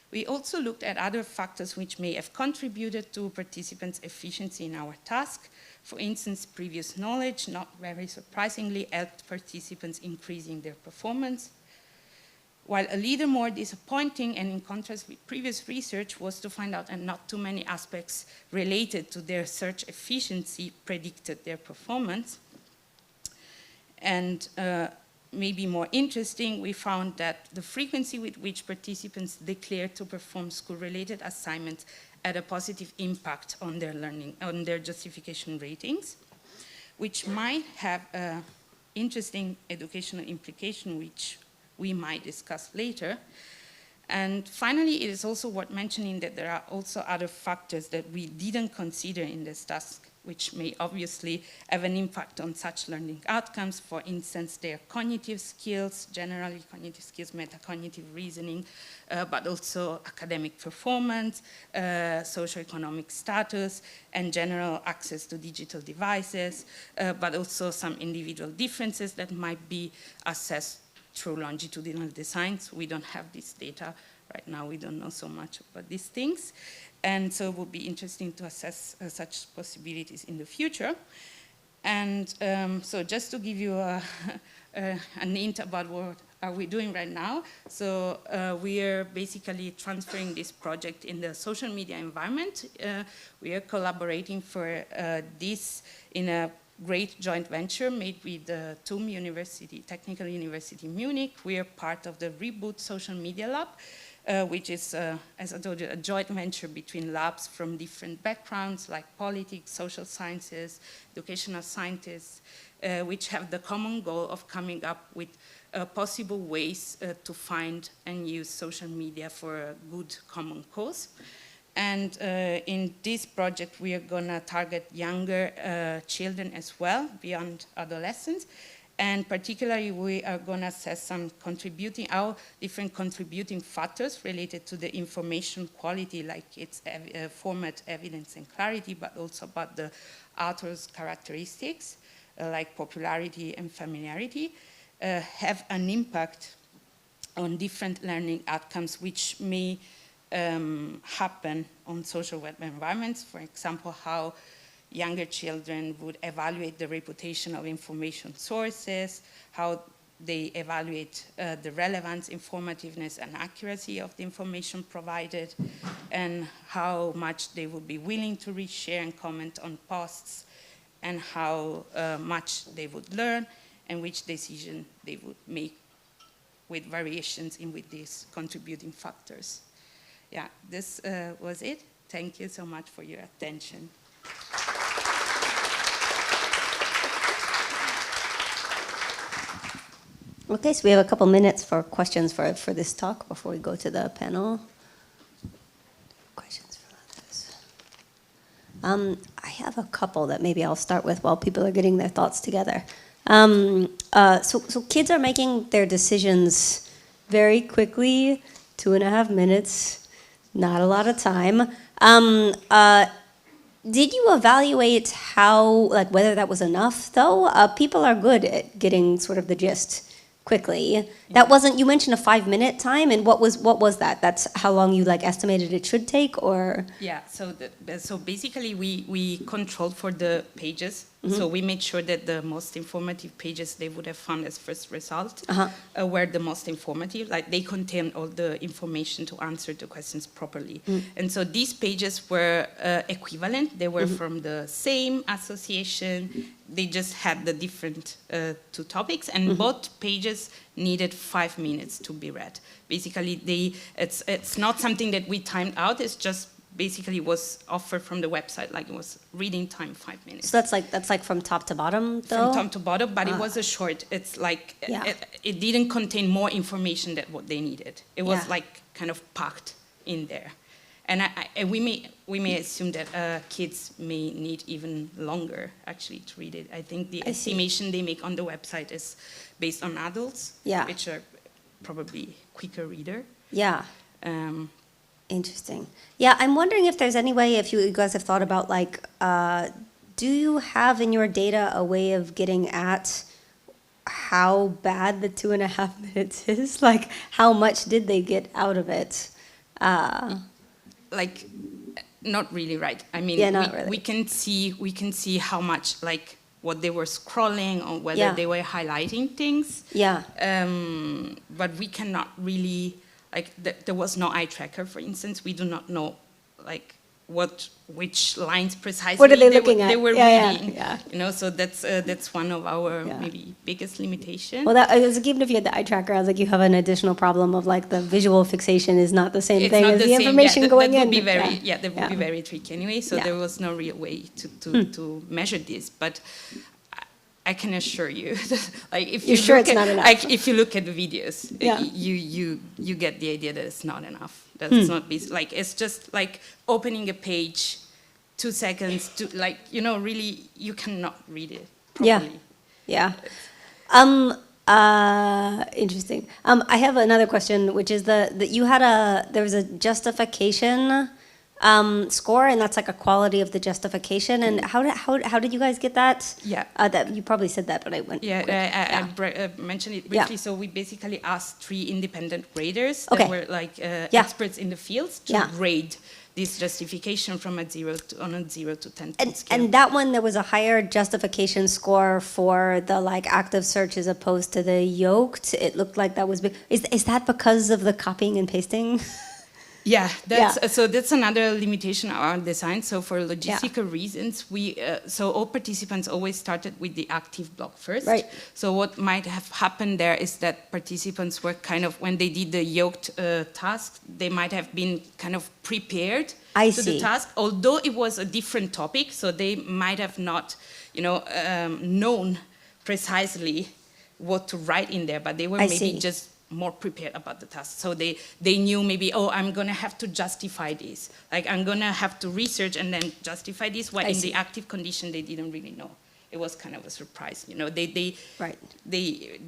We also looked at other factors which may have contributed to participants' efficiency in our task. For instance, previous knowledge, not very surprisingly, helped participants increasing their performance. While a little more disappointing, and in contrast with previous research, was to find out that not too many aspects related to their search efficiency predicted their performance. And maybe more interesting, we found that the frequency with which participants declared to perform school-related assignments had a positive impact on their learning, on their justification ratings, which might have an interesting educational implication, which we might discuss later. And finally, it is also worth mentioning that there are also other factors that we didn't consider in this task, which may obviously have an impact on such learning outcomes. For instance, their cognitive skills, generally cognitive skills, metacognitive reasoning, but also academic performance, socioeconomic status, and general access to digital devices, but also some individual differences that might be assessed through longitudinal designs. We don't have this data right now. We don't know so much about these things. And so it would be interesting to assess such possibilities in the future. And so just to give you a hint about what are we doing right now. So we are basically transferring this project in the social media environment. We are collaborating for this in a great joint venture made with the TUM University, Technical University Munich. We are part of the Reboot Social Media Lab, which is, as I told you, a joint venture between labs from different backgrounds like politics, social sciences, educational scientists, which have the common goal of coming up with possible ways to find and use social media for a good common cause. And in this project, we are going to target younger children as well, beyond adolescents. And particularly, we are going to assess some different contributing factors related to the information quality, like its format, evidence, and clarity, but also about the author's characteristics, like popularity and familiarity, have an impact on different learning outcomes, which may happen on social web environments. For example, how younger children would evaluate the reputation of information sources, how they evaluate the relevance, informativeness, and accuracy of the information provided, and how much they would be willing to reshare and comment on posts, and how much they would learn, and which decision they would make with variations in with these contributing factors. Yeah, this was it. Thank you so much for your attention. Okay, so we have a couple minutes for questions for this talk before we go to the panel. Questions for others? I have a couple that maybe I'll start with while people are getting their thoughts together. So kids are making their decisions very quickly, 2.5 minutes. Not a lot of time. Did you evaluate how, like, whether that was enough, though? People are good at getting sort of the gist quickly. That wasn't, you mentioned a 5-minute time, and what was that? That's how long you like estimated it should take, or? Yeah, so basically we controlled for the pages. So we made sure that the most informative pages they would have found as first result were the most informative, like they contain all the information to answer the questions properly. And so these pages were equivalent. They were from the same association. They just had the different two topics, and both pages needed 5 minutes to be read. Basically, it's not something that we timed out. It's just basically was offered from the website, like it was reading time 5 minutes. So that's like from top to bottom, though? From top to bottom, but it was a short. It's like it didn't contain more information than what they needed. It was like kind of packed in there, and we may assume that kids may need even longer actually to read it. I think the estimation they make on the website is based on adults, which are probably quicker reader. Yeah. Interesting. Yeah, I'm wondering if there's any way, if you guys have thought about, like, do you have in your data a way of getting at how bad the 2.5 minutes is? Like, how much did they get out of it? Like, not really, right? I mean, really. we can see how much, like, what they were scrolling or whether they were highlighting things. Yeah. But we cannot really. Like there was no eye tracker, for instance. We do not know, like which lines precisely. What are they looking at? They were reading. Yeah. You know, so that's one of our maybe biggest limitations. Well, even if you had the eye tracker, I was like, you have an additional problem of like the visual fixation is not the same thing as the information going that in. Would be very, that would be very tricky anyway. So there was no real way to measure this, but. I can assure you, like if you sure it's not enough. Like if you look at the videos, you get the idea that it's not enough. That it's not like it's just like opening a page, 2 seconds to like really you cannot read it properly. Yeah. Interesting. I have another question, which is there was a justification. Score, and that's like a quality of the justification. And how did you guys get that? Yeah, that you probably said that, but I went. I mentioned it briefly. So we basically asked 3 independent graders that were like experts in the fields to grade this justification from a 0 to 10 scale. And that one, there was a higher justification score for the like active search as opposed to the yoked. It looked like that was big. Is that because of the copying and pasting? Yeah, so that's another limitation of our design. So for logistical reasons, so all participants always started with the active block first. Right. So what might have happened there is that participants were kind of, when they did the yoked task, they might have been kind of prepared to the task, although it was a different topic. So they might have not, known precisely what to write in there, but they were maybe just more prepared about the task. So they knew maybe, I'm going to have to justify this. Like, I'm going to have to research and then justify this, while in the active condition, they didn't really know. It was kind of a surprise. They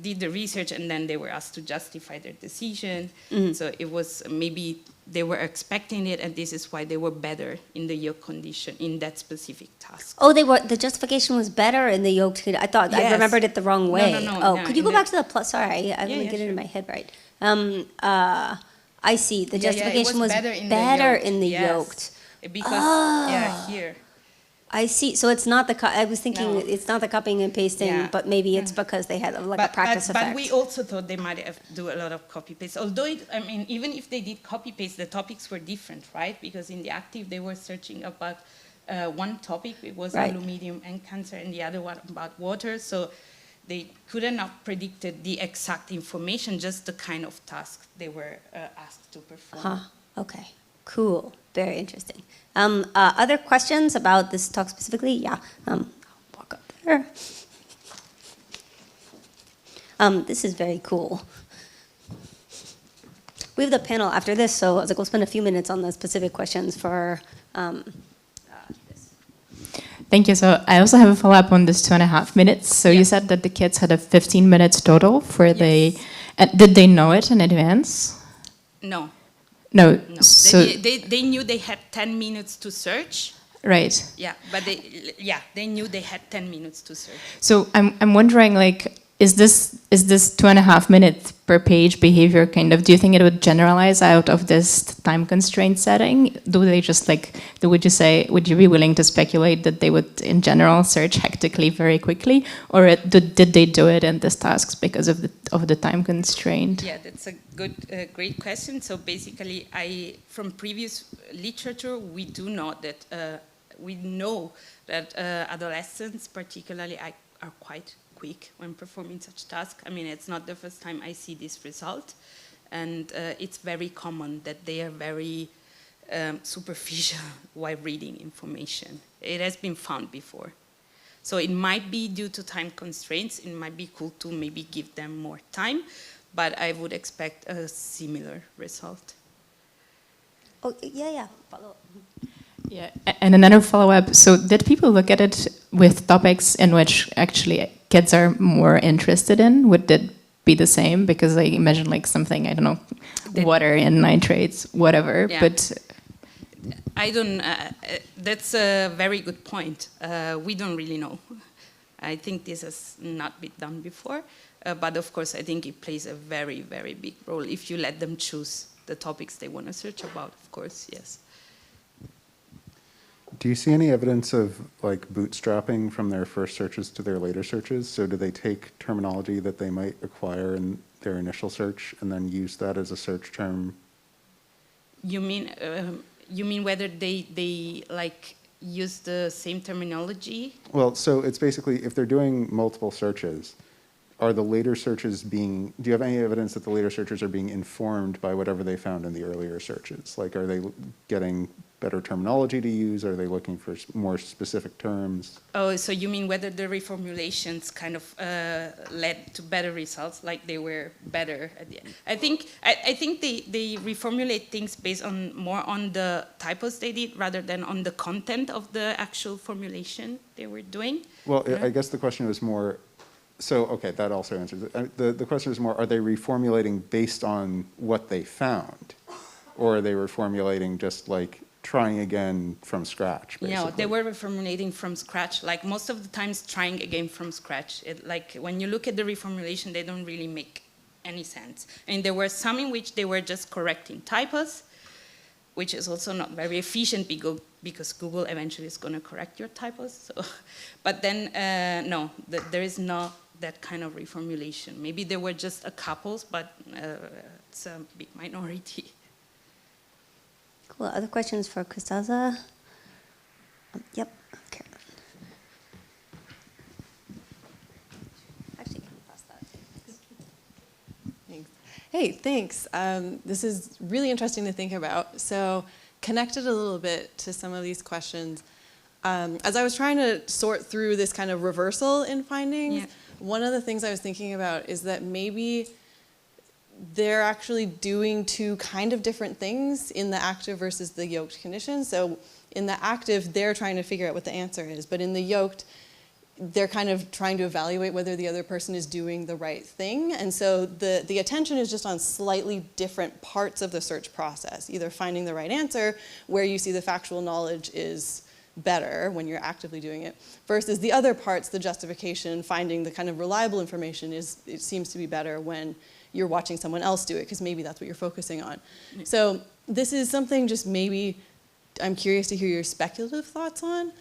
did the research and then they were asked to justify their decision. So it was maybe they were expecting it, and this is why they were better in the yoke condition in that specific task. Oh, the justification was better in the yoked. I thought I remembered it the wrong way. No, could you go back to the plus? Sorry, I didn't get it in my head right. I see. The justification was better in the yoked. Because here. I see. So it's not I was thinking it's not the copying and pasting, but maybe it's because they had a practice effect. But we also thought they might have do a lot of copy paste. Although even if they did copy paste, the topics were different, right? Because in the active they were searching about one topic. It was aluminium and cancer, and the other one about water. So they couldn't have predicted the exact information, just the kind of task they were asked to perform. Okay. Cool. Very interesting. Other questions about this talk specifically? Yeah. I'll walk up there. This is very cool. We have the panel after this, so I was like, we'll spend a few minutes on the specific questions for this. Thank you. So I also have a follow-up on this 2.5 minutes. So you said that the kids had a 15 minutes total for did they know it in advance? No. No. So they knew they had 10 minutes to search. Right. Yeah, but they knew they had 10 minutes to search. So I'm wondering, like, is this 2.5 minutes per page behavior kind of, do you think it would generalize out of this time constraint setting? Do they just would you be willing to speculate that they would in general search hectically very quickly, or did they do it in these tasks because of the time constraint? Yeah, that's a great question. So basically, from previous literature, we know that adolescents particularly are quite quick when performing such tasks. I mean, it's not the first time I see this result, and it's very common that they are very superficial while reading information. It has been found before. So it might be due to time constraints. It might be cool to maybe give them more time, but I would expect a similar result. Oh, yeah, follow up. Yeah, and another follow-up. So did people look at it with topics in which actually kids are more interested in? Would it be the same? Because I imagine like something, I don't know, water and nitrates, whatever, yeah. But... I don't, that's a very good point. We don't really know. I think this has not been done before, but of course I think it plays a very, very big role if you let them choose the topics they want to search about, of course, yes. Do you see any evidence of like bootstrapping from their first searches to their later searches? So do they take terminology that they might acquire in their initial search and then use that as a search term? You mean whether they like use the same terminology? Well, so it's basically if they're doing multiple searches, are the later searches do you have any evidence that the later searches are being informed by whatever they found in the earlier searches? Like, are they getting better terminology to use? Are they looking for more specific terms? Oh, so you mean whether the reformulations kind of led to better results, like they were better at the end? I think they reformulate things based on more on the typos they did rather than on the content of the actual formulation they were doing. Well, I guess the question was more, so okay, that also answers it. The question is more, are they reformulating based on what they found? Or are they reformulating just like trying again from scratch, basically? No, they were reformulating from scratch, like most of the times trying again from scratch. Like when you look at the reformulation, they don't really make any sense. And there were some in which they were just correcting typos, which is also not very efficient because Google eventually is going to correct your typos. So, but then, no, there is not that kind of reformulation. Maybe there were just a couple, but it's a big minority. Cool. Other questions for Costanza? Yep. Okay. Actually, can you pass that? Thanks. Hey, thanks. This is really interesting to think about. So, connected a little bit to some of these questions. As I was trying to sort through this kind of reversal in findings, one of the things I was thinking about is that maybe they're actually doing two kind of different things in the active versus the yoked condition. So in the active, they're trying to figure out what the answer is, but in the yoked, they're kind of trying to evaluate whether the other person is doing the right thing. And so the attention is just on slightly different parts of the search process, either finding the right answer, where you see the factual knowledge is better when you're actively doing it, versus the other parts, the justification, finding the kind of reliable information, it seems to be better when you're watching someone else do it, because maybe that's what you're focusing on. So this is something just maybe I'm curious to hear your speculative thoughts on.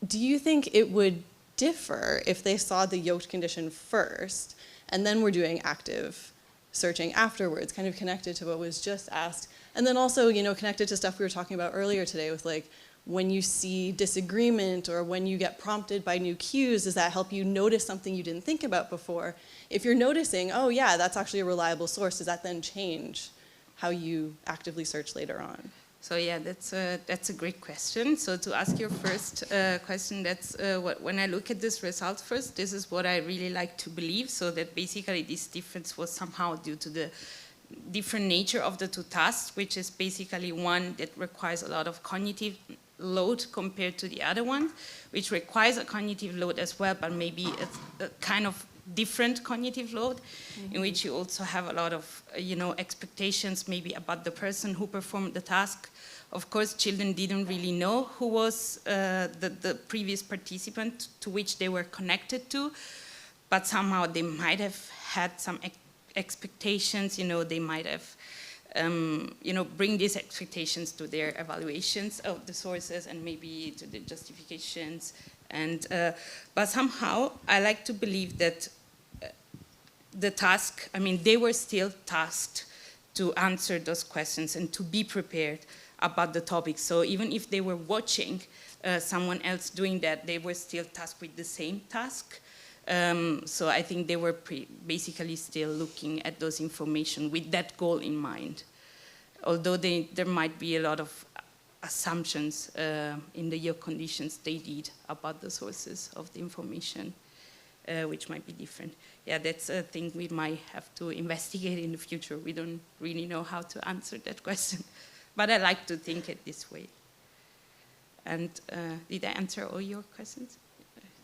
Do you think it would differ if they saw the yoked condition first and then were doing active searching afterwards, kind of connected to what was just asked? And then also, you know, connected to stuff we were talking about earlier today with like, when you see disagreement or when you get prompted by new cues, does that help you notice something you didn't think about before? If you're noticing, oh yeah, that's actually a reliable source, does that then change how you actively search later on? So yeah, that's a great question. So to ask your first question, that's when I look at this result first, this is what I really like to believe. So that basically this difference was somehow due to the different nature of the two tasks, which is basically one that requires a lot of cognitive load compared to the other one, which requires a cognitive load as well, but maybe a kind of different cognitive load, in which you also have a lot of, expectations maybe about the person who performed the task. Of course, children didn't really know who was the previous participant to which they were connected to, but somehow they might have had some expectations, they might have, bring these expectations to their evaluations of the sources and maybe to the justifications. And, but somehow I like to believe that the task, they were still tasked to answer those questions and to be prepared about the topic. So even if they were watching someone else doing that, they were still tasked with the same task. So I think they were basically still looking at those information with that goal in mind. Although there might be a lot of assumptions in the year conditions they did about the sources of the information, which might be different. Yeah, that's a thing we might have to investigate in the future. We don't really know how to answer that question. But I like to think it this way. And did I answer all your questions?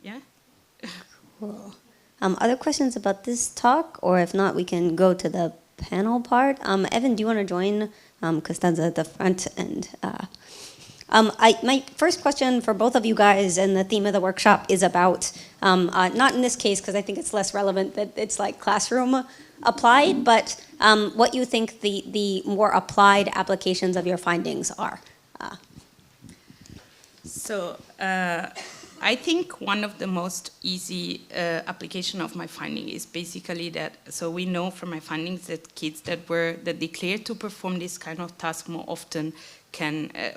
Yeah? Cool. Other questions about this talk? Or if not, we can go to the panel part. Evan, do you want to join Costanza at the front? And my first question for both of you guys, and the theme of the workshop is about, not in this case, because I think it's less relevant that it's like classroom applied, but what you think the more applied applications of your findings are. So I think one of the most easy application of my finding is basically that, so we know from my findings that kids that declared to perform this kind of task more often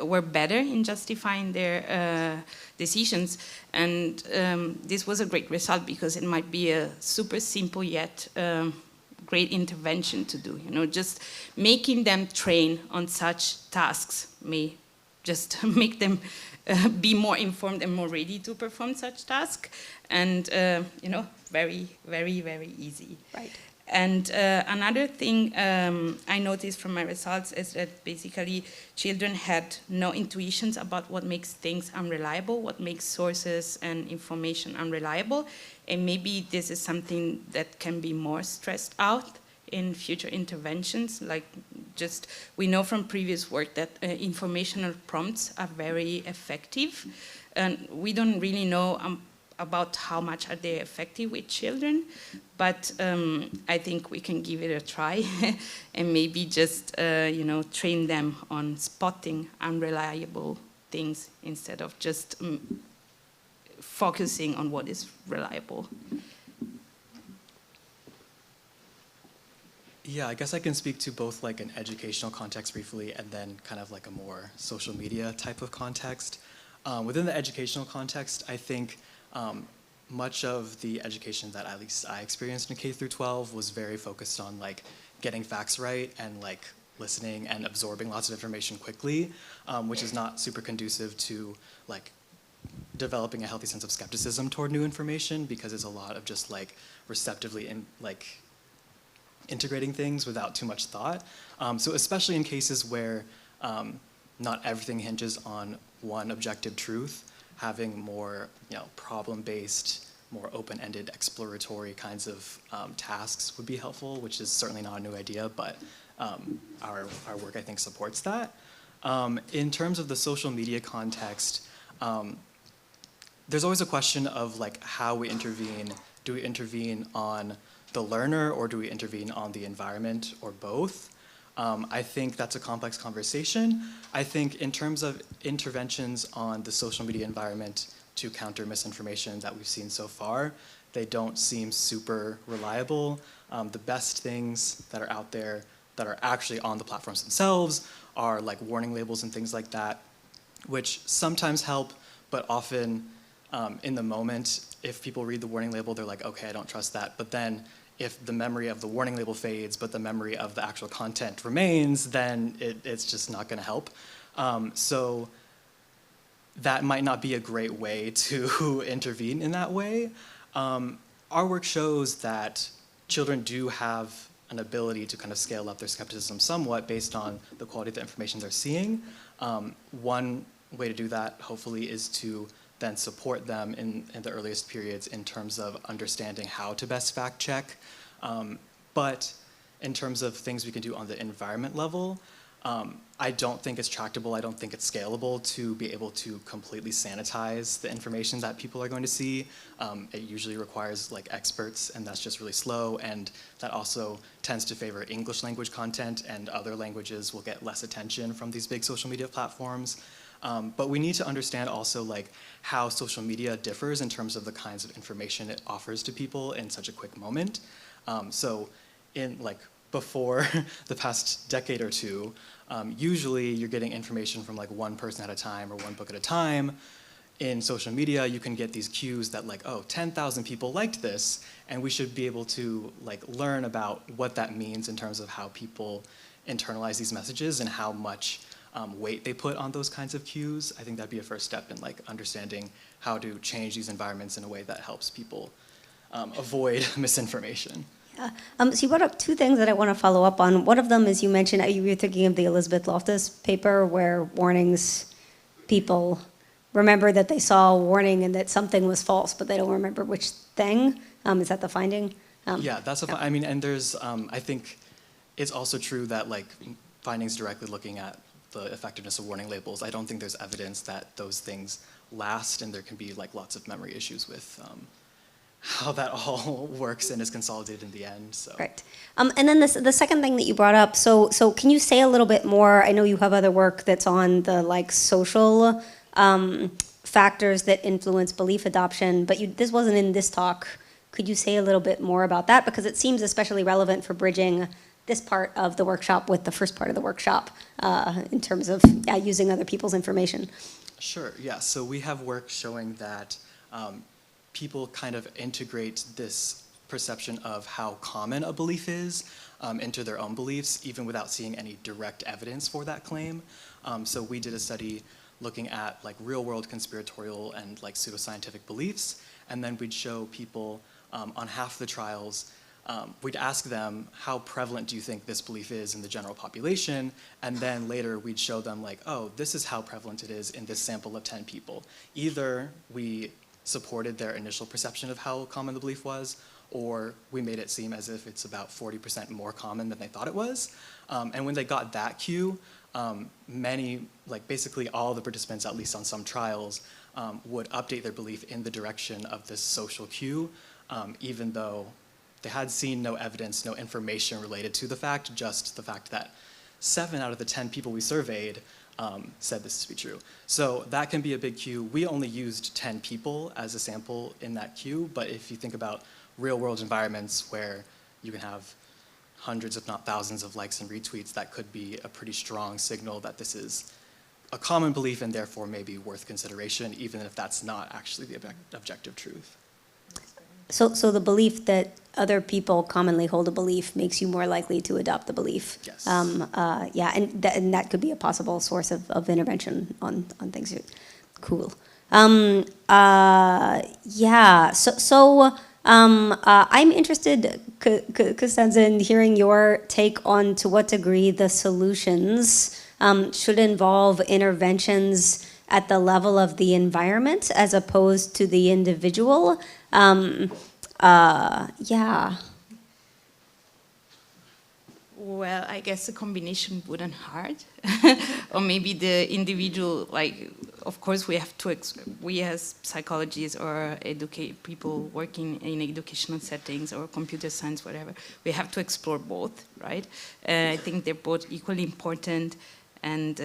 were better in justifying their decisions. And this was a great result because it might be a super simple yet great intervention to do. Just making them train on such tasks may just make them be more informed and more ready to perform such tasks. And, very, very, very easy. Right. And another thing I noticed from my results is that basically children had no intuitions about what makes things unreliable, what makes sources and information unreliable. And maybe this is something that can be more stressed out in future interventions. Like we know from previous work that informational prompts are very effective. And we don't really know about how much are they effective with children, but I think we can give it a try and maybe just train them on spotting unreliable things instead of just focusing on what is reliable. Yeah, I guess I can speak to both like an educational context briefly and then kind of like a more social media type of context. Within the educational context, I think much of the education that at least I experienced in K through 12 was very focused on like getting facts right and like listening and absorbing lots of information quickly, which is not super conducive to like developing a healthy sense of skepticism toward new information, because it's a lot of just like receptively integrating things without too much thought. So especially in cases where not everything hinges on one objective truth, having more problem-based, more open-ended exploratory kinds of tasks would be helpful, which is certainly not a new idea, but our work, I think, supports that. In terms of the social media context, there's always a question of like how we intervene. Do we intervene on the learner or do we intervene on the environment or both? I think that's a complex conversation. I think in terms of interventions on the social media environment to counter misinformation that we've seen so far, they don't seem super reliable. The best things that are out there that are actually on the platforms themselves are like warning labels and things like that, which sometimes help, but often in the moment, if people read the warning label, they're like, okay, I don't trust that. But then if the memory of the warning label fades, but the memory of the actual content remains, then it's just not going to help. So that might not be a great way to intervene in that way. Our work shows that children do have an ability to kind of scale up their skepticism somewhat based on the quality of the information they're seeing. One way to do that, hopefully, is to then support them in the earliest periods in terms of understanding how to best fact check. But in terms of things we can do on the environment level, I don't think it's tractable, I don't think it's scalable to be able to completely sanitize the information that people are going to see. It usually requires like experts, and that's just really slow, and that also tends to favor English language content, and other languages will get less attention from these big social media platforms. But we need to understand also like how social media differs in terms of the kinds of information it offers to people in such a quick moment. So in like before the past decade or two, usually you're getting information from like one person at a time or one book at a time. In social media, you can get these cues that like, oh, 10,000 people liked this, and we should be able to like learn about what that means in terms of how people internalize these messages and how much weight they put on those kinds of cues. I think that'd be a first step in like understanding how to change these environments in a way that helps people avoid misinformation. So you brought up two things that I want to follow up on. One of them is you mentioned, you were thinking of the Elizabeth Loftus paper where warnings, people remember that they saw a warning and that something was false, but they don't remember which thing. Is that the finding? Yeah, that's I mean, and there's, I think it's also true that like findings directly looking at the effectiveness of warning labels, I don't think there's evidence that those things last, and there can be like lots of memory issues with how that all works and is consolidated in the end. So. Right. And then the second thing that you brought up, so can you say a little bit more? I know you have other work that's on the like social factors that influence belief adoption, but this wasn't in this talk. Could you say a little bit more about that? Because it seems especially relevant for bridging this part of the workshop with the first part of the workshop in terms of using other people's information. Sure, yeah. So we have work showing that people kind of integrate this perception of how common a belief is into their own beliefs, even without seeing any direct evidence for that claim. So we did a study looking at like real-world conspiratorial and like pseudoscientific beliefs, and then we'd show people on half the trials, we'd ask them, how prevalent do you think this belief is in the general population? And then later we'd show them like, oh, this is how prevalent it is in this sample of 10 people. Either we supported their initial perception of how common the belief was, or we made it seem as if it's about 40% more common than they thought it was. And when they got that cue, many, like basically all the participants, at least on some trials, would update their belief in the direction of this social cue, even though they had seen no evidence, no information related to the fact, just the fact that 7 out of the 10 people we surveyed said this to be true. So that can be a big cue. We only used 10 people as a sample in that cue, but if you think about real-world environments where you can have hundreds, if not thousands, of likes and retweets, that could be a pretty strong signal that this is a common belief and therefore may be worth consideration, even if that's not actually the objective truth. So the belief that other people commonly hold a belief makes you more likely to adopt the belief. Yes. Yeah, and that could be a possible source of intervention on things. Cool. Yeah. So I'm interested, Costanza, in hearing your take on to what degree the solutions should involve interventions at the level of the environment as opposed to the individual. Yeah. Well, I guess a combination wouldn't hurt. Or maybe the individual, like, of course we have to, we as psychologists or people working in educational settings or computer science, whatever, we have to explore both, right? I think they're both equally important, and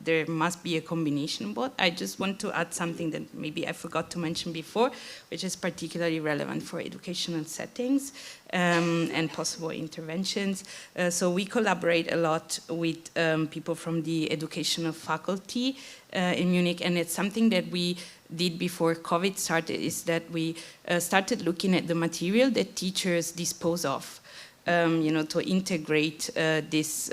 there must be a combination of both. I just want to add something that maybe I forgot to mention before, which is particularly relevant for educational settings and possible interventions. So we collaborate a lot with people from the educational faculty in Munich, and it's something that we did before COVID started, is that we started looking at the material that teachers dispose of, to integrate this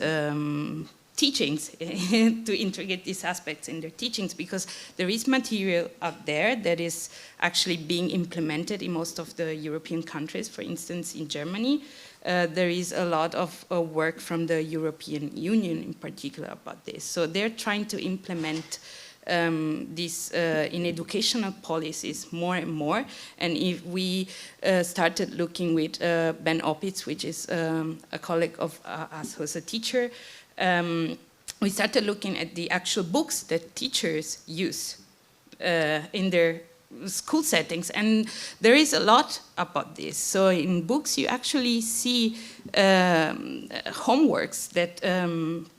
teachings, to integrate these aspects in their teachings, because there is material out there that is actually being implemented in most of the European countries. For instance, in Germany, there is a lot of work from the European Union in particular about this. So they're trying to implement this in educational policies more and more. And if we started looking with Ben Opitz, which is a colleague of us who's a teacher, we started looking at the actual books that teachers use in their school settings, and there is a lot about this. So in books you actually see homeworks that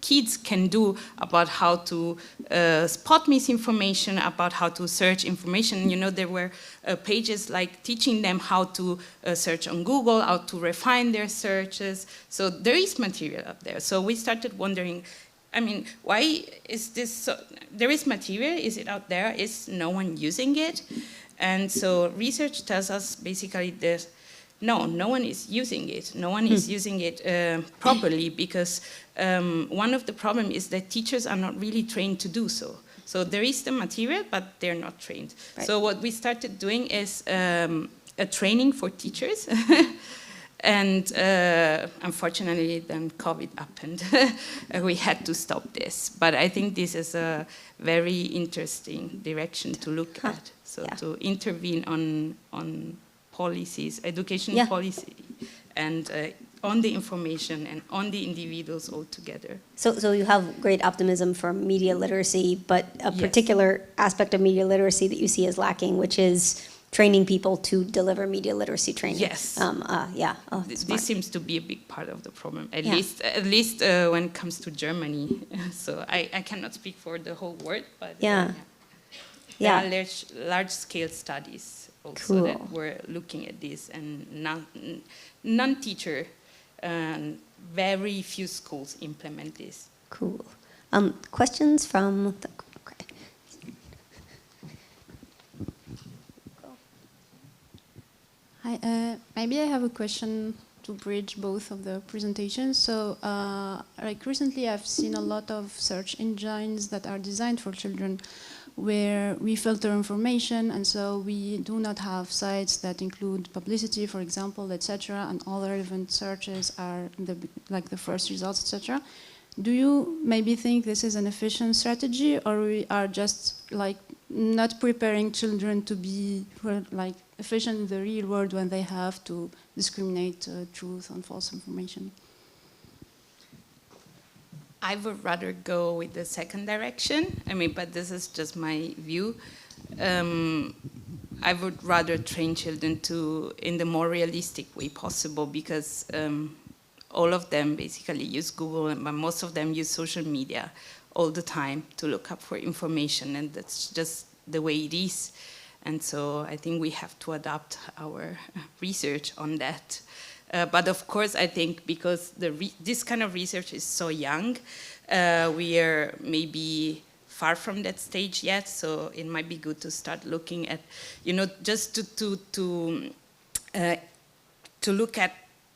kids can do about how to spot misinformation, about how to search information. You know, there were pages like teaching them how to search on Google, how to refine their searches. So there is material up there. So we started wondering, I mean, why is this so? There is material, is it out there? Is no one using it? And so research tells us basically that no one is using it. No one is using it properly, because one of the problems is that teachers are not really trained to do so. So there is the material, but they're not trained. Right. So what we started doing is a training for teachers. And unfortunately, then COVID happened. We had to stop this. But I think this is a very interesting direction to look at. So to intervene on policies, education policy, and on the information and on the individuals altogether. So you have great optimism for media literacy, but a particular aspect of media literacy that you see as lacking, which is training people to deliver media literacy training. Yes. Oh, this seems to be a big part of the problem, at least when it comes to Germany. So I cannot speak for the whole world, but there are large-scale studies also that were looking at this, and non-teacher, very few schools implement this. Cool. Questions from the... Hi, maybe I have a question to bridge both of the presentations. So, like recently I've seen a lot of search engines that are designed for children where we filter information, and so we do not have sites that include publicity, for example, etc., and all the relevant searches are like the first results, etc. Do you maybe think this is an efficient strategy, or we are just like not preparing children to be like efficient in the real world when they have to discriminate truth and false information? I would rather go with the second direction. I mean, but this is just my view. I would rather train children in the more realistic way possible, because all of them basically use Google, but most of them use social media all the time to look up for information, and that's just the way it is. And so I think we have to adapt our research on that. But of course, I think because this kind of research is so young, we are maybe far from that stage yet. So it might be good to start looking at, you know, just to look at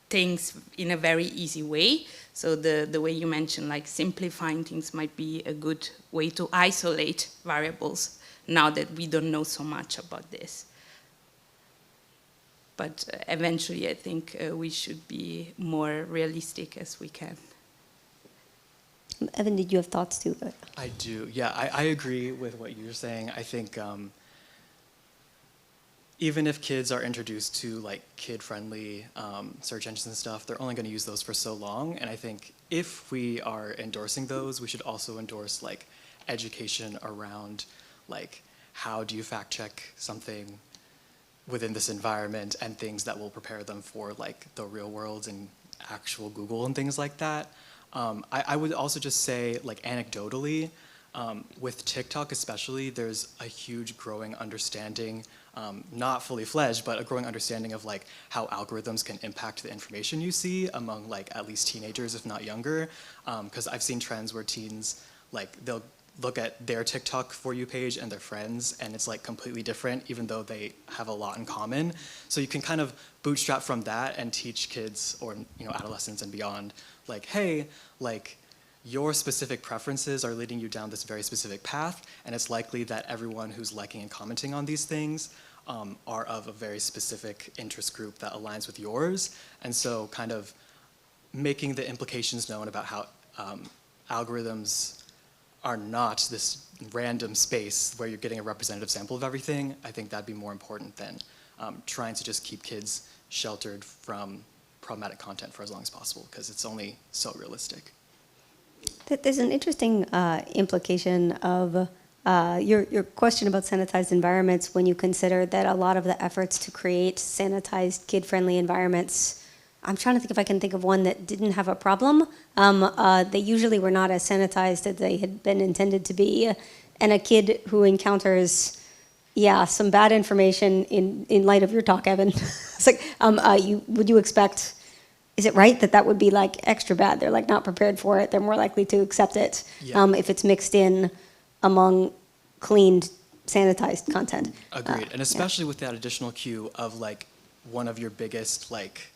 things in a very easy way. So the way you mentioned, like simplifying things, might be a good way to isolate variables now that we don't know so much about this. But eventually, I think we should be more realistic as we can. Evan, did you have thoughts too? I do. Yeah, I agree with what you're saying. I think even if kids are introduced to like kid-friendly search engines and stuff, they're only going to use those for so long. And I think if we are endorsing those, we should also endorse like education around like how do you fact check something within this environment, and things that will prepare them for like the real world and actual Google and things like that. I would also just say, like anecdotally, with TikTok especially, there's a huge growing understanding, not fully fledged, but a growing understanding of like how algorithms can impact the information you see among like at least teenagers, if not younger. Because I've seen trends where teens, like they'll look at their TikTok For You page and their friends, and it's like completely different, even though they have a lot in common. So you can kind of bootstrap from that and teach kids, or you know, adolescents and beyond, like, hey, like your specific preferences are leading you down this very specific path, and it's likely that everyone who's liking and commenting on these things are of a very specific interest group that aligns with yours. And so kind of making the implications known about how algorithms are not this random space where you're getting a representative sample of everything. I think that'd be more important than trying to just keep kids sheltered from problematic content for as long as possible, because it's only so realistic. There's an interesting implication of your question about sanitized environments when you consider that a lot of the efforts to create sanitized, kid-friendly environments, I'm trying to think if I can think of one that didn't have a problem. They usually were not as sanitized as they had been intended to be. And a kid who encounters, some bad information in light of your talk, Evan, it's like, would you expect, is it right that would be like extra bad? They're like not prepared for it. They're more likely to accept it if it's mixed in among cleaned, sanitized content. Agreed, and especially with that additional cue of like one of your biggest like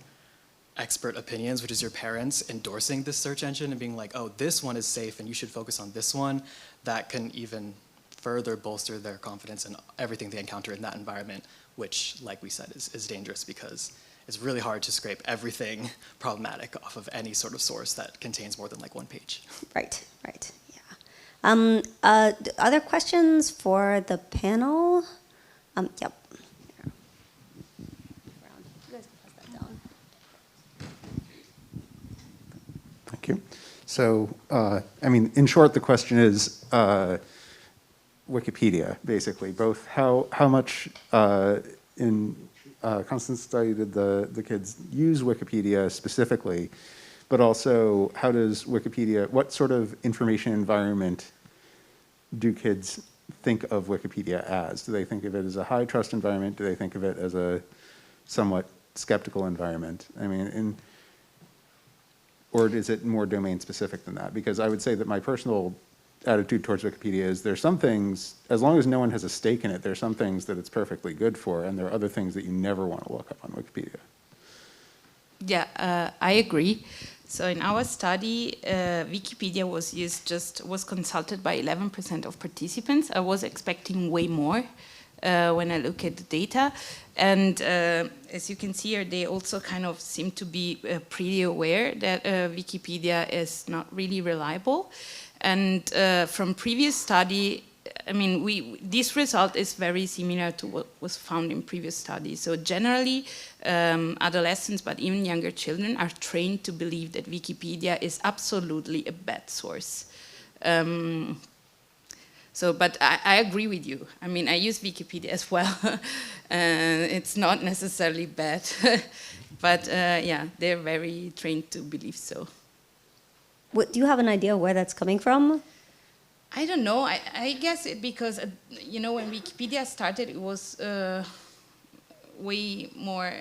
expert opinions, which is your parents endorsing this search engine and being like, oh, this one is safe and you should focus on this one, that can even further bolster their confidence in everything they encounter in that environment, which, like we said, is dangerous because it's really hard to scrape everything problematic off of any sort of source that contains more than like one page. Right, yeah. Other questions for the panel? Yep. Thank you. So, in short, the question is Wikipedia, basically, both how much in Constance's study did the kids use Wikipedia specifically, but also how does Wikipedia, what sort of information environment do kids think of Wikipedia as? Do they think of it as a high trust environment? Do they think of it as a somewhat skeptical environment? Or is it more domain specific than that? Because I would say that my personal attitude towards Wikipedia is there's some things, as long as no one has a stake in it, there's some things that it's perfectly good for, and there are other things that you never want to look up on Wikipedia. Yeah, I agree. So in our study, Wikipedia was consulted by 11% of participants. I was expecting way more when I look at the data. And as you can see here, they also kind of seem to be pretty aware that Wikipedia is not really reliable. And from previous study, this result is very similar to what was found in previous studies. So generally, adolescents, but even younger children, are trained to believe that Wikipedia is absolutely a bad source. But I agree with you. I use Wikipedia as well. It's not necessarily bad, but they're very trained to believe so. Do you have an idea where that's coming from? I don't know. I guess because, when Wikipedia started, it was way more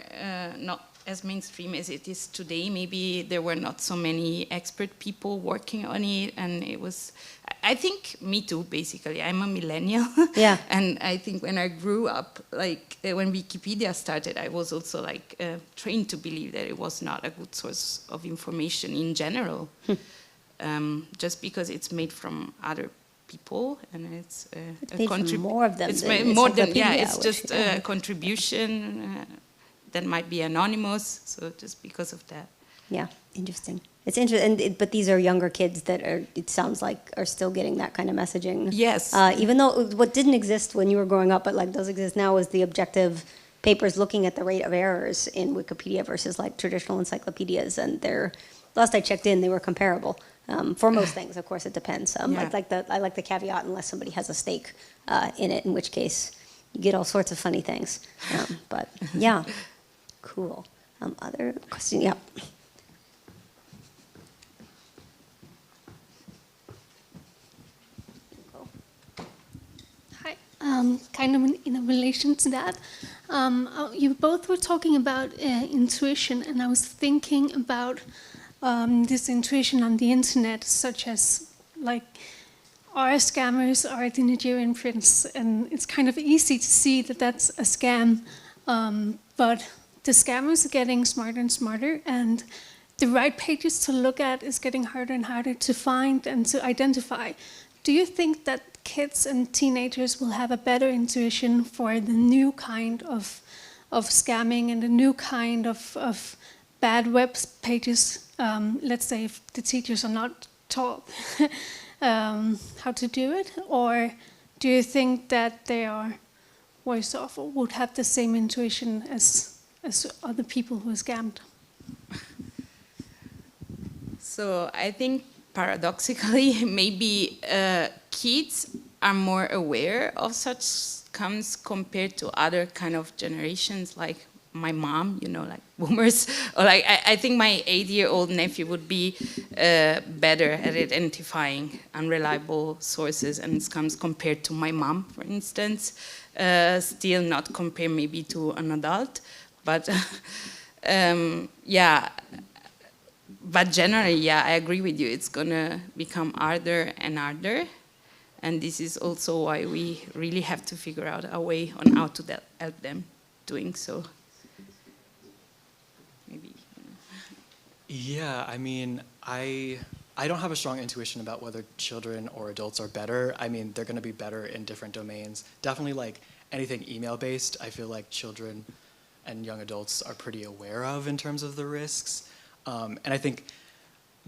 not as mainstream as it is today. Maybe there were not so many expert people working on it, and it was, I think, me too, basically. I'm a millennial. Yeah. And I think when I grew up, when Wikipedia started, I was also trained to believe that it was not a good source of information in general. Just because it's made from other people and it's more of them. It's more than it's just a contribution that might be anonymous. So just because of that. Yeah, interesting. It's interesting, but these are younger kids that it sounds like, are still getting that kind of messaging. Yes. Even though what didn't exist when you were growing up, but does exist now, is the objective papers looking at the rate of errors in Wikipedia versus traditional encyclopedias, and last I checked in, they were comparable. For most things, of course, it depends. I like the caveat unless somebody has a stake in it, in which case you get all sorts of funny things. But yeah, cool. Other question? Yeah. Hi. Kind of in relation to that, you both were talking about intuition, and I was thinking about this intuition on the internet, such as are scammers, are the Nigerian prince, and it's kind of easy to see that that's a scam, but the scammers are getting smarter and smarter, and the right pages to look at is getting harder and harder to find and to identify. Do you think that kids and teenagers will have a better intuition for the new kind of scamming and the new kind of bad web pages? Let's say if the teachers are not taught how to do it, or do you think that they are worse off or would have the same intuition as other people who are scammed? So I think paradoxically, maybe kids are more aware of such scams compared to other kind of generations, like my mom, you know, like boomers. Or like, I think my 8-year-old nephew would be better at identifying unreliable sources and scams compared to my mom, for instance. Still not compare maybe to an adult, but yeah. But generally, yeah, I agree with you. It's gonna become harder and harder. And this is also why we really have to figure out a way on how to help them doing so. Maybe. Yeah, I mean, I don't have a strong intuition about whether children or adults are better. I mean, they're going to be better in different domains. Definitely, like anything email-based, I feel like children and young adults are pretty aware of in terms of the risks. And I think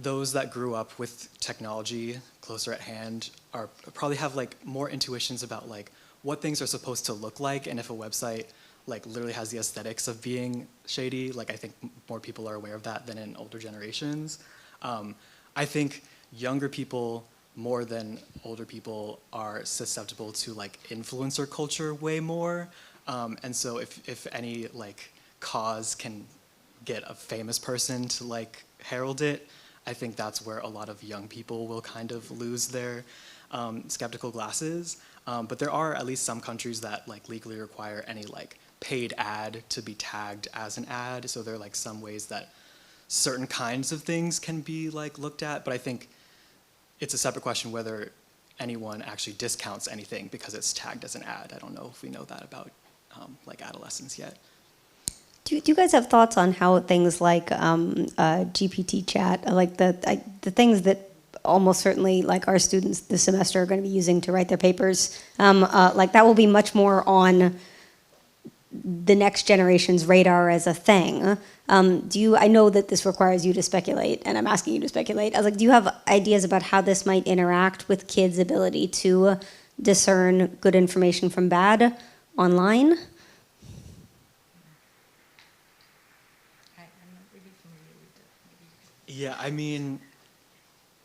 those that grew up with technology closer at hand are probably have like more intuitions about like what things are supposed to look like, and if a website like literally has the aesthetics of being shady, like I think more people are aware of that than in older generations. I think younger people more than older people are susceptible to like influencer culture way more. And so if any like cause can get a famous person to like herald it, I think that's where a lot of young people will kind of lose their skeptical glasses. But there are at least some countries that like legally require any like paid ad to be tagged as an ad. So there are like some ways that certain kinds of things can be like looked at. But I think it's a separate question whether anyone actually discounts anything because it's tagged as an ad. I don't know if we know that about like adolescents yet. Do you guys have thoughts on how things like GPT chat, like the things that almost certainly like our students this semester are going to be using to write their papers, like that will be much more on the next generation's radar as a thing. I know that this requires you to speculate, and I'm asking you to speculate. I was like, do you have ideas about how this might interact with kids' ability to discern good information from bad online? Yeah, I mean,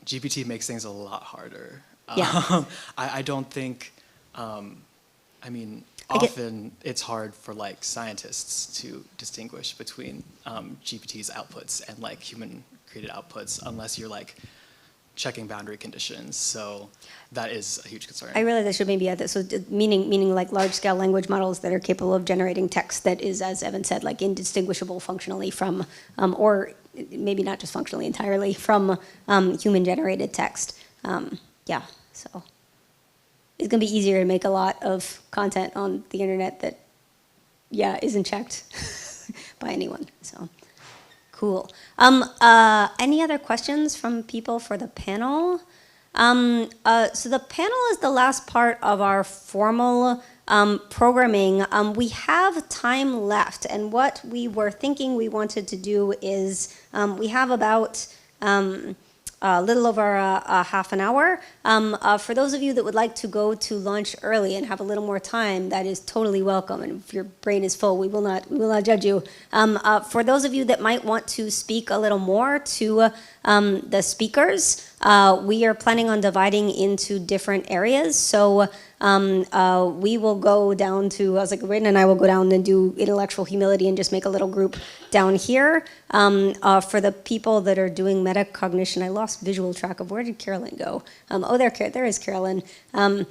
GPT makes things a lot harder. Yeah. I don't think, I mean, often it's hard for like scientists to distinguish between GPT's outputs and like human created outputs unless you're like checking boundary conditions. So that is a huge concern. I realize I should maybe add that. So meaning like large-scale language models that are capable of generating text that is, as Evan said, like indistinguishable functionally from, or maybe not just functionally entirely, from human-generated text. Yeah, so it's going to be easier to make a lot of content on the internet that, yeah, isn't checked by anyone. So cool. Any other questions from people for the panel? So the panel is the last part of our formal programming. We have time left, and what we were thinking we wanted to do is we have about a little over a half an hour. For those of you that would like to go to lunch early and have a little more time, that is totally welcome. And if your brain is full, we will not judge you. For those of you that might want to speak a little more to the speakers, we are planning on dividing into different areas. So we will go down to, I was like, Rin and I will go down and do intellectual humility and just make a little group down here. For the people that are doing metacognition, I lost visual track of where did Carolyn go? Oh, there is Carolyn. So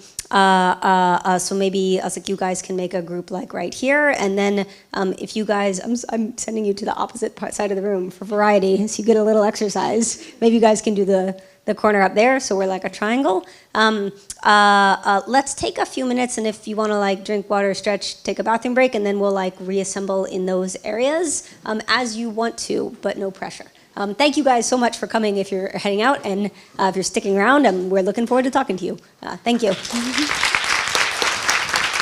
maybe I was like, you guys can make a group like right here. And then if you guys, I'm sending you to the opposite side of the room for variety, so you get a little exercise. Maybe you guys can do the corner up there, so we're like a triangle. Let's take a few minutes, and if you want to like drink water, stretch, take a bathroom break, and then we'll like reassemble in those areas as you want to, but no pressure. Thank you guys so much for coming if you're heading out, and if you're sticking around, we're looking forward to talking to you. Thank you.